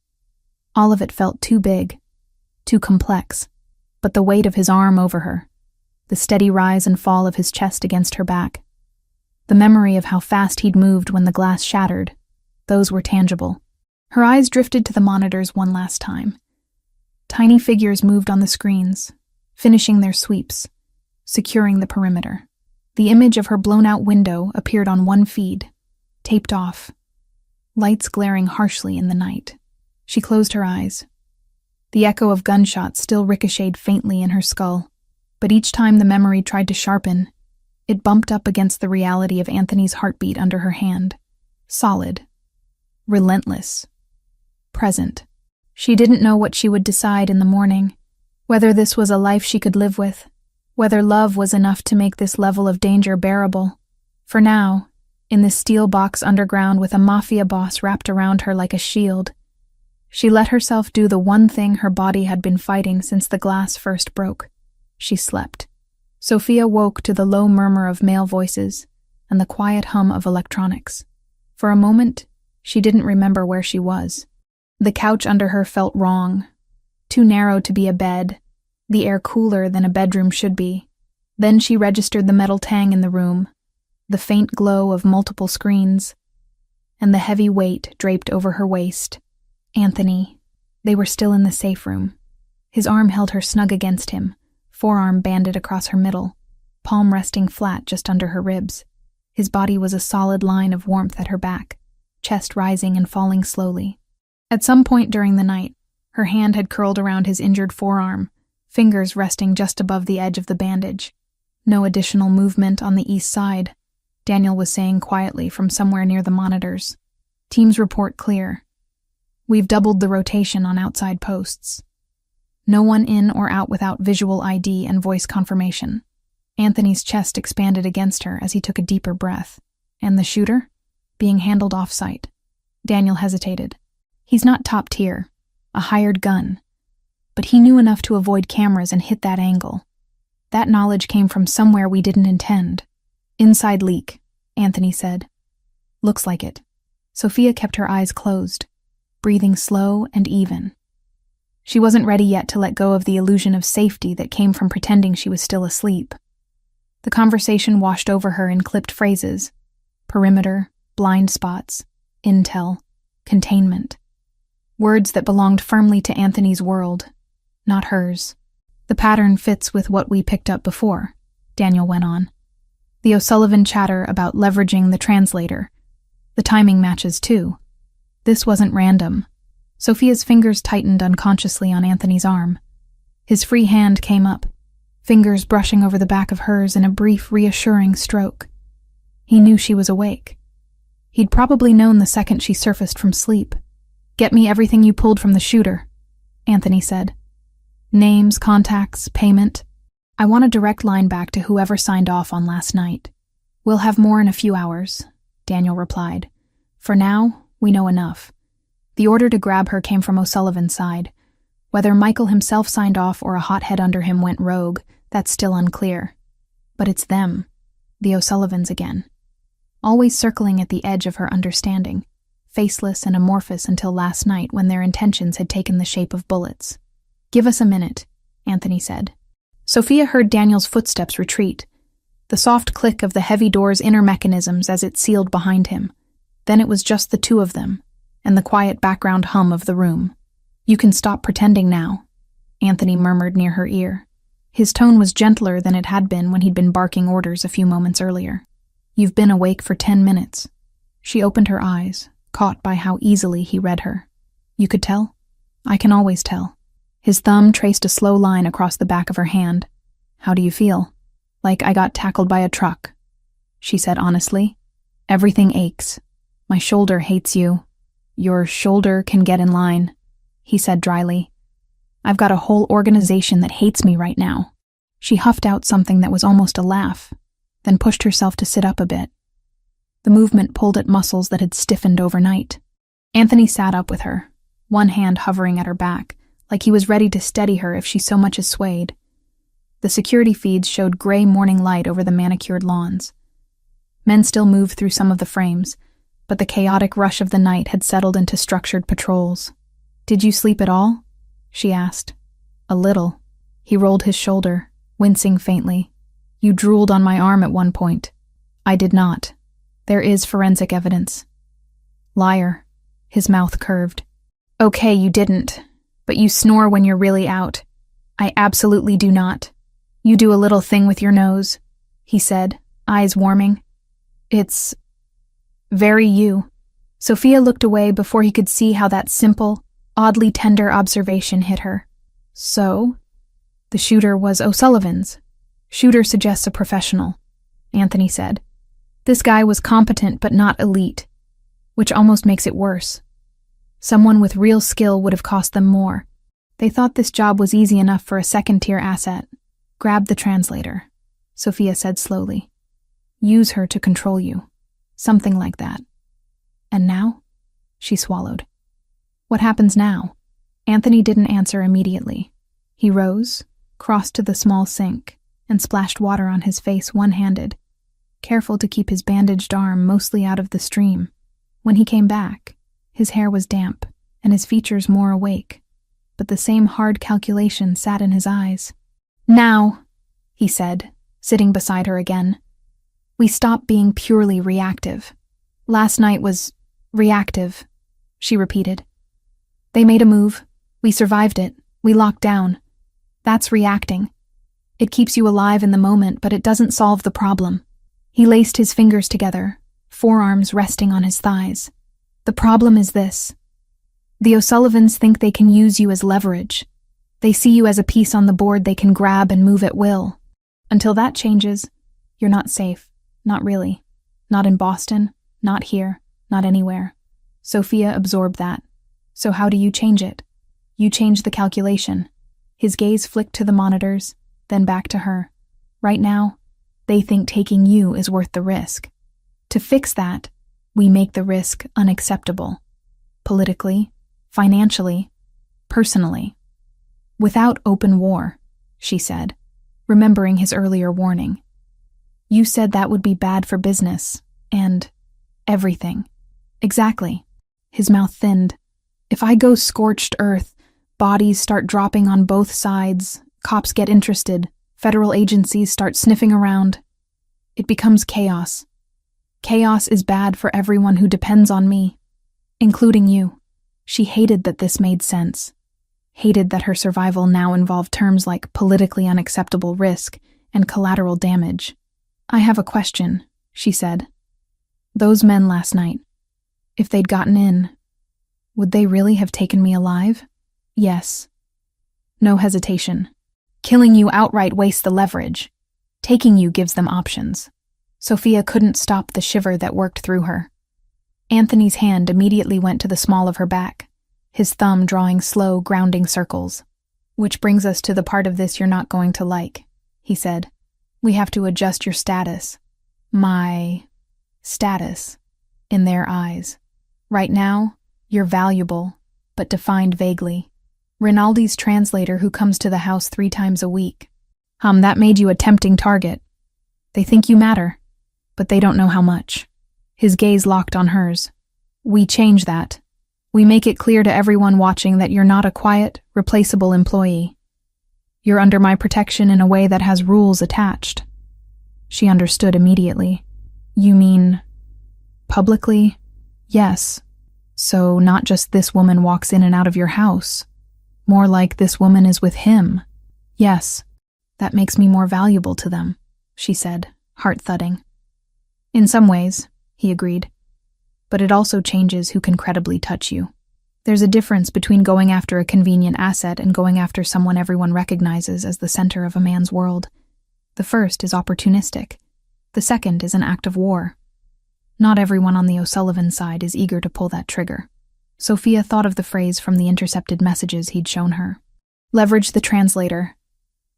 All of it felt too big, too complex. But the weight of his arm over her, the steady rise and fall of his chest against her back, the memory of how fast he'd moved when the glass shattered, those were tangible. Her eyes drifted to the monitors one last time. Tiny figures moved on the screens, finishing their sweeps, securing the perimeter. The image of her blown-out window appeared on one feed, taped off, lights glaring harshly in the night. She closed her eyes. The echo of gunshots still ricocheted faintly in her skull, but each time the memory tried to sharpen, it bumped up against the reality of Anthony's heartbeat under her hand. Solid. Relentless. Present. She didn't know what she would decide in the morning, whether this was a life she could live with, whether love was enough to make this level of danger bearable. For now, in this steel box underground with a mafia boss wrapped around her like a shield, she let herself do the one thing her body had been fighting since the glass first broke. She slept. Sophia woke to the low murmur of male voices and the quiet hum of electronics. For a moment, she didn't remember where she was. The couch under her felt wrong, too narrow to be a bed, the air cooler than a bedroom should be. Then she registered the metal tang in the room, the faint glow of multiple screens, and the heavy weight draped over her waist. Anthony. They were still in the safe room. His arm held her snug against him, forearm banded across her middle, palm resting flat just under her ribs. His body was a solid line of warmth at her back, chest rising and falling slowly. At some point during the night, her hand had curled around his injured forearm, fingers resting just above the edge of the bandage. No additional movement on the east side, Daniel was saying quietly from somewhere near the monitors. Team's report clear. We've doubled the rotation on outside posts. No one in or out without visual ID and voice confirmation. Anthony's chest expanded against her as he took a deeper breath. And the shooter? Being handled off-site. Daniel hesitated. He's not top tier, a hired gun. But he knew enough to avoid cameras and hit that angle. That knowledge came from somewhere we didn't intend. Inside leak, Anthony said. Looks like it. Sophia kept her eyes closed, breathing slow and even. She wasn't ready yet to let go of the illusion of safety that came from pretending she was still asleep. The conversation washed over her in clipped phrases. Perimeter, blind spots, intel, containment. Words that belonged firmly to Anthony's world, not hers. The pattern fits with what we picked up before, Daniel went on. The O'Sullivan chatter about leveraging the translator. The timing matches too. This wasn't random. Sophia's fingers tightened unconsciously on Anthony's arm. His free hand came up, fingers brushing over the back of hers in a brief, reassuring stroke. He knew she was awake. He'd probably known the second she surfaced from sleep. Get me everything you pulled from the shooter, Anthony said. Names, contacts, payment. I want a direct line back to whoever signed off on last night. We'll have more in a few hours, Daniel replied. For now, we know enough. The order to grab her came from O'Sullivan's side. Whether Michael himself signed off or a hothead under him went rogue, that's still unclear. But it's them, the O'Sullivans again. Always circling at the edge of her understanding, faceless and amorphous until last night when their intentions had taken the shape of bullets. Give us a minute, Anthony said. Sophia heard Daniel's footsteps retreat, the soft click of the heavy door's inner mechanisms as it sealed behind him. Then it was just the two of them, and the quiet background hum of the room. You can stop pretending now, Anthony murmured near her ear. His tone was gentler than it had been when he'd been barking orders a few moments earlier. You've been awake for 10 minutes. She opened her eyes, caught by how easily he read her. You could tell? I can always tell. His thumb traced a slow line across the back of her hand. How do you feel? Like I got tackled by a truck, she said honestly. Everything aches. My shoulder hates you. Your shoulder can get in line, he said dryly. I've got a whole organization that hates me right now. She huffed out something that was almost a laugh, then pushed herself to sit up a bit. The movement pulled at muscles that had stiffened overnight. Anthony sat up with her, one hand hovering at her back, like he was ready to steady her if she so much as swayed. The security feeds showed gray morning light over the manicured lawns. Men still moved through some of the frames, but the chaotic rush of the night had settled into structured patrols. Did you sleep at all? She asked. A little. He rolled his shoulder, wincing faintly. You drooled on my arm at one point. I did not. There is forensic evidence. Liar. His mouth curved. Okay, you didn't, but you snore when you're really out. I absolutely do not. You do a little thing with your nose, he said, eyes warming. It's very you. Sophia looked away before he could see how that simple, oddly tender observation hit her. So, the shooter was O'Sullivan's. Shooter suggests a professional, Anthony said. This guy was competent but not elite, which almost makes it worse. Someone with real skill would have cost them more. They thought this job was easy enough for a second-tier asset. Grab the translator, Sophia said slowly. Use her to control you. Something like that. And now? She swallowed. What happens now? Anthony didn't answer immediately. He rose, crossed to the small sink, and splashed water on his face one-handed, careful to keep his bandaged arm mostly out of the stream. When he came back, his hair was damp and his features more awake, but the same hard calculation sat in his eyes. Now, he said, sitting beside her again, we stop being purely reactive. Last night was reactive, she repeated. They made a move. We survived it. We locked down. That's reacting. It keeps you alive in the moment, but it doesn't solve the problem. He laced his fingers together, forearms resting on his thighs. The problem is this. The O'Sullivans think they can use you as leverage. They see you as a piece on the board they can grab and move at will. Until that changes, you're not safe. Not really. Not in Boston. Not here. Not anywhere. Sophia absorbed that. So how do you change it? You change the calculation. His gaze flicked to the monitors, then back to her. Right now, they think taking you is worth the risk. To fix that, we make the risk unacceptable. Politically, financially, personally. Without open war, she said, remembering his earlier warning. You said that would be bad for business, and everything. Exactly. His mouth thinned. If I go scorched earth, bodies start dropping on both sides, cops get interested, federal agencies start sniffing around. It becomes chaos. Chaos is bad for everyone who depends on me, including you. She hated that this made sense. Hated that her survival now involved terms like politically unacceptable risk and collateral damage. I have a question, she said. Those men last night, if they'd gotten in, would they really have taken me alive? Yes. No hesitation. Killing you outright wastes the leverage. Taking you gives them options. Sophia couldn't stop the shiver that worked through her. Anthony's hand immediately went to the small of her back, his thumb drawing slow, grounding circles. Which brings us to the part of this you're not going to like, he said. We have to adjust your status. My status in their eyes. Right now, you're valuable, but defined vaguely. Rinaldi's translator who comes to the house 3 times a week. That made you a tempting target. They think you matter, but they don't know how much. His gaze locked on hers. We change that. We make it clear to everyone watching that you're not a quiet, replaceable employee. You're under my protection in a way that has rules attached. She understood immediately. You mean publicly? Yes. So not just this woman walks in and out of your house. More like this woman is with him. Yes. That makes me more valuable to them, she said, heart thudding. In some ways, he agreed. But it also changes who can credibly touch you. There's a difference between going after a convenient asset and going after someone everyone recognizes as the center of a man's world. The first is opportunistic. The second is an act of war. Not everyone on the O'Sullivan side is eager to pull that trigger. Sophia thought of the phrase from the intercepted messages he'd shown her. Leverage the translator.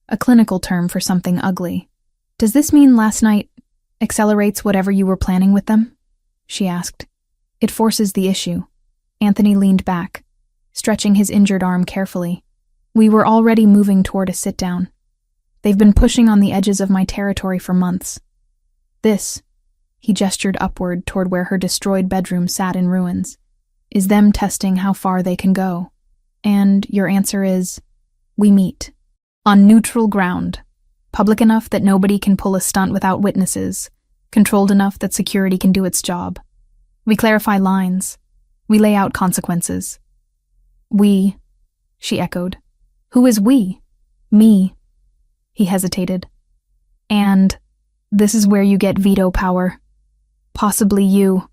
A clinical term for something ugly. Does this mean last night accelerates whatever you were planning with them? She asked. It forces the issue. Anthony leaned back, stretching his injured arm carefully. We were already moving toward a sit-down. They've been pushing on the edges of my territory for months. This, he gestured upward toward where her destroyed bedroom sat in ruins, is them testing how far they can go. And your answer is, we meet. On neutral ground. Public enough that nobody can pull a stunt without witnesses. Controlled enough that security can do its job. We clarify lines. We lay out consequences. We, she echoed. Who is we? Me. He hesitated. And this is where you get veto power. Possibly you.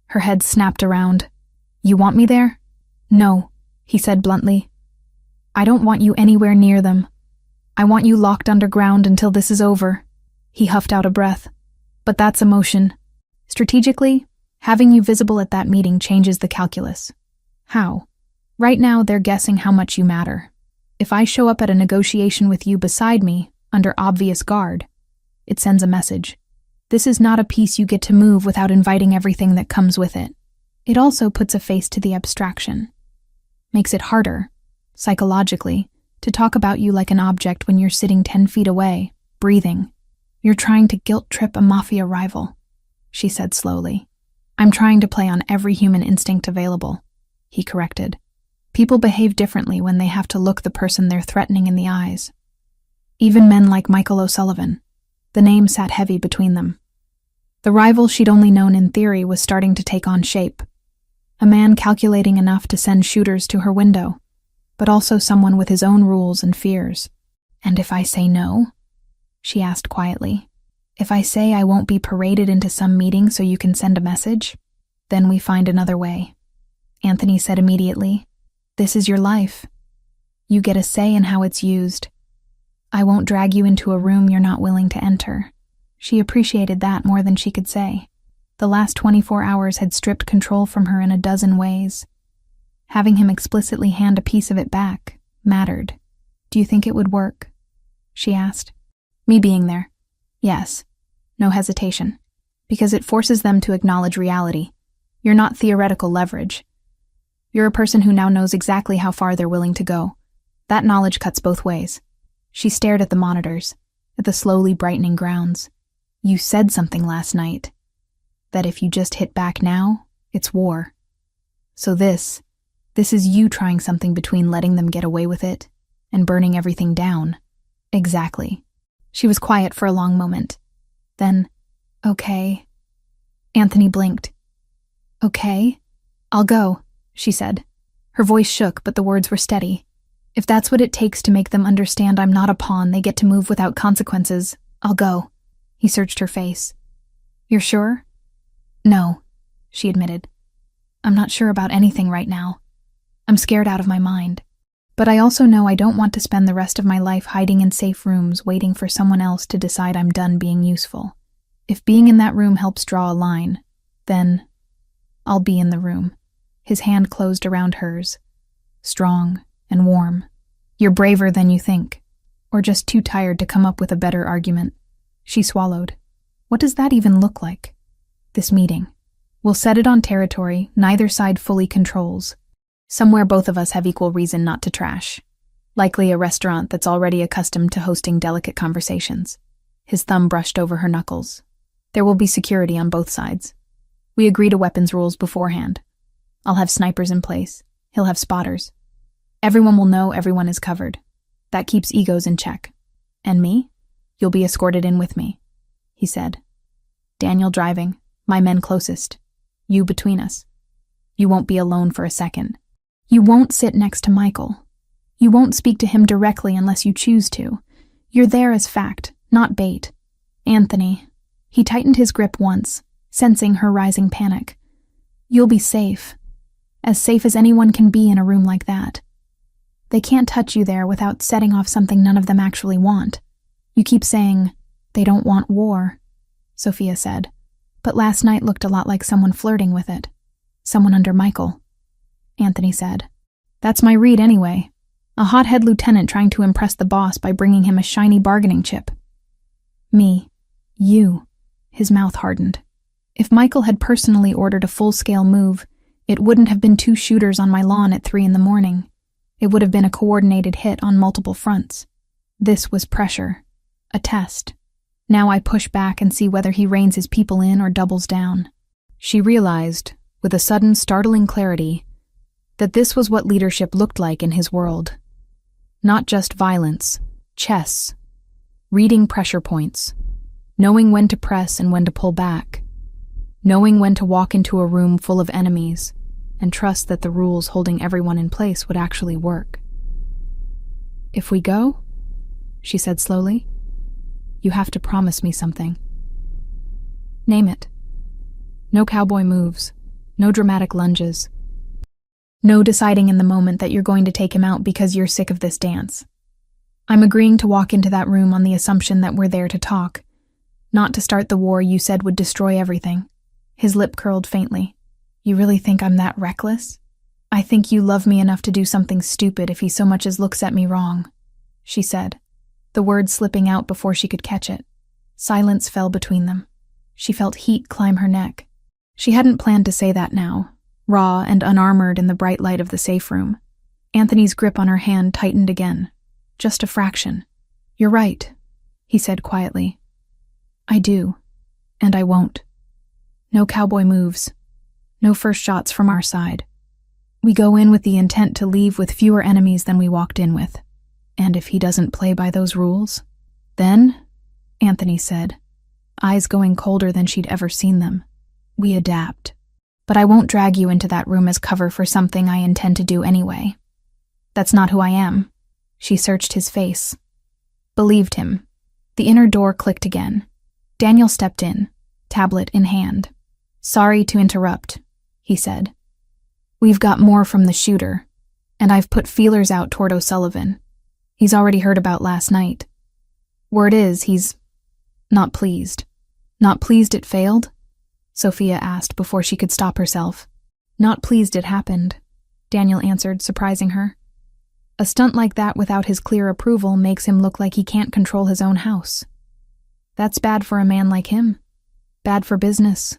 Her head snapped around. You want me there? No, he said bluntly. I don't want you anywhere near them. I want you locked underground until this is over. He huffed out a breath. But that's emotion. Strategically, having you visible at that meeting changes the calculus. How? Right now, they're guessing how much you matter. If I show up at a negotiation with you beside me, under obvious guard, it sends a message. This is not a piece you get to move without inviting everything that comes with it. It also puts a face to the abstraction. Makes it harder, psychologically, to talk about you like an object when you're sitting 10 feet away, breathing. You're trying to guilt-trip a mafia rival, she said slowly. I'm trying to play on every human instinct available, he corrected. People behave differently when they have to look the person they're threatening in the eyes. Even men like Michael O'Sullivan. The name sat heavy between them. The rival she'd only known in theory was starting to take on shape. A man calculating enough to send shooters to her window, but also someone with his own rules and fears. And if I say no? She asked quietly. If I say I won't be paraded into some meeting so you can send a message, then we find another way. Anthony said immediately, this is your life. You get a say in how it's used. I won't drag you into a room you're not willing to enter. She appreciated that more than she could say. The last 24 hours had stripped control from her in a dozen ways. Having him explicitly hand a piece of it back mattered. Do you think it would work? She asked. Me being there. Yes. No hesitation. Because it forces them to acknowledge reality. You're not theoretical leverage. You're a person who now knows exactly how far they're willing to go. That knowledge cuts both ways. She stared at the monitors, at the slowly brightening grounds. You said something last night. That if you just hit back now, it's war. So this is you trying something between letting them get away with it and burning everything down. Exactly. She was quiet for a long moment. Then, okay. Anthony blinked. Okay, I'll go, she said. Her voice shook, but the words were steady. If that's what it takes to make them understand I'm not a pawn they get to move without consequences, I'll go. He searched her face. You're sure? No, she admitted. I'm not sure about anything right now. I'm scared out of my mind. But I also know I don't want to spend the rest of my life hiding in safe rooms waiting for someone else to decide I'm done being useful. If being in that room helps draw a line, then I'll be in the room. His hand closed around hers. Strong and warm. You're braver than you think. Or just too tired to come up with a better argument. She swallowed. What does that even look like? This meeting. We'll set it on territory neither side fully controls. Somewhere both of us have equal reason not to trash. Likely a restaurant that's already accustomed to hosting delicate conversations. His thumb brushed over her knuckles. There will be security on both sides. We agree to weapons rules beforehand. I'll have snipers in place. He'll have spotters. Everyone will know everyone is covered. That keeps egos in check. And me? You'll be escorted in with me, he said. Daniel driving, my men closest. You between us. You won't be alone for a second. You won't sit next to Michael. You won't speak to him directly unless you choose to. You're there as fact, not bait. Anthony. He tightened his grip once, sensing her rising panic. You'll be safe. As safe as anyone can be in a room like that. They can't touch you there without setting off something none of them actually want. You keep saying, they don't want war, Sophia said. But last night looked a lot like someone flirting with it. Someone under Michael. Anthony said. That's my read anyway. A hothead lieutenant trying to impress the boss by bringing him a shiny bargaining chip. Me. You. His mouth hardened. If Michael had personally ordered a full-scale move, it wouldn't have been 2 shooters on my lawn at 3 a.m. It would have been a coordinated hit on multiple fronts. This was pressure. A test. Now I push back and see whether he reins his people in or doubles down. She realized, with a sudden startling clarity, that this was what leadership looked like in his world. Not just violence, chess, reading pressure points, knowing when to press and when to pull back, knowing when to walk into a room full of enemies and trust that the rules holding everyone in place would actually work. If we go, she said slowly. You have to promise me something. Name it. No cowboy moves. No dramatic lunges. No deciding in the moment that you're going to take him out because you're sick of this dance. I'm agreeing to walk into that room on the assumption that we're there to talk, not to start the war you said would destroy everything. His lip curled faintly. You really think I'm that reckless? I think you love me enough to do something stupid if he so much as looks at me wrong, she said, the word slipping out before she could catch it. Silence fell between them. She felt heat climb her neck. She hadn't planned to say that now, raw and unarmored in the bright light of the safe room. Anthony's grip on her hand tightened again. Just a fraction. You're right, he said quietly. I do, and I won't. No cowboy moves. No first shots from our side. We go in with the intent to leave with fewer enemies than we walked in with. And if he doesn't play by those rules, then, Anthony said, eyes going colder than she'd ever seen them, we adapt. But I won't drag you into that room as cover for something I intend to do anyway. That's not who I am. She searched his face. Believed him. The inner door clicked again. Daniel stepped in, tablet in hand. Sorry to interrupt, he said. We've got more from the shooter, and I've put feelers out toward O'Sullivan. He's already heard about last night. Word is he's not pleased. Not pleased it failed? Sophia asked before she could stop herself. Not pleased it happened, Daniel answered, surprising her. A stunt like that without his clear approval makes him look like he can't control his own house. That's bad for a man like him. Bad for business.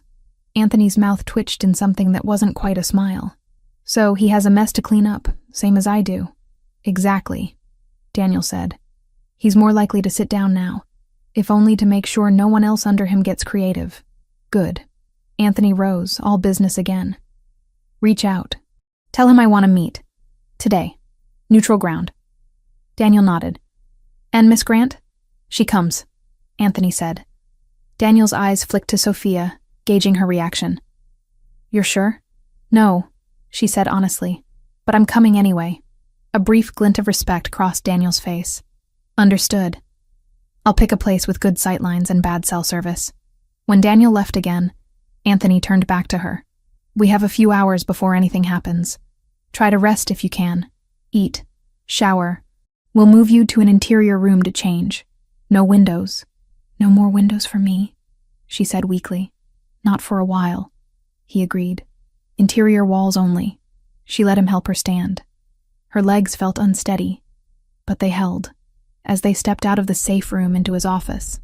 Anthony's mouth twitched in something that wasn't quite a smile. So he has a mess to clean up, same as I do. Exactly, Daniel said. He's more likely to sit down now, if only to make sure no one else under him gets creative. Good. Anthony rose, all business again. Reach out. Tell him I want to meet. Today. Neutral ground. Daniel nodded. And Miss Grant? She comes, Anthony said. Daniel's eyes flicked to Sophia, gauging her reaction. You're sure? No, she said honestly. But I'm coming anyway. A brief glint of respect crossed Daniel's face. Understood. I'll pick a place with good sightlines and bad cell service. When Daniel left again, Anthony turned back to her. We have a few hours before anything happens. Try to rest if you can. Eat. Shower. We'll move you to an interior room to change. No windows. No more windows for me, she said weakly. Not for a while, he agreed. Interior walls only. She let him help her stand. Her legs felt unsteady, but they held, as they stepped out of the safe room into his office.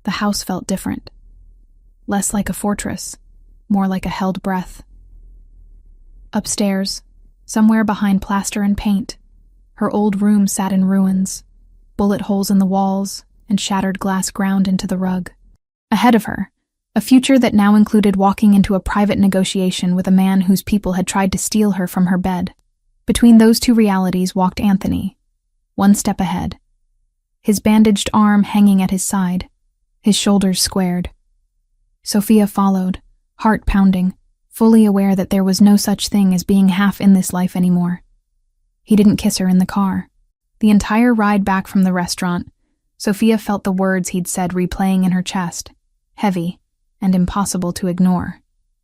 The house felt different. Less like a fortress, more like a held breath. Upstairs, somewhere behind plaster and paint, her old room sat in ruins, bullet holes in the walls and shattered glass ground into the rug. Ahead of her, a future that now included walking into a private negotiation with a man whose people had tried to steal her from her bed. Between those two realities walked Anthony, one step ahead, his bandaged arm hanging at his side, his shoulders squared. Sophia followed, heart pounding, fully aware that there was no such thing as being half in this life anymore. He didn't kiss her in the car. The entire ride back from the restaurant, Sophia felt the words he'd said replaying in her chest, heavy and impossible to ignore.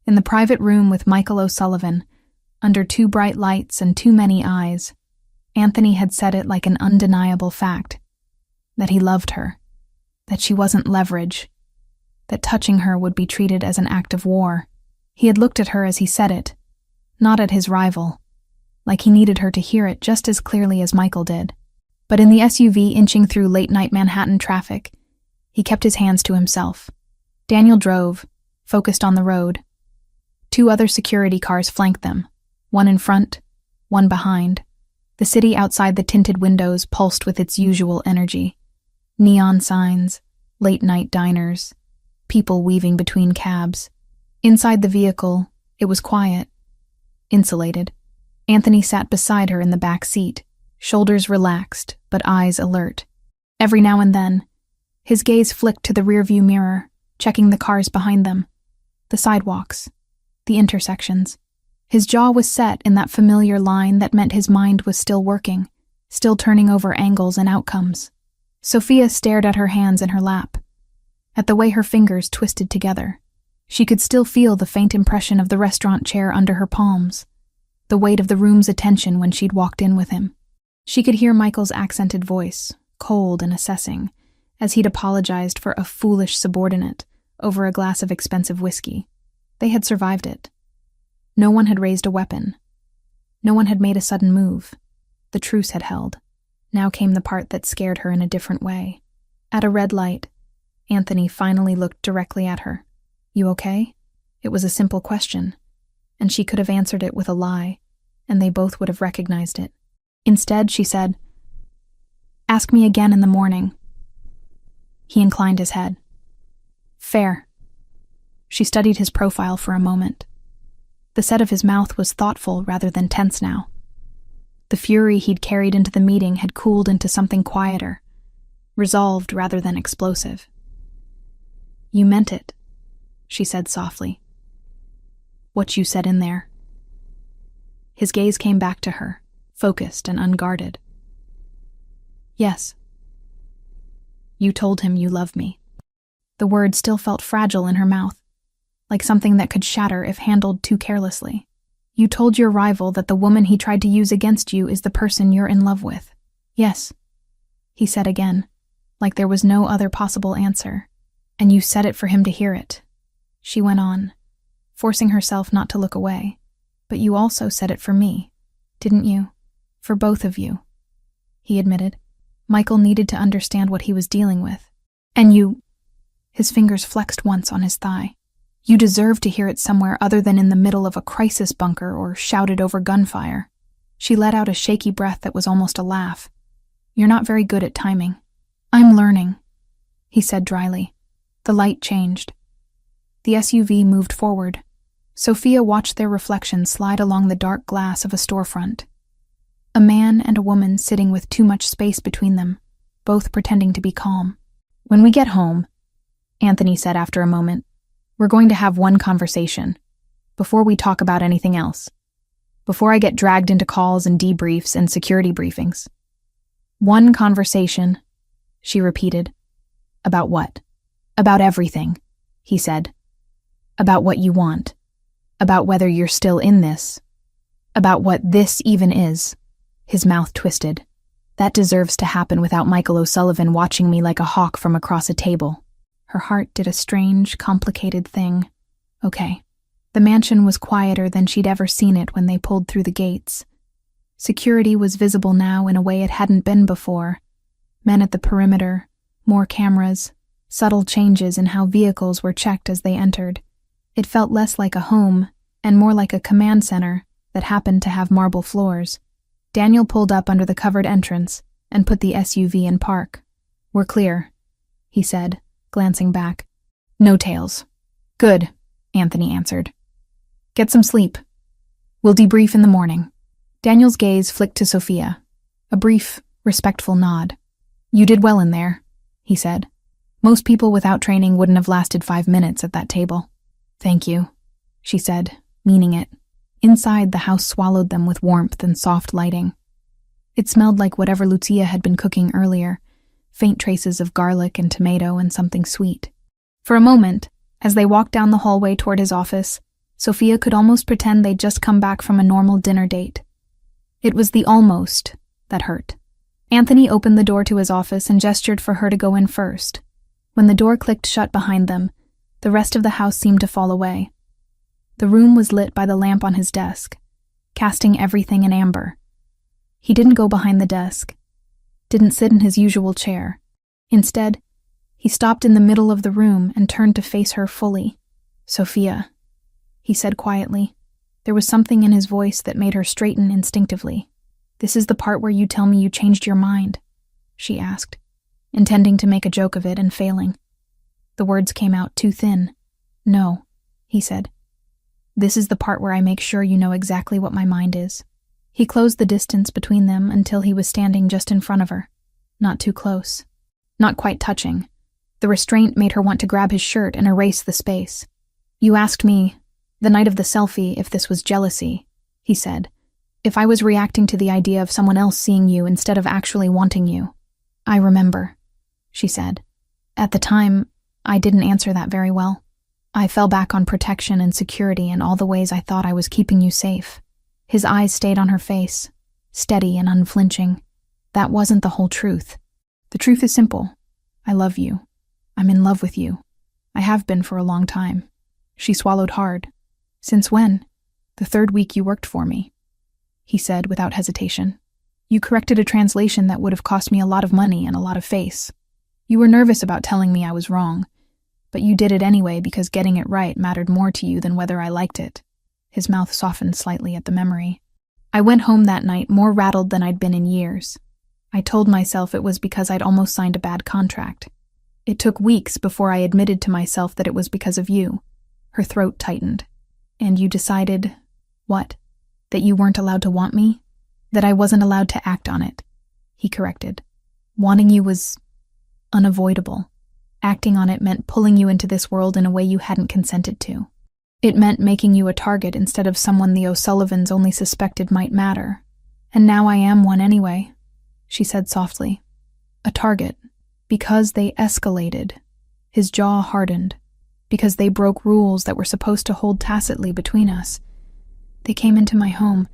In the private room with Michael O'Sullivan, under too bright lights and too many eyes, Anthony had said it like an undeniable fact, that he loved her, that she wasn't leverage, that touching her would be treated as an act of war. He had looked at her as he said it, not at his rival, like he needed her to hear it just as clearly as Michael did. But in the SUV inching through late-night Manhattan traffic, he kept his hands to himself. Daniel drove, focused on the road. 2 other security cars flanked them, one in front, one behind. The city outside the tinted windows pulsed with its usual energy. Neon signs, late-night diners, people weaving between cabs. Inside the vehicle, it was quiet, insulated. Anthony sat beside her in the back seat, shoulders relaxed, but eyes alert. Every now and then, his gaze flicked to the rearview mirror, checking the cars behind them, the sidewalks, the intersections. His jaw was set in that familiar line that meant his mind was still working, still turning over angles and outcomes. Sophia stared at her hands in her lap, at the way her fingers twisted together. She could still feel the faint impression of the restaurant chair under her palms, the weight of the room's attention when she'd walked in with him. She could hear Michael's accented voice, cold and assessing, as he'd apologized for a foolish subordinate over a glass of expensive whiskey. They had survived it. No one had raised a weapon. No one had made a sudden move. The truce had held. Now came the part that scared her in a different way. At a red light, Anthony finally looked directly at her. "You okay?" It was a simple question, and she could have answered it with a lie, and they both would have recognized it. Instead, she said, "Ask me again in the morning." He inclined his head. "Fair." She studied his profile for a moment. The set of his mouth was thoughtful rather than tense now. The fury he'd carried into the meeting had cooled into something quieter, resolved rather than explosive. "You meant it," she said softly. "What you said in there." His gaze came back to her, focused and unguarded. "Yes." "You told him you love me." The word still felt fragile in her mouth, like something that could shatter if handled too carelessly. "You told your rival that the woman he tried to use against you is the person you're in love with." "Yes," he said again, like there was no other possible answer. "And you said it for him to hear it," she went on, forcing herself not to look away. "But you also said it for me, didn't you? For both of you," he admitted. Michael needed to understand what he was dealing with. "And you—" His fingers flexed once on his thigh. "You deserve to hear it somewhere other than in the middle of a crisis bunker or shouted over gunfire." She let out a shaky breath that was almost a laugh. "You're not very good at timing." "I'm learning," he said dryly. The light changed. The SUV moved forward. Sophia watched their reflections slide along the dark glass of a storefront. A man and a woman sitting with too much space between them, both pretending to be calm. "When we get home," Anthony said after a moment, "we're going to have one conversation, before we talk about anything else. Before I get dragged into calls and debriefs and security briefings." "One conversation," she repeated. "About what?" "About everything," he said. "About what you want. About whether you're still in this. About what this even is." His mouth twisted. "That deserves to happen without Michael O'Sullivan watching me like a hawk from across a table." Her heart did a strange, complicated thing. Okay. The mansion was quieter than she'd ever seen it when they pulled through the gates. Security was visible now in a way it hadn't been before. Men at the perimeter, more cameras, subtle changes in how vehicles were checked as they entered. It felt less like a home and more like a command center that happened to have marble floors. Daniel pulled up under the covered entrance and put the SUV in park. "We're clear," he said, glancing back. "No tails." "Good," Anthony answered. "Get some sleep. We'll debrief in the morning." Daniel's gaze flicked to Sophia, a brief, respectful nod. "You did well in there," he said. "Most people without training wouldn't have lasted 5 minutes at that table." "Thank you," she said, meaning it. Inside, the house swallowed them with warmth and soft lighting. It smelled like whatever Lucia had been cooking earlier, faint traces of garlic and tomato and something sweet. For a moment, as they walked down the hallway toward his office, Sophia could almost pretend they'd just come back from a normal dinner date. It was the almost that hurt. Anthony opened the door to his office and gestured for her to go in first. When the door clicked shut behind them, the rest of the house seemed to fall away. The room was lit by the lamp on his desk, casting everything in amber. He didn't go behind the desk, didn't sit in his usual chair. Instead, he stopped in the middle of the room and turned to face her fully. "Sophia," he said quietly. There was something in his voice that made her straighten instinctively. "This is the part where you tell me you changed your mind," she asked, intending to make a joke of it and failing. The words came out too thin. "No," he said. "This is the part where I make sure you know exactly what my mind is." He closed the distance between them until he was standing just in front of her. Not too close. Not quite touching. The restraint made her want to grab his shirt and erase the space. "You asked me, the night of the selfie, if this was jealousy," he said. "If I was reacting to the idea of someone else seeing you instead of actually wanting you." "I remember," she said. At the time, I didn't answer that very well. I fell back on protection and security and all the ways I thought I was keeping you safe. His eyes stayed on her face, steady and unflinching. That wasn't the whole truth. The truth is simple. I love you. I'm in love with you. I have been for a long time. She swallowed hard. Since when? The 3rd week you worked for me, he said without hesitation. You corrected a translation that would have cost me a lot of money and a lot of face. You were nervous about telling me I was wrong, but you did it anyway because getting it right mattered more to you than whether I liked it. His mouth softened slightly at the memory. I went home that night more rattled than I'd been in years. I told myself it was because I'd almost signed a bad contract. It took weeks before I admitted to myself that it was because of you. Her throat tightened. And you decided, what? That you weren't allowed to want me? That I wasn't allowed to act on it, he corrected. Wanting you was unavoidable. Acting on it meant pulling you into this world in a way you hadn't consented to. It meant making you a target instead of someone the O'Sullivans only suspected might matter. And now I am one anyway, she said softly. A target. Because they escalated. His jaw hardened. Because they broke rules that were supposed to hold tacitly between us. They came into my home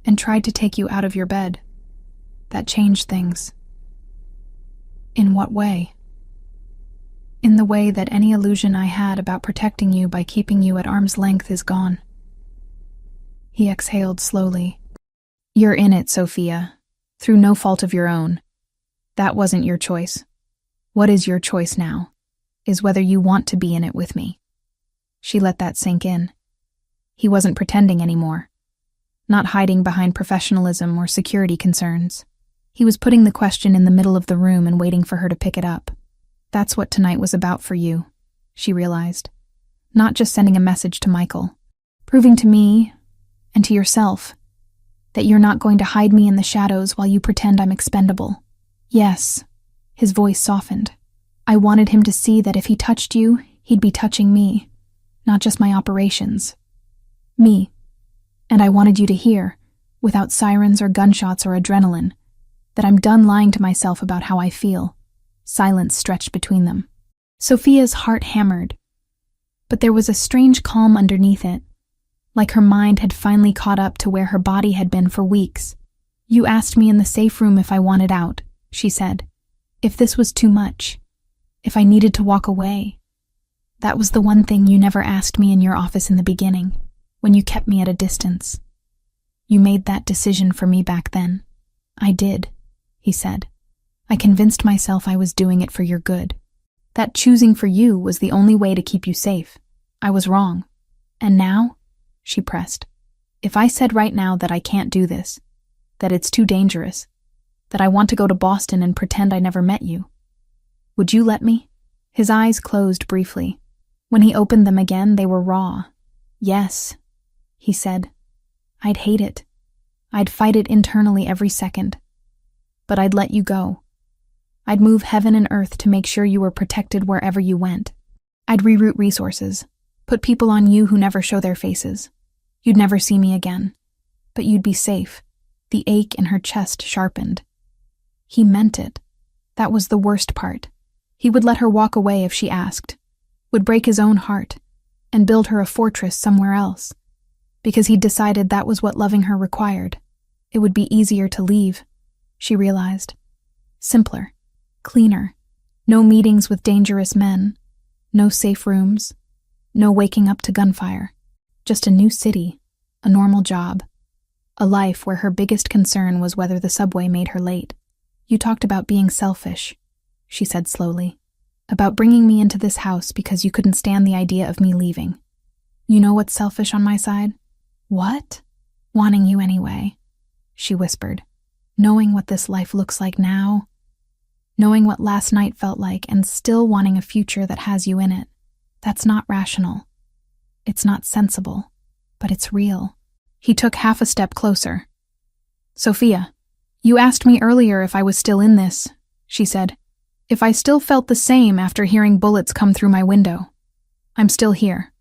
and tried to take you out of your bed. That changed things. In what way? In the way that any illusion I had about protecting you by keeping you at arm's length is gone. He exhaled slowly. You're in it, Sophia, through no fault of your own. That wasn't your choice. What is your choice now? Is whether you want to be in it with me. She let that sink in. He wasn't pretending anymore. Not hiding behind professionalism or security concerns. He was putting the question in the middle of the room and waiting for her to pick it up. That's what tonight was about for you, she realized. Not just sending a message to Michael. Proving to me, and to yourself, that you're not going to hide me in the shadows while you pretend I'm expendable. Yes, his voice softened. I wanted him to see that if he touched you, he'd be touching me, not just my operations. Me. And I wanted you to hear, without sirens or gunshots or adrenaline, that I'm done lying to myself about how I feel. Silence stretched between them. Sophia's heart hammered, but there was a strange calm underneath it, like her mind had finally caught up to where her body had been for weeks. You asked me in the safe room if I wanted out, she said. If this was too much. If I needed to walk away. That was the one thing you never asked me in your office in the beginning, when you kept me at a distance. You made that decision for me back then. I did, he said. I convinced myself I was doing it for your good. That choosing for you was the only way to keep you safe. I was wrong. And now, she pressed, if I said right now that I can't do this, that it's too dangerous, that I want to go to Boston and pretend I never met you, would you let me? His eyes closed briefly. When he opened them again, they were raw. Yes, he said. I'd hate it. I'd fight it internally every second. But I'd let you go. I'd move heaven and earth to make sure you were protected wherever you went. I'd reroute resources, put people on you who never show their faces. You'd never see me again. But you'd be safe. The ache in her chest sharpened. He meant it. That was the worst part. He would let her walk away if she asked, would break his own heart, and build her a fortress somewhere else, because he'd decided that was what loving her required. It would be easier to leave, she realized. Simpler, cleaner, no meetings with dangerous men, no safe rooms, no waking up to gunfire, just a new city, a normal job, a life where her biggest concern was whether the subway made her late. You talked about being selfish, she said slowly, about bringing me into this house because you couldn't stand the idea of me leaving. You know what's selfish on my side? What? Wanting you anyway, she whispered. Knowing what this life looks like now, knowing what last night felt like, and still wanting a future that has you in it. That's not rational. It's not sensible, but it's real. He took half a step closer. Sophia, you asked me earlier if I was still in this, she said. If I still felt the same after hearing bullets come through my window. I'm still here.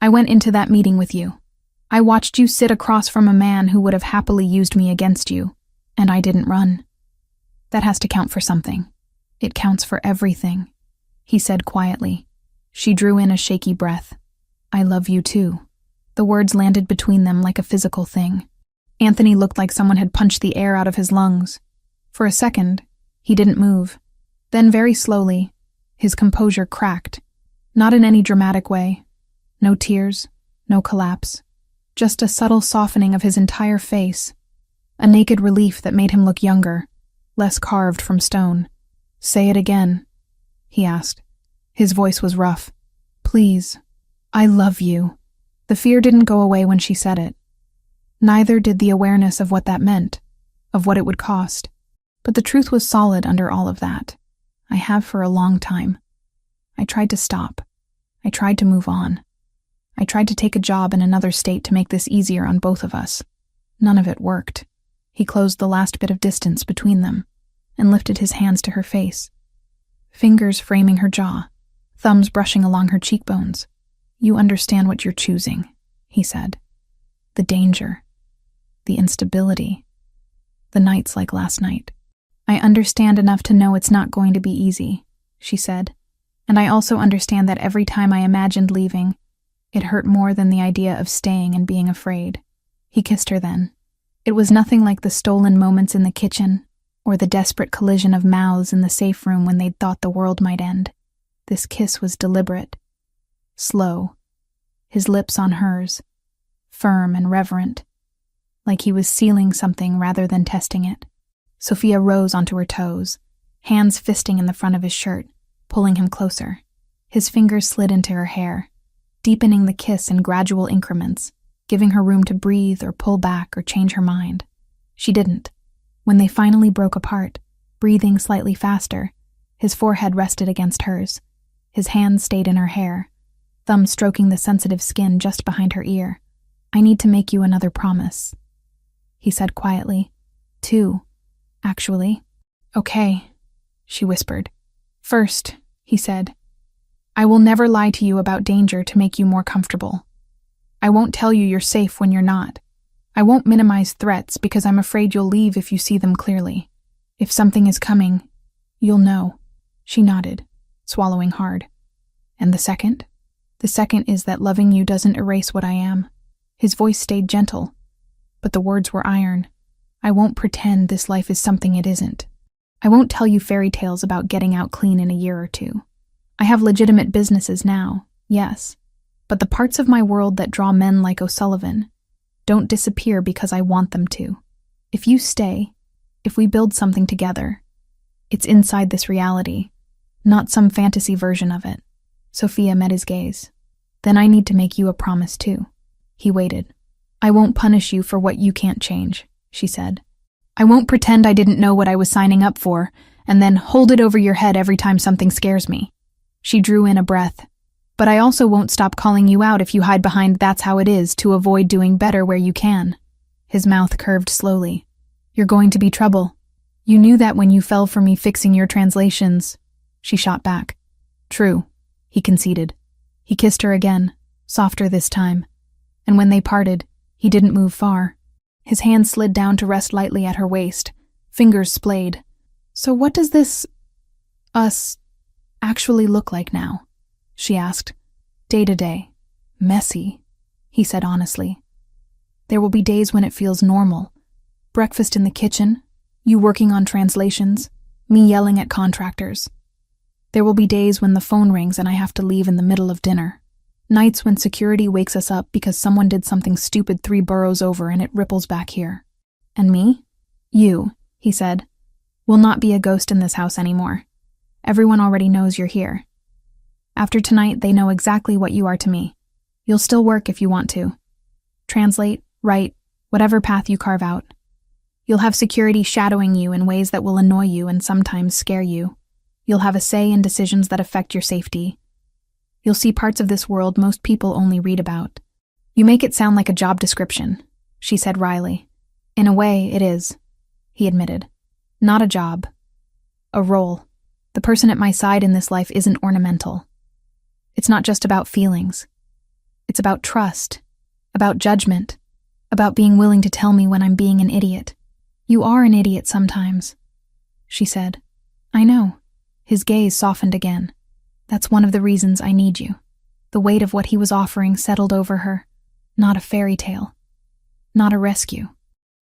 I went into that meeting with you. I watched you sit across from a man who would have happily used me against you, and I didn't run. That has to count for something. It counts for everything, he said quietly. She drew in a shaky breath. I love you too. The words landed between them like a physical thing. Anthony looked like someone had punched the air out of his lungs. For a second, he didn't move. Then very slowly, his composure cracked. Not in any dramatic way. No tears, no collapse. Just a subtle softening of his entire face. A naked relief that made him look younger, less carved from stone. Say it again, he asked. His voice was rough. Please, I love you. The fear didn't go away when she said it. Neither did the awareness of what that meant, of what it would cost. But the truth was solid under all of that. I have for a long time. I tried to stop. I tried to move on. I tried to take a job in another state to make this easier on both of us. None of it worked. He closed the last bit of distance between them and lifted his hands to her face. Fingers framing her jaw, thumbs brushing along her cheekbones. You understand what you're choosing, he said. The danger, the instability, the nights like last night. I understand enough to know it's not going to be easy, she said. And I also understand that every time I imagined leaving, it hurt more than the idea of staying and being afraid. He kissed her then. It was nothing like the stolen moments in the kitchen or the desperate collision of mouths in the safe room when they'd thought the world might end. This kiss was deliberate, slow, his lips on hers, firm and reverent, like he was sealing something rather than testing it. Sophia rose onto her toes, hands fisting in the front of his shirt, pulling him closer. His fingers slid into her hair, deepening the kiss in gradual increments, giving her room to breathe or pull back or change her mind. She didn't. When they finally broke apart, breathing slightly faster, his forehead rested against hers. His hands stayed in her hair, thumb stroking the sensitive skin just behind her ear. I need to make you another promise, he said quietly. Two, actually. Okay, she whispered. First, he said, I will never lie to you about danger to make you more comfortable. I won't tell you you're safe when you're not. I won't minimize threats because I'm afraid you'll leave if you see them clearly. If something is coming, you'll know. She nodded, swallowing hard. And the second? The second is that loving you doesn't erase what I am. His voice stayed gentle, but the words were iron. I won't pretend this life is something it isn't. I won't tell you fairy tales about getting out clean in a year or two. I have legitimate businesses now, yes, but the parts of my world that draw men like O'Sullivan don't disappear because I want them to. If you stay, if we build something together, it's inside this reality, not some fantasy version of it. Sophia met his gaze. Then I need to make you a promise too. He waited. I won't punish you for what you can't change, she said. I won't pretend I didn't know what I was signing up for, and then hold it over your head every time something scares me. She drew in a breath. But I also won't stop calling you out if you hide behind that's how it is to avoid doing better where you can. His mouth curved slowly. You're going to be trouble. You knew that when you fell for me fixing your translations. She shot back. True, he conceded. He kissed her again, softer this time. And when they parted, he didn't move far. His hand slid down to rest lightly at her waist, fingers splayed. So what does this, us, actually look like now? She asked. Day to day. Messy, he said honestly. There will be days when it feels normal. Breakfast in the kitchen, you working on translations, me yelling at contractors. There will be days when the phone rings and I have to leave in the middle of dinner. Nights when security wakes us up because someone did something stupid 3 boroughs over and it ripples back here. And me? You, he said, will not be a ghost in this house anymore. Everyone already knows you're here. After tonight, they know exactly what you are to me. You'll still work if you want to. Translate, write, whatever path you carve out. You'll have security shadowing you in ways that will annoy you and sometimes scare you. You'll have a say in decisions that affect your safety. You'll see parts of this world most people only read about. You make it sound like a job description, she said wryly. In a way, it is, he admitted. Not a job. A role. The person at my side in this life isn't ornamental. It's not just about feelings. It's about trust, about judgment, about being willing to tell me when I'm being an idiot. You are an idiot sometimes, she said. I know. His gaze softened again. That's one of the reasons I need you. The weight of what he was offering settled over her. Not a fairy tale. Not a rescue.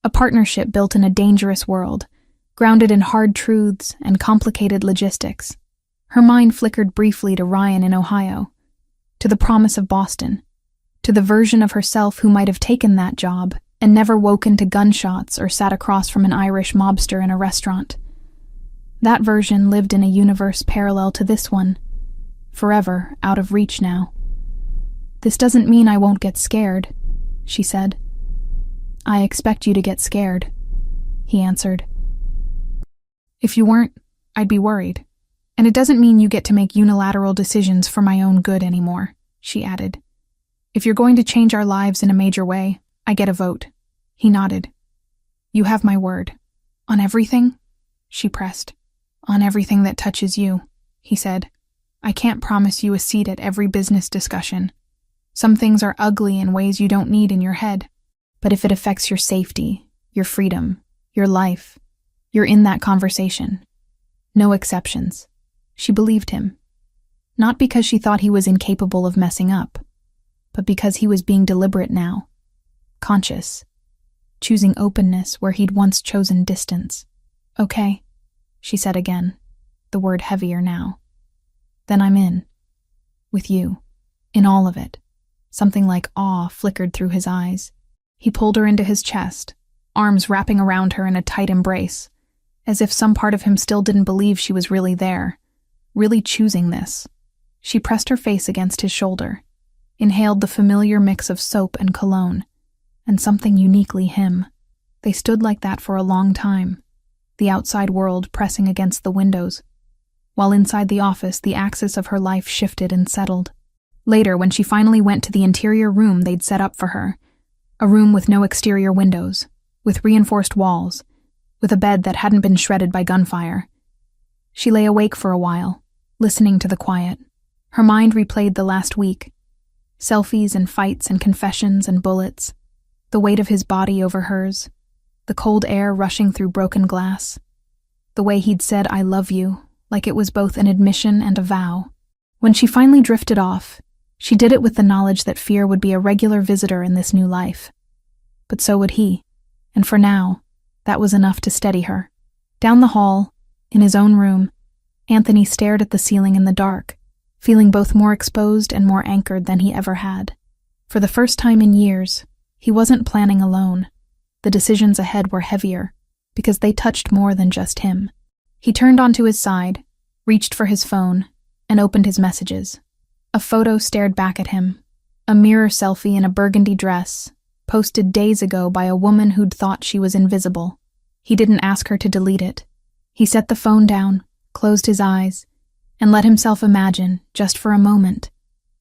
A partnership built in a dangerous world, grounded in hard truths and complicated logistics. Her mind flickered briefly to Ryan in Ohio, to the promise of Boston, to the version of herself who might have taken that job and never woken to gunshots or sat across from an Irish mobster in a restaurant. That version lived in a universe parallel to this one, forever out of reach now. This doesn't mean I won't get scared, she said. I expect you to get scared, he answered. If you weren't, I'd be worried. And it doesn't mean you get to make unilateral decisions for my own good anymore, she added. If you're going to change our lives in a major way, I get a vote. He nodded. You have my word. On everything? She pressed. On everything that touches you, he said. I can't promise you a seat at every business discussion. Some things are ugly in ways you don't need in your head. But if it affects your safety, your freedom, your life, you're in that conversation. No exceptions. She believed him. Not because she thought he was incapable of messing up, but because he was being deliberate now. Conscious. Choosing openness where he'd once chosen distance. Okay, she said again, the word heavier now. Then I'm in. With you. In all of it. Something like awe flickered through his eyes. He pulled her into his chest, arms wrapping around her in a tight embrace, as if some part of him still didn't believe she was really there, really choosing this. She pressed her face against his shoulder, inhaled the familiar mix of soap and cologne, and something uniquely him. They stood like that for a long time, the outside world pressing against the windows, while inside the office the axis of her life shifted and settled. Later, when she finally went to the interior room they'd set up for her, a room with no exterior windows, with reinforced walls, with a bed that hadn't been shredded by gunfire. She lay awake for a while, listening to the quiet. Her mind replayed the last week. Selfies and fights and confessions and bullets. The weight of his body over hers. The cold air rushing through broken glass. The way he'd said, I love you, like it was both an admission and a vow. When she finally drifted off, she did it with the knowledge that fear would be a regular visitor in this new life. But so would he, and for now, that was enough to steady her. Down the hall, in his own room, Anthony stared at the ceiling in the dark, feeling both more exposed and more anchored than he ever had. For the first time in years, he wasn't planning alone. The decisions ahead were heavier, because they touched more than just him. He turned onto his side, reached for his phone, and opened his messages. A photo stared back at him, a mirror selfie in a burgundy dress, posted days ago by a woman who'd thought she was invisible. He didn't ask her to delete it. He set the phone down, closed his eyes, and let himself imagine, just for a moment,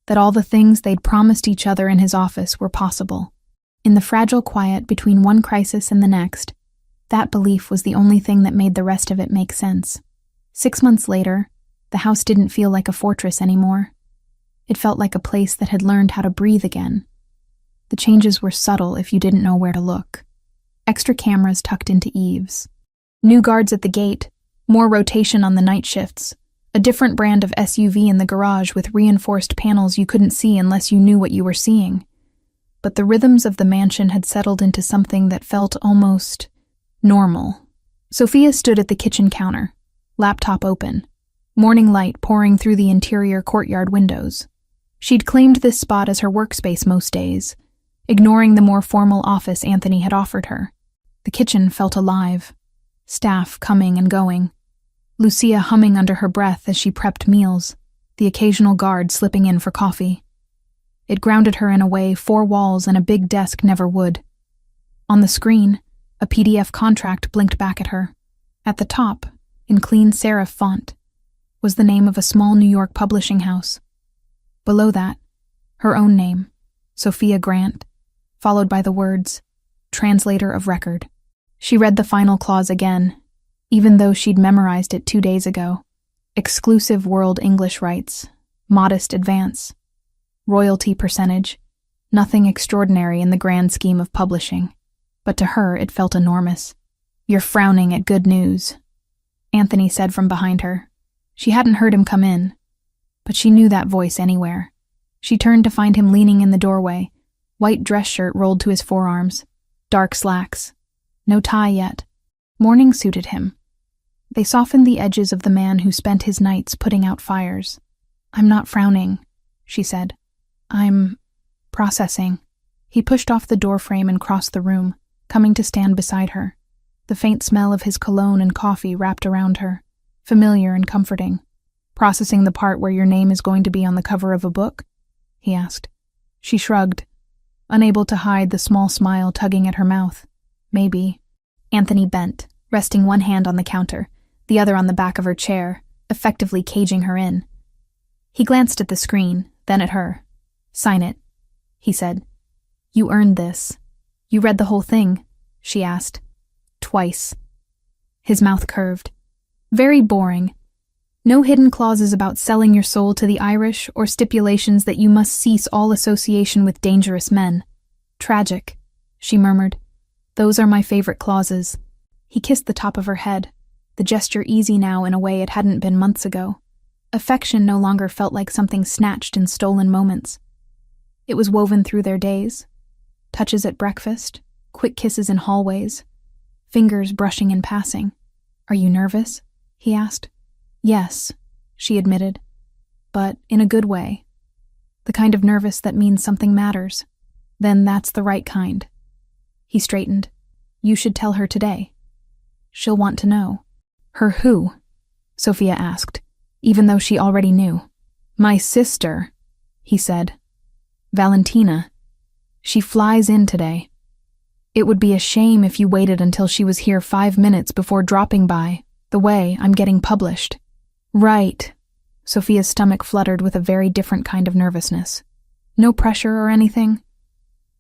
that all the things they'd promised each other in his office were possible. In the fragile quiet between one crisis and the next, that belief was the only thing that made the rest of it make sense. 6 months later, the house didn't feel like a fortress anymore. It felt like a place that had learned how to breathe again. The changes were subtle if you didn't know where to look. Extra cameras tucked into eaves. New guards at the gate, more rotation on the night shifts, a different brand of SUV in the garage with reinforced panels you couldn't see unless you knew what you were seeing. But the rhythms of the mansion had settled into something that felt almost normal. Sophia stood at the kitchen counter, laptop open, morning light pouring through the interior courtyard windows. She'd claimed this spot as her workspace most days, ignoring the more formal office Anthony had offered her. The kitchen felt alive, staff coming and going, Lucia humming under her breath as she prepped meals, the occasional guard slipping in for coffee. It grounded her in a way 4 walls and a big desk never would. On the screen, a PDF contract blinked back at her. At the top, in clean serif font, was the name of a small New York publishing house. Below that, her own name, Sophia Grant, followed by the words, Translator of Record. She read the final clause again, even though she'd memorized it 2 days ago. Exclusive world English rights, modest advance, royalty percentage, nothing extraordinary in the grand scheme of publishing. But to her it felt enormous. You're frowning at good news, Anthony said from behind her. She hadn't heard him come in, but she knew that voice anywhere. She turned to find him leaning in the doorway, white dress shirt rolled to his forearms, dark slacks. No tie yet. Mourning suited him. They softened the edges of the man who spent his nights putting out fires. "I'm not frowning," she said. "I'm processing." He pushed off the doorframe and crossed the room, coming to stand beside her. The faint smell of his cologne and coffee wrapped around her, familiar and comforting. "Processing the part where your name is going to be on the cover of a book?" he asked. She shrugged, unable to hide the small smile tugging at her mouth. "Maybe." Anthony bent, resting one hand on the counter, the other on the back of her chair, effectively caging her in. He glanced at the screen, then at her. "Sign it," he said. "You earned this." "You read the whole thing?" she asked. "Twice." His mouth curved. "Very boring. No hidden clauses about selling your soul to the Irish or stipulations that you must cease all association with dangerous men. Tragic," she murmured. "Those are my favorite clauses." He kissed the top of her head, the gesture easy now in a way it hadn't been months ago. Affection no longer felt like something snatched in stolen moments. It was woven through their days. Touches at breakfast, quick kisses in hallways, fingers brushing in passing. "Are you nervous?" he asked. "Yes," she admitted, "but in a good way. The kind of nervous that means something matters. Then that's the right kind." He straightened. "You should tell her today. She'll want to know." "Her who?" Sophia asked, even though she already knew. "My sister," he said. "Valentina. She flies in today. It would be a shame if you waited until she was here 5 minutes before dropping by, the way I'm getting published." "Right." Sophia's stomach fluttered with a very different kind of nervousness. "No pressure or anything?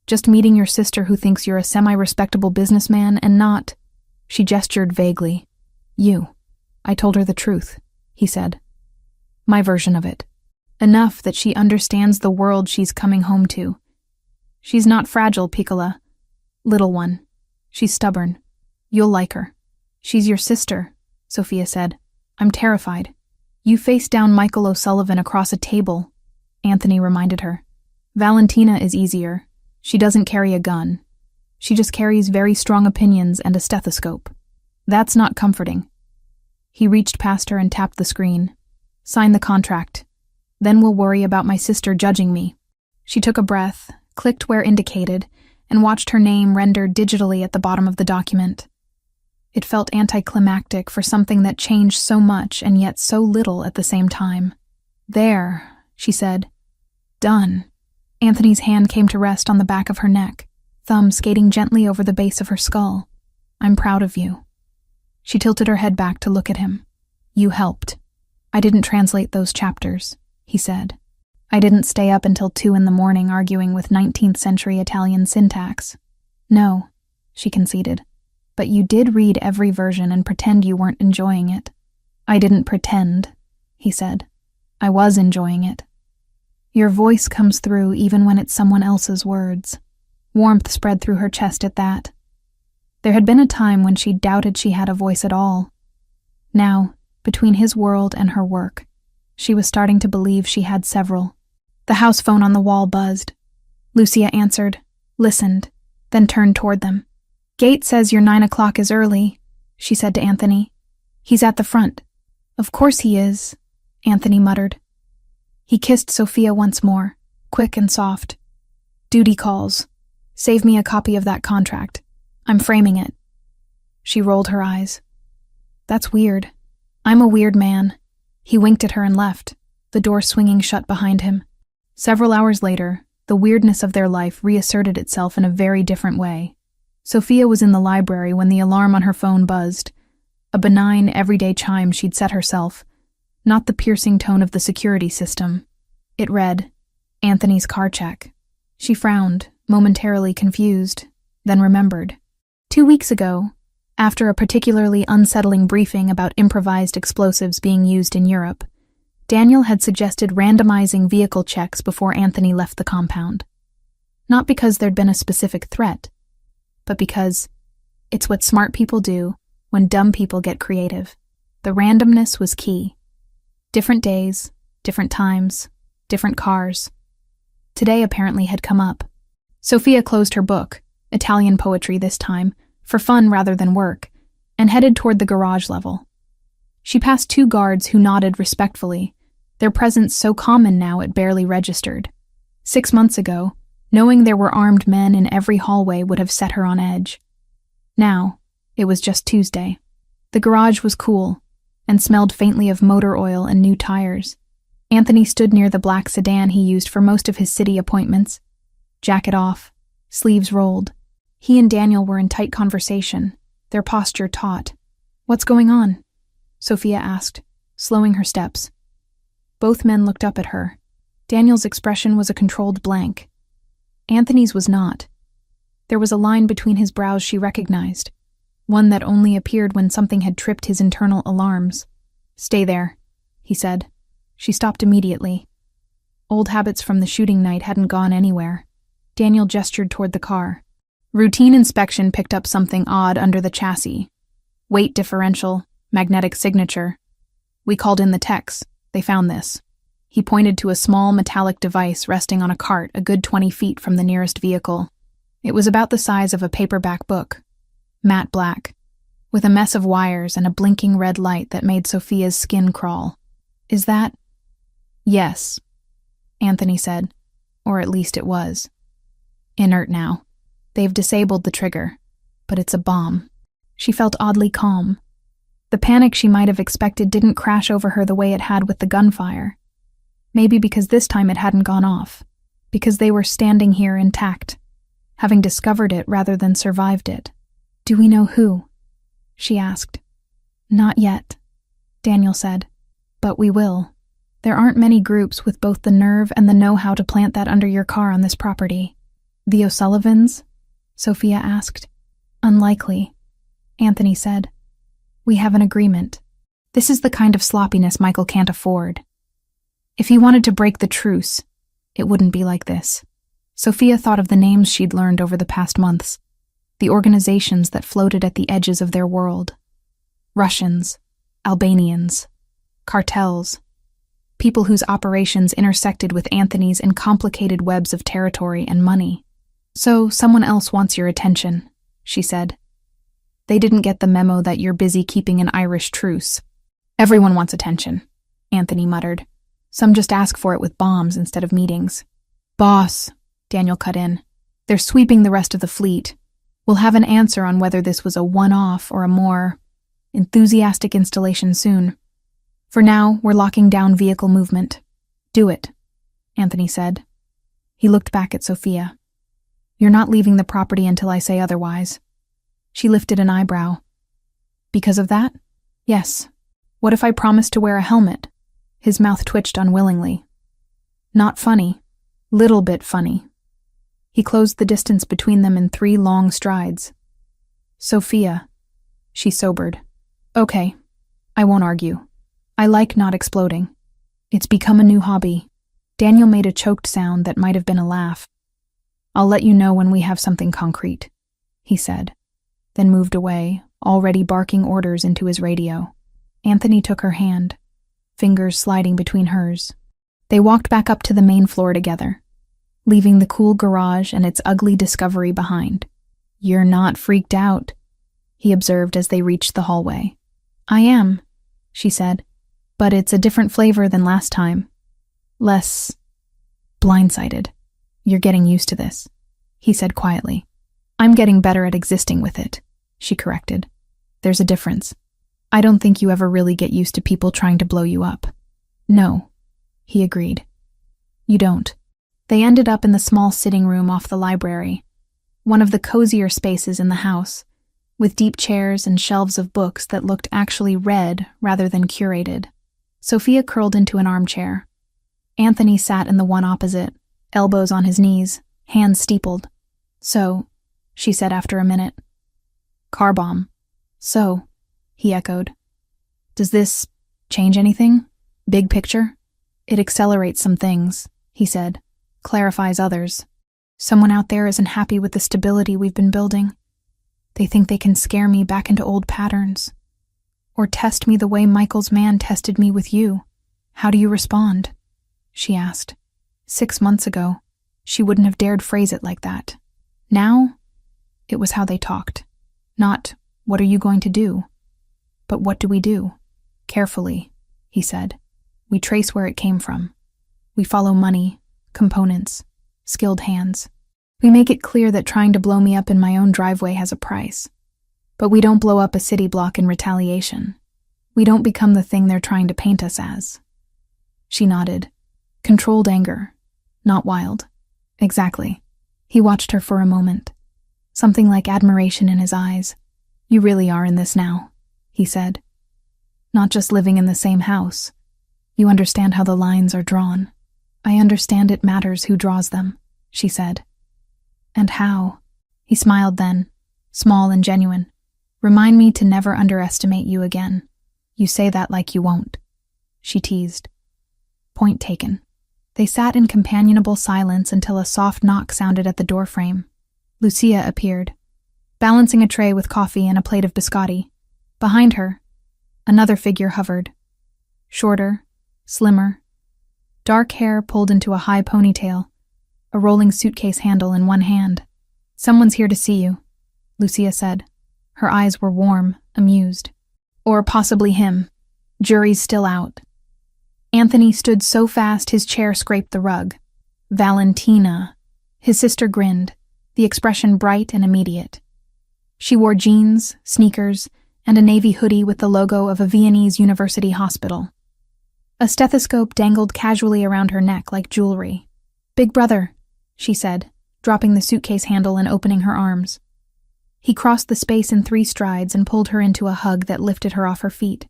Just meeting your sister who thinks you're a semi-respectable businessman and not—" She gestured vaguely. "You." "I told her the truth," he said. "My version of it. Enough that she understands the world she's coming home to. She's not fragile, Piccola. Little one. She's stubborn. You'll like her." "She's your sister," Sophia said. "I'm terrified." "You faced down Michael O'Sullivan across a table," Anthony reminded her. "Valentina is easier. She doesn't carry a gun. She just carries very strong opinions and a stethoscope. That's not comforting." He reached past her and tapped the screen. "Sign the contract. Then we'll worry about my sister judging me." She took a breath, clicked where indicated, and watched her name rendered digitally at the bottom of the document. It felt anticlimactic for something that changed so much and yet so little at the same time. "There," she said. "Done." Anthony's hand came to rest on the back of her neck, thumb skating gently over the base of her skull. "I'm proud of you." She tilted her head back to look at him. "You helped. I didn't translate those chapters," he said. "I didn't stay up until 2 a.m. arguing with 19th century Italian syntax." "No," she conceded. "But you did read every version and pretend you weren't enjoying it." "I didn't pretend," he said. "I was enjoying it." "Your voice comes through even when it's someone else's words." Warmth spread through her chest at that. There had been a time when she doubted she had a voice at all. Now, between his world and her work, she was starting to believe she had several. The house phone on the wall buzzed. Lucia answered, listened, then turned toward them. "Gate says your 9 o'clock is early," she said to Anthony. "He's at the front." "Of course he is," Anthony muttered. He kissed Sophia once more, quick and soft. "Duty calls. Save me a copy of that contract. I'm framing it." She rolled her eyes. "That's weird. I'm a weird man." He winked at her and left, the door swinging shut behind him. Several hours later, the weirdness of their life reasserted itself in a very different way. Sophia was in the library when the alarm on her phone buzzed, a benign, everyday chime she'd set herself, not the piercing tone of the security system. It read, "Anthony's car check." She frowned, momentarily confused, then remembered. 2 weeks ago, after a particularly unsettling briefing about improvised explosives being used in Europe, Daniel had suggested randomizing vehicle checks before Anthony left the compound. Not because there'd been a specific threat, but because it's what smart people do when dumb people get creative. The randomness was key. Different days, different times, different cars. Today apparently had come up. Sophia closed her book, Italian poetry this time, for fun rather than work, and headed toward the garage level. She passed 2 guards who nodded respectfully, their presence so common now it barely registered. 6 months ago, knowing there were armed men in every hallway would have set her on edge. Now, it was just Tuesday. The garage was cool, and smelled faintly of motor oil and new tires. Anthony stood near the black sedan he used for most of his city appointments. Jacket off, sleeves rolled. He and Daniel were in tight conversation, their posture taut. "What's going on?" Sophia asked, slowing her steps. Both men looked up at her. Daniel's expression was a controlled blank. Anthony's was not. There was a line between his brows she recognized, one that only appeared when something had tripped his internal alarms. "Stay there," he said. She stopped immediately. Old habits from the shooting night hadn't gone anywhere. Daniel gestured toward the car. Routine inspection picked up something odd under the chassis. Weight differential, magnetic signature. "We called in the techs. They found this." He pointed to a small metallic device resting on a cart a good 20 feet from the nearest vehicle. It was about the size of a paperback book, matte black, with a mess of wires and a blinking red light that made Sophia's skin crawl. "Is that—" "Yes," Anthony said, or at least it was. "Inert now. They've disabled the trigger, but it's a bomb." She felt oddly calm. The panic she might have expected didn't crash over her the way it had with the gunfire. Maybe because this time it hadn't gone off, because they were standing here intact, having discovered it rather than survived it. "Do we know who?" she asked. "Not yet," Daniel said, "but we will. There aren't many groups with both the nerve and the know-how to plant that under your car on this property." "The O'Sullivans?" Sophia asked. "Unlikely," Anthony said. "We have an agreement. This is the kind of sloppiness Michael can't afford. If he wanted to break the truce, it wouldn't be like this." Sophia thought of the names she'd learned over the past months, the organizations that floated at the edges of their world. Russians, Albanians, cartels, people whose operations intersected with Anthony's in complicated webs of territory and money. "So someone else wants your attention," she said. "They didn't get the memo that you're busy keeping an Irish truce." "Everyone wants attention," Anthony muttered. "Some just ask for it with bombs instead of meetings." "Boss," Daniel cut in. "They're sweeping the rest of the fleet. We'll have an answer on whether this was a one-off or a more enthusiastic installation soon. For now, we're locking down vehicle movement." "Do it," Anthony said. He looked back at Sophia. "You're not leaving the property until I say otherwise." She lifted an eyebrow. "Because of that?" "Yes. What if I promised to wear a helmet?" His mouth twitched unwillingly. "Not funny. Little bit funny." He closed the distance between them in 3 long strides. "Sophia." She sobered. "Okay. I won't argue. I like not exploding. It's become a new hobby." Daniel made a choked sound that might have been a laugh. "I'll let you know when we have something concrete," he said, then moved away, already barking orders into his radio. Anthony took her hand, fingers sliding between hers. They walked back up to the main floor together, leaving the cool garage and its ugly discovery behind. "You're not freaked out," he observed as they reached the hallway. "I am," she said, "but it's a different flavor than last time. Less blindsided." "You're getting used to this," he said quietly. "I'm getting better at existing with it," she corrected. "There's a difference. I don't think you ever really get used to people trying to blow you up." "No," he agreed. "You don't." They ended up in the small sitting room off the library, one of the cozier spaces in the house, with deep chairs and shelves of books that looked actually read rather than curated. Sophia curled into an armchair. Anthony sat in the one opposite, elbows on his knees, hands steepled. "So," she said after a minute. "Car bomb." "So," he echoed. "Does this change anything? Big picture?" "It accelerates some things," he said, "clarifies others. Someone out there isn't happy with the stability we've been building. They think they can scare me back into old patterns. Or test me the way Michael's man tested me with you." "How do you respond?" she asked. 6 months ago, she wouldn't have dared phrase it like that. Now, it was how they talked. Not, "What are you going to do?" but "What do we do?" "Carefully," he said. "We trace where it came from. We follow money, components, skilled hands. We make it clear that trying to blow me up in my own driveway has a price. But we don't blow up a city block in retaliation. We don't become the thing they're trying to paint us as." She nodded. Controlled anger, not wild. Exactly. He watched her for a moment. Something like admiration in his eyes. "You really are in this now," he said. "Not just living in the same house. You understand how the lines are drawn." "I understand it matters who draws them," she said. "And how?" He smiled then, small and genuine. "Remind me to never underestimate you again." "You say that like you won't," she teased. Point taken. They sat in companionable silence until a soft knock sounded at the doorframe. Lucia appeared, balancing a tray with coffee and a plate of biscotti. Behind her, another figure hovered. Shorter, slimmer, dark hair pulled into a high ponytail, a rolling suitcase handle in one hand. "Someone's here to see you," Lucia said. Her eyes were warm, amused. "Or possibly him. Jury's still out." Anthony stood so fast his chair scraped the rug. "Valentina." His sister grinned, the expression bright and immediate. She wore jeans, sneakers, and a navy hoodie with the logo of a Viennese university hospital. A stethoscope dangled casually around her neck like jewelry. "Big brother," she said, dropping the suitcase handle and opening her arms. He crossed the space in 3 strides and pulled her into a hug that lifted her off her feet.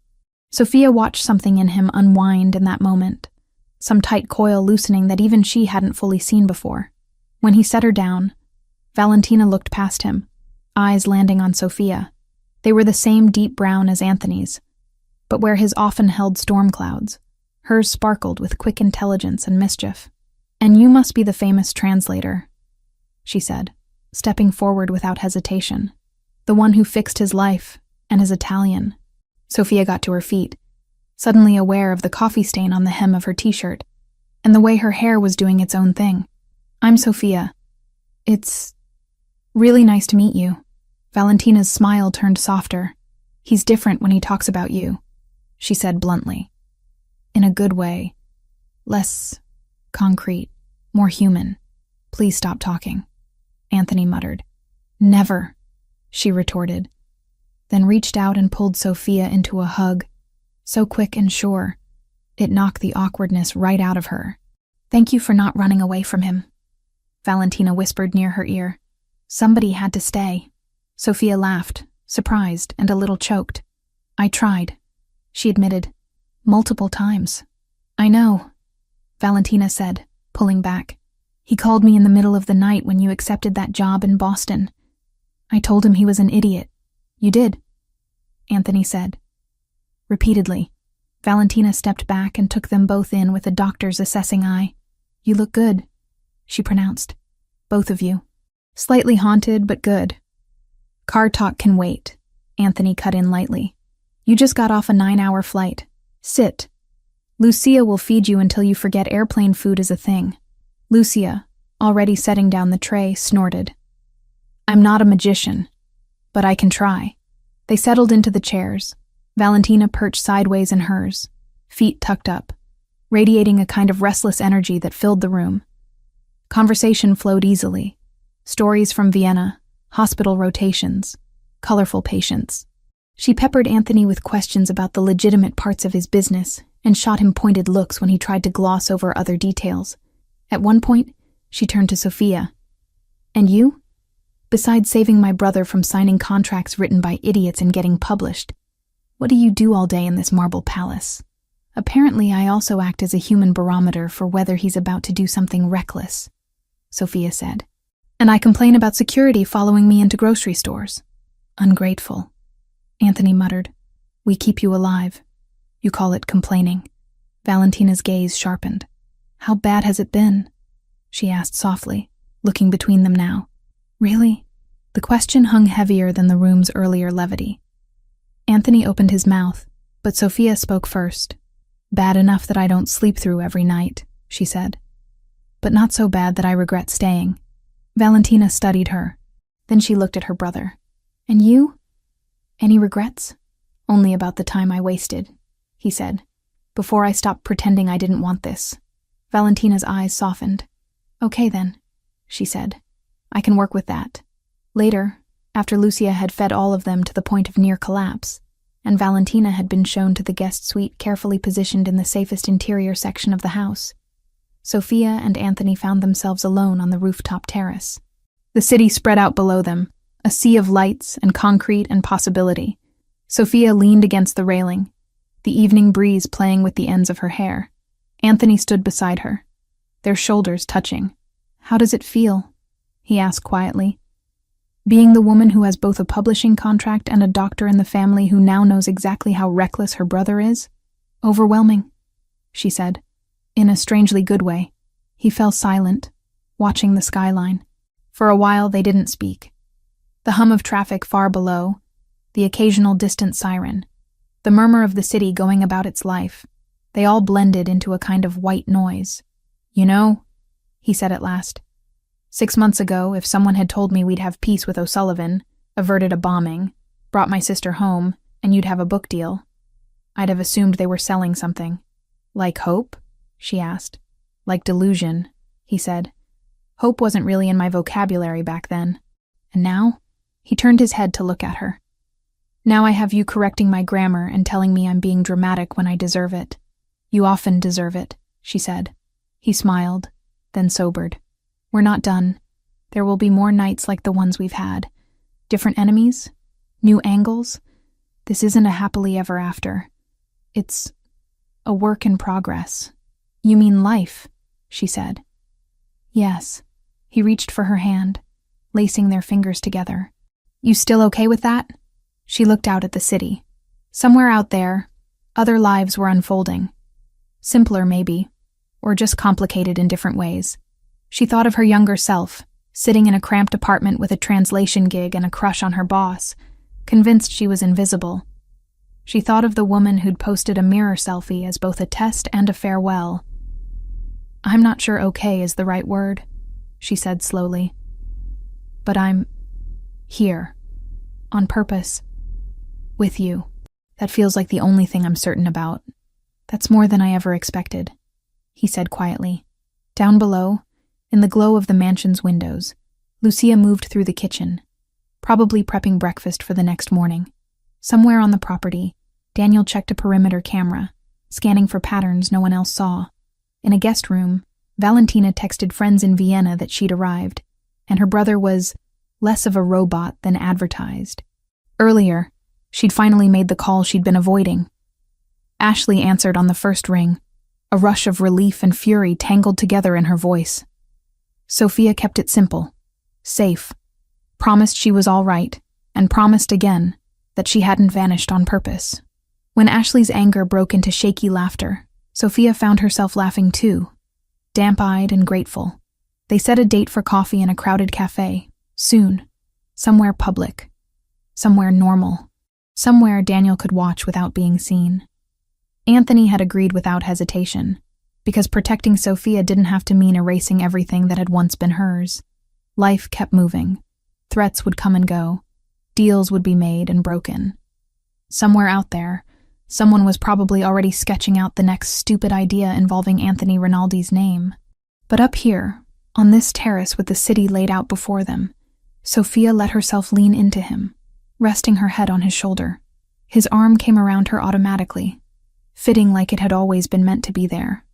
Sophia watched something in him unwind in that moment, some tight coil loosening that even she hadn't fully seen before. When he set her down, Valentina looked past him, eyes landing on Sophia. They were the same deep brown as Anthony's, but where his often held storm clouds, hers sparkled with quick intelligence and mischief. "And you must be the famous translator," she said, stepping forward without hesitation. "The one who fixed his life and is Italian." Sophia got to her feet, suddenly aware of the coffee stain on the hem of her t-shirt, and the way her hair was doing its own thing. "I'm Sophia. It's really nice to meet you." Valentina's smile turned softer. "He's different when he talks about you," she said bluntly. "In a good way. Less concrete, more human. Please stop talking," Anthony muttered. "Never," she retorted, then reached out and pulled Sophia into a hug, so quick and sure, it knocked the awkwardness right out of her. "Thank you for not running away from him," Valentina whispered near her ear. "Somebody had to stay." Sophia laughed, surprised and a little choked. "I tried," she admitted, "multiple times." "I know," Valentina said, pulling back. "He called me in the middle of the night when you accepted that job in Boston. I told him he was an idiot." "You did," Anthony said. Repeatedly, Valentina stepped back and took them both in with a doctor's assessing eye. "You look good," she pronounced. "Both of you. Slightly haunted, but good." "Car talk can wait," Anthony cut in lightly. "You just got off a 9-hour flight. Sit. Lucia will feed you until you forget airplane food is a thing." Lucia, already setting down the tray, snorted. "I'm not a magician, but I can try." They settled into the chairs, Valentina perched sideways in hers, feet tucked up, radiating a kind of restless energy that filled the room. Conversation flowed easily. Stories from Vienna, hospital rotations, colorful patients. She peppered Anthony with questions about the legitimate parts of his business and shot him pointed looks when he tried to gloss over other details. At one point, she turned to Sophia. "And you? Besides saving my brother from signing contracts written by idiots and getting published, what do you do all day in this marble palace?" "Apparently, I also act as a human barometer for whether he's about to do something reckless," Sophia said. "And I complain about security following me into grocery stores." "Ungrateful," Anthony muttered. "We keep you alive. You call it complaining." Valentina's gaze sharpened. "How bad has it been?" she asked softly, looking between them now. "Really?" The question hung heavier than the room's earlier levity. Anthony opened his mouth, but Sophia spoke first. Bad enough that I don't sleep through every night, she said. But not so bad that I regret staying. Valentina studied her. Then she looked at her brother. And you? Any regrets? Only about the time I wasted, he said, before I stopped pretending I didn't want this. Valentina's eyes softened. Okay then, she said. I can work with that. Later, after Lucia had fed all of them to the point of near collapse, and Valentina had been shown to the guest suite carefully positioned in the safest interior section of the house, Sophia and Anthony found themselves alone on the rooftop terrace. The city spread out below them, a sea of lights and concrete and possibility. Sophia leaned against the railing, the evening breeze playing with the ends of her hair. Anthony stood beside her, their shoulders touching. How does it feel? He asked quietly. Being the woman who has both a publishing contract and a doctor in the family who now knows exactly how reckless her brother is? Overwhelming, she said, in a strangely good way. He fell silent, watching the skyline. For a while they didn't speak. The hum of traffic far below, the occasional distant siren, the murmur of the city going about its life, they all blended into a kind of white noise. You know, he said at last, 6 months ago, if someone had told me we'd have peace with O'Sullivan, averted a bombing, brought my sister home, and you'd have a book deal, I'd have assumed they were selling something. Like hope? She asked. Like delusion, he said. Hope wasn't really in my vocabulary back then. And now? He turned his head to look at her. Now I have you correcting my grammar and telling me I'm being dramatic when I deserve it. You often deserve it, she said. He smiled, then sobered. We're not done. There will be more nights like the ones we've had. Different enemies? New angles? This isn't a happily ever after. It's a work in progress. You mean life, she said. Yes. He reached for her hand, lacing their fingers together. You still okay with that? She looked out at the city. Somewhere out there, other lives were unfolding. Simpler, maybe, or just complicated in different ways. She thought of her younger self, sitting in a cramped apartment with a translation gig and a crush on her boss, convinced she was invisible. She thought of the woman who'd posted a mirror selfie as both a test and a farewell. I'm not sure okay is the right word, she said slowly. But I'm here, on purpose, with you. That feels like the only thing I'm certain about. That's more than I ever expected, he said quietly. Down below, in the glow of the mansion's windows, Lucia moved through the kitchen, probably prepping breakfast for the next morning. Somewhere on the property, Daniel checked a perimeter camera, scanning for patterns no one else saw. In a guest room, Valentina texted friends in Vienna that she'd arrived, and her brother was less of a robot than advertised. Earlier, she'd finally made the call she'd been avoiding. Ashley answered on the first ring, a rush of relief and fury tangled together in her voice. Sophia kept it simple, safe, promised she was all right, and promised again that she hadn't vanished on purpose. When Ashley's anger broke into shaky laughter, Sophia found herself laughing too, damp-eyed and grateful. They set a date for coffee in a crowded cafe, soon, somewhere public, somewhere normal, somewhere Daniel could watch without being seen. Anthony had agreed without hesitation, because protecting Sophia didn't have to mean erasing everything that had once been hers. Life kept moving. Threats would come and go. Deals would be made and broken. Somewhere out there, someone was probably already sketching out the next stupid idea involving Anthony Rinaldi's name. But up here, on this terrace with the city laid out before them, Sophia let herself lean into him, resting her head on his shoulder. His arm came around her automatically, fitting like it had always been meant to be there.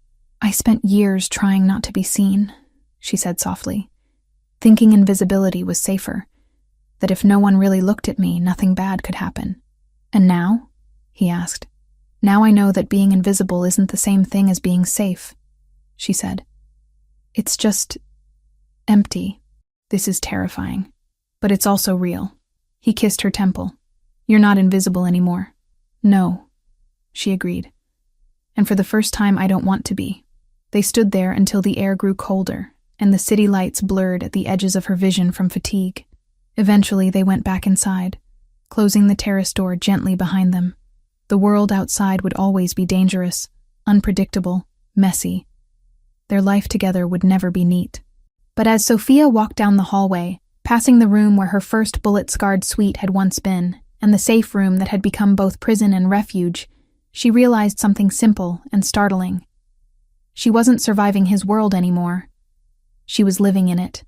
I spent years trying not to be seen, she said softly, thinking invisibility was safer, that if no one really looked at me, nothing bad could happen. And now? He asked. Now I know that being invisible isn't the same thing as being safe, she said. It's just empty. This is terrifying, but it's also real. He kissed her temple. You're not invisible anymore. No, she agreed. And for the first time, I don't want to be. They stood there until the air grew colder, and the city lights blurred at the edges of her vision from fatigue. Eventually, they went back inside, closing the terrace door gently behind them. The world outside would always be dangerous, unpredictable, messy. Their life together would never be neat. But as Sophia walked down the hallway, passing the room where her first bullet-scarred suite had once been, and the safe room that had become both prison and refuge, she realized something simple and startling. She wasn't surviving his world anymore. She was living in it.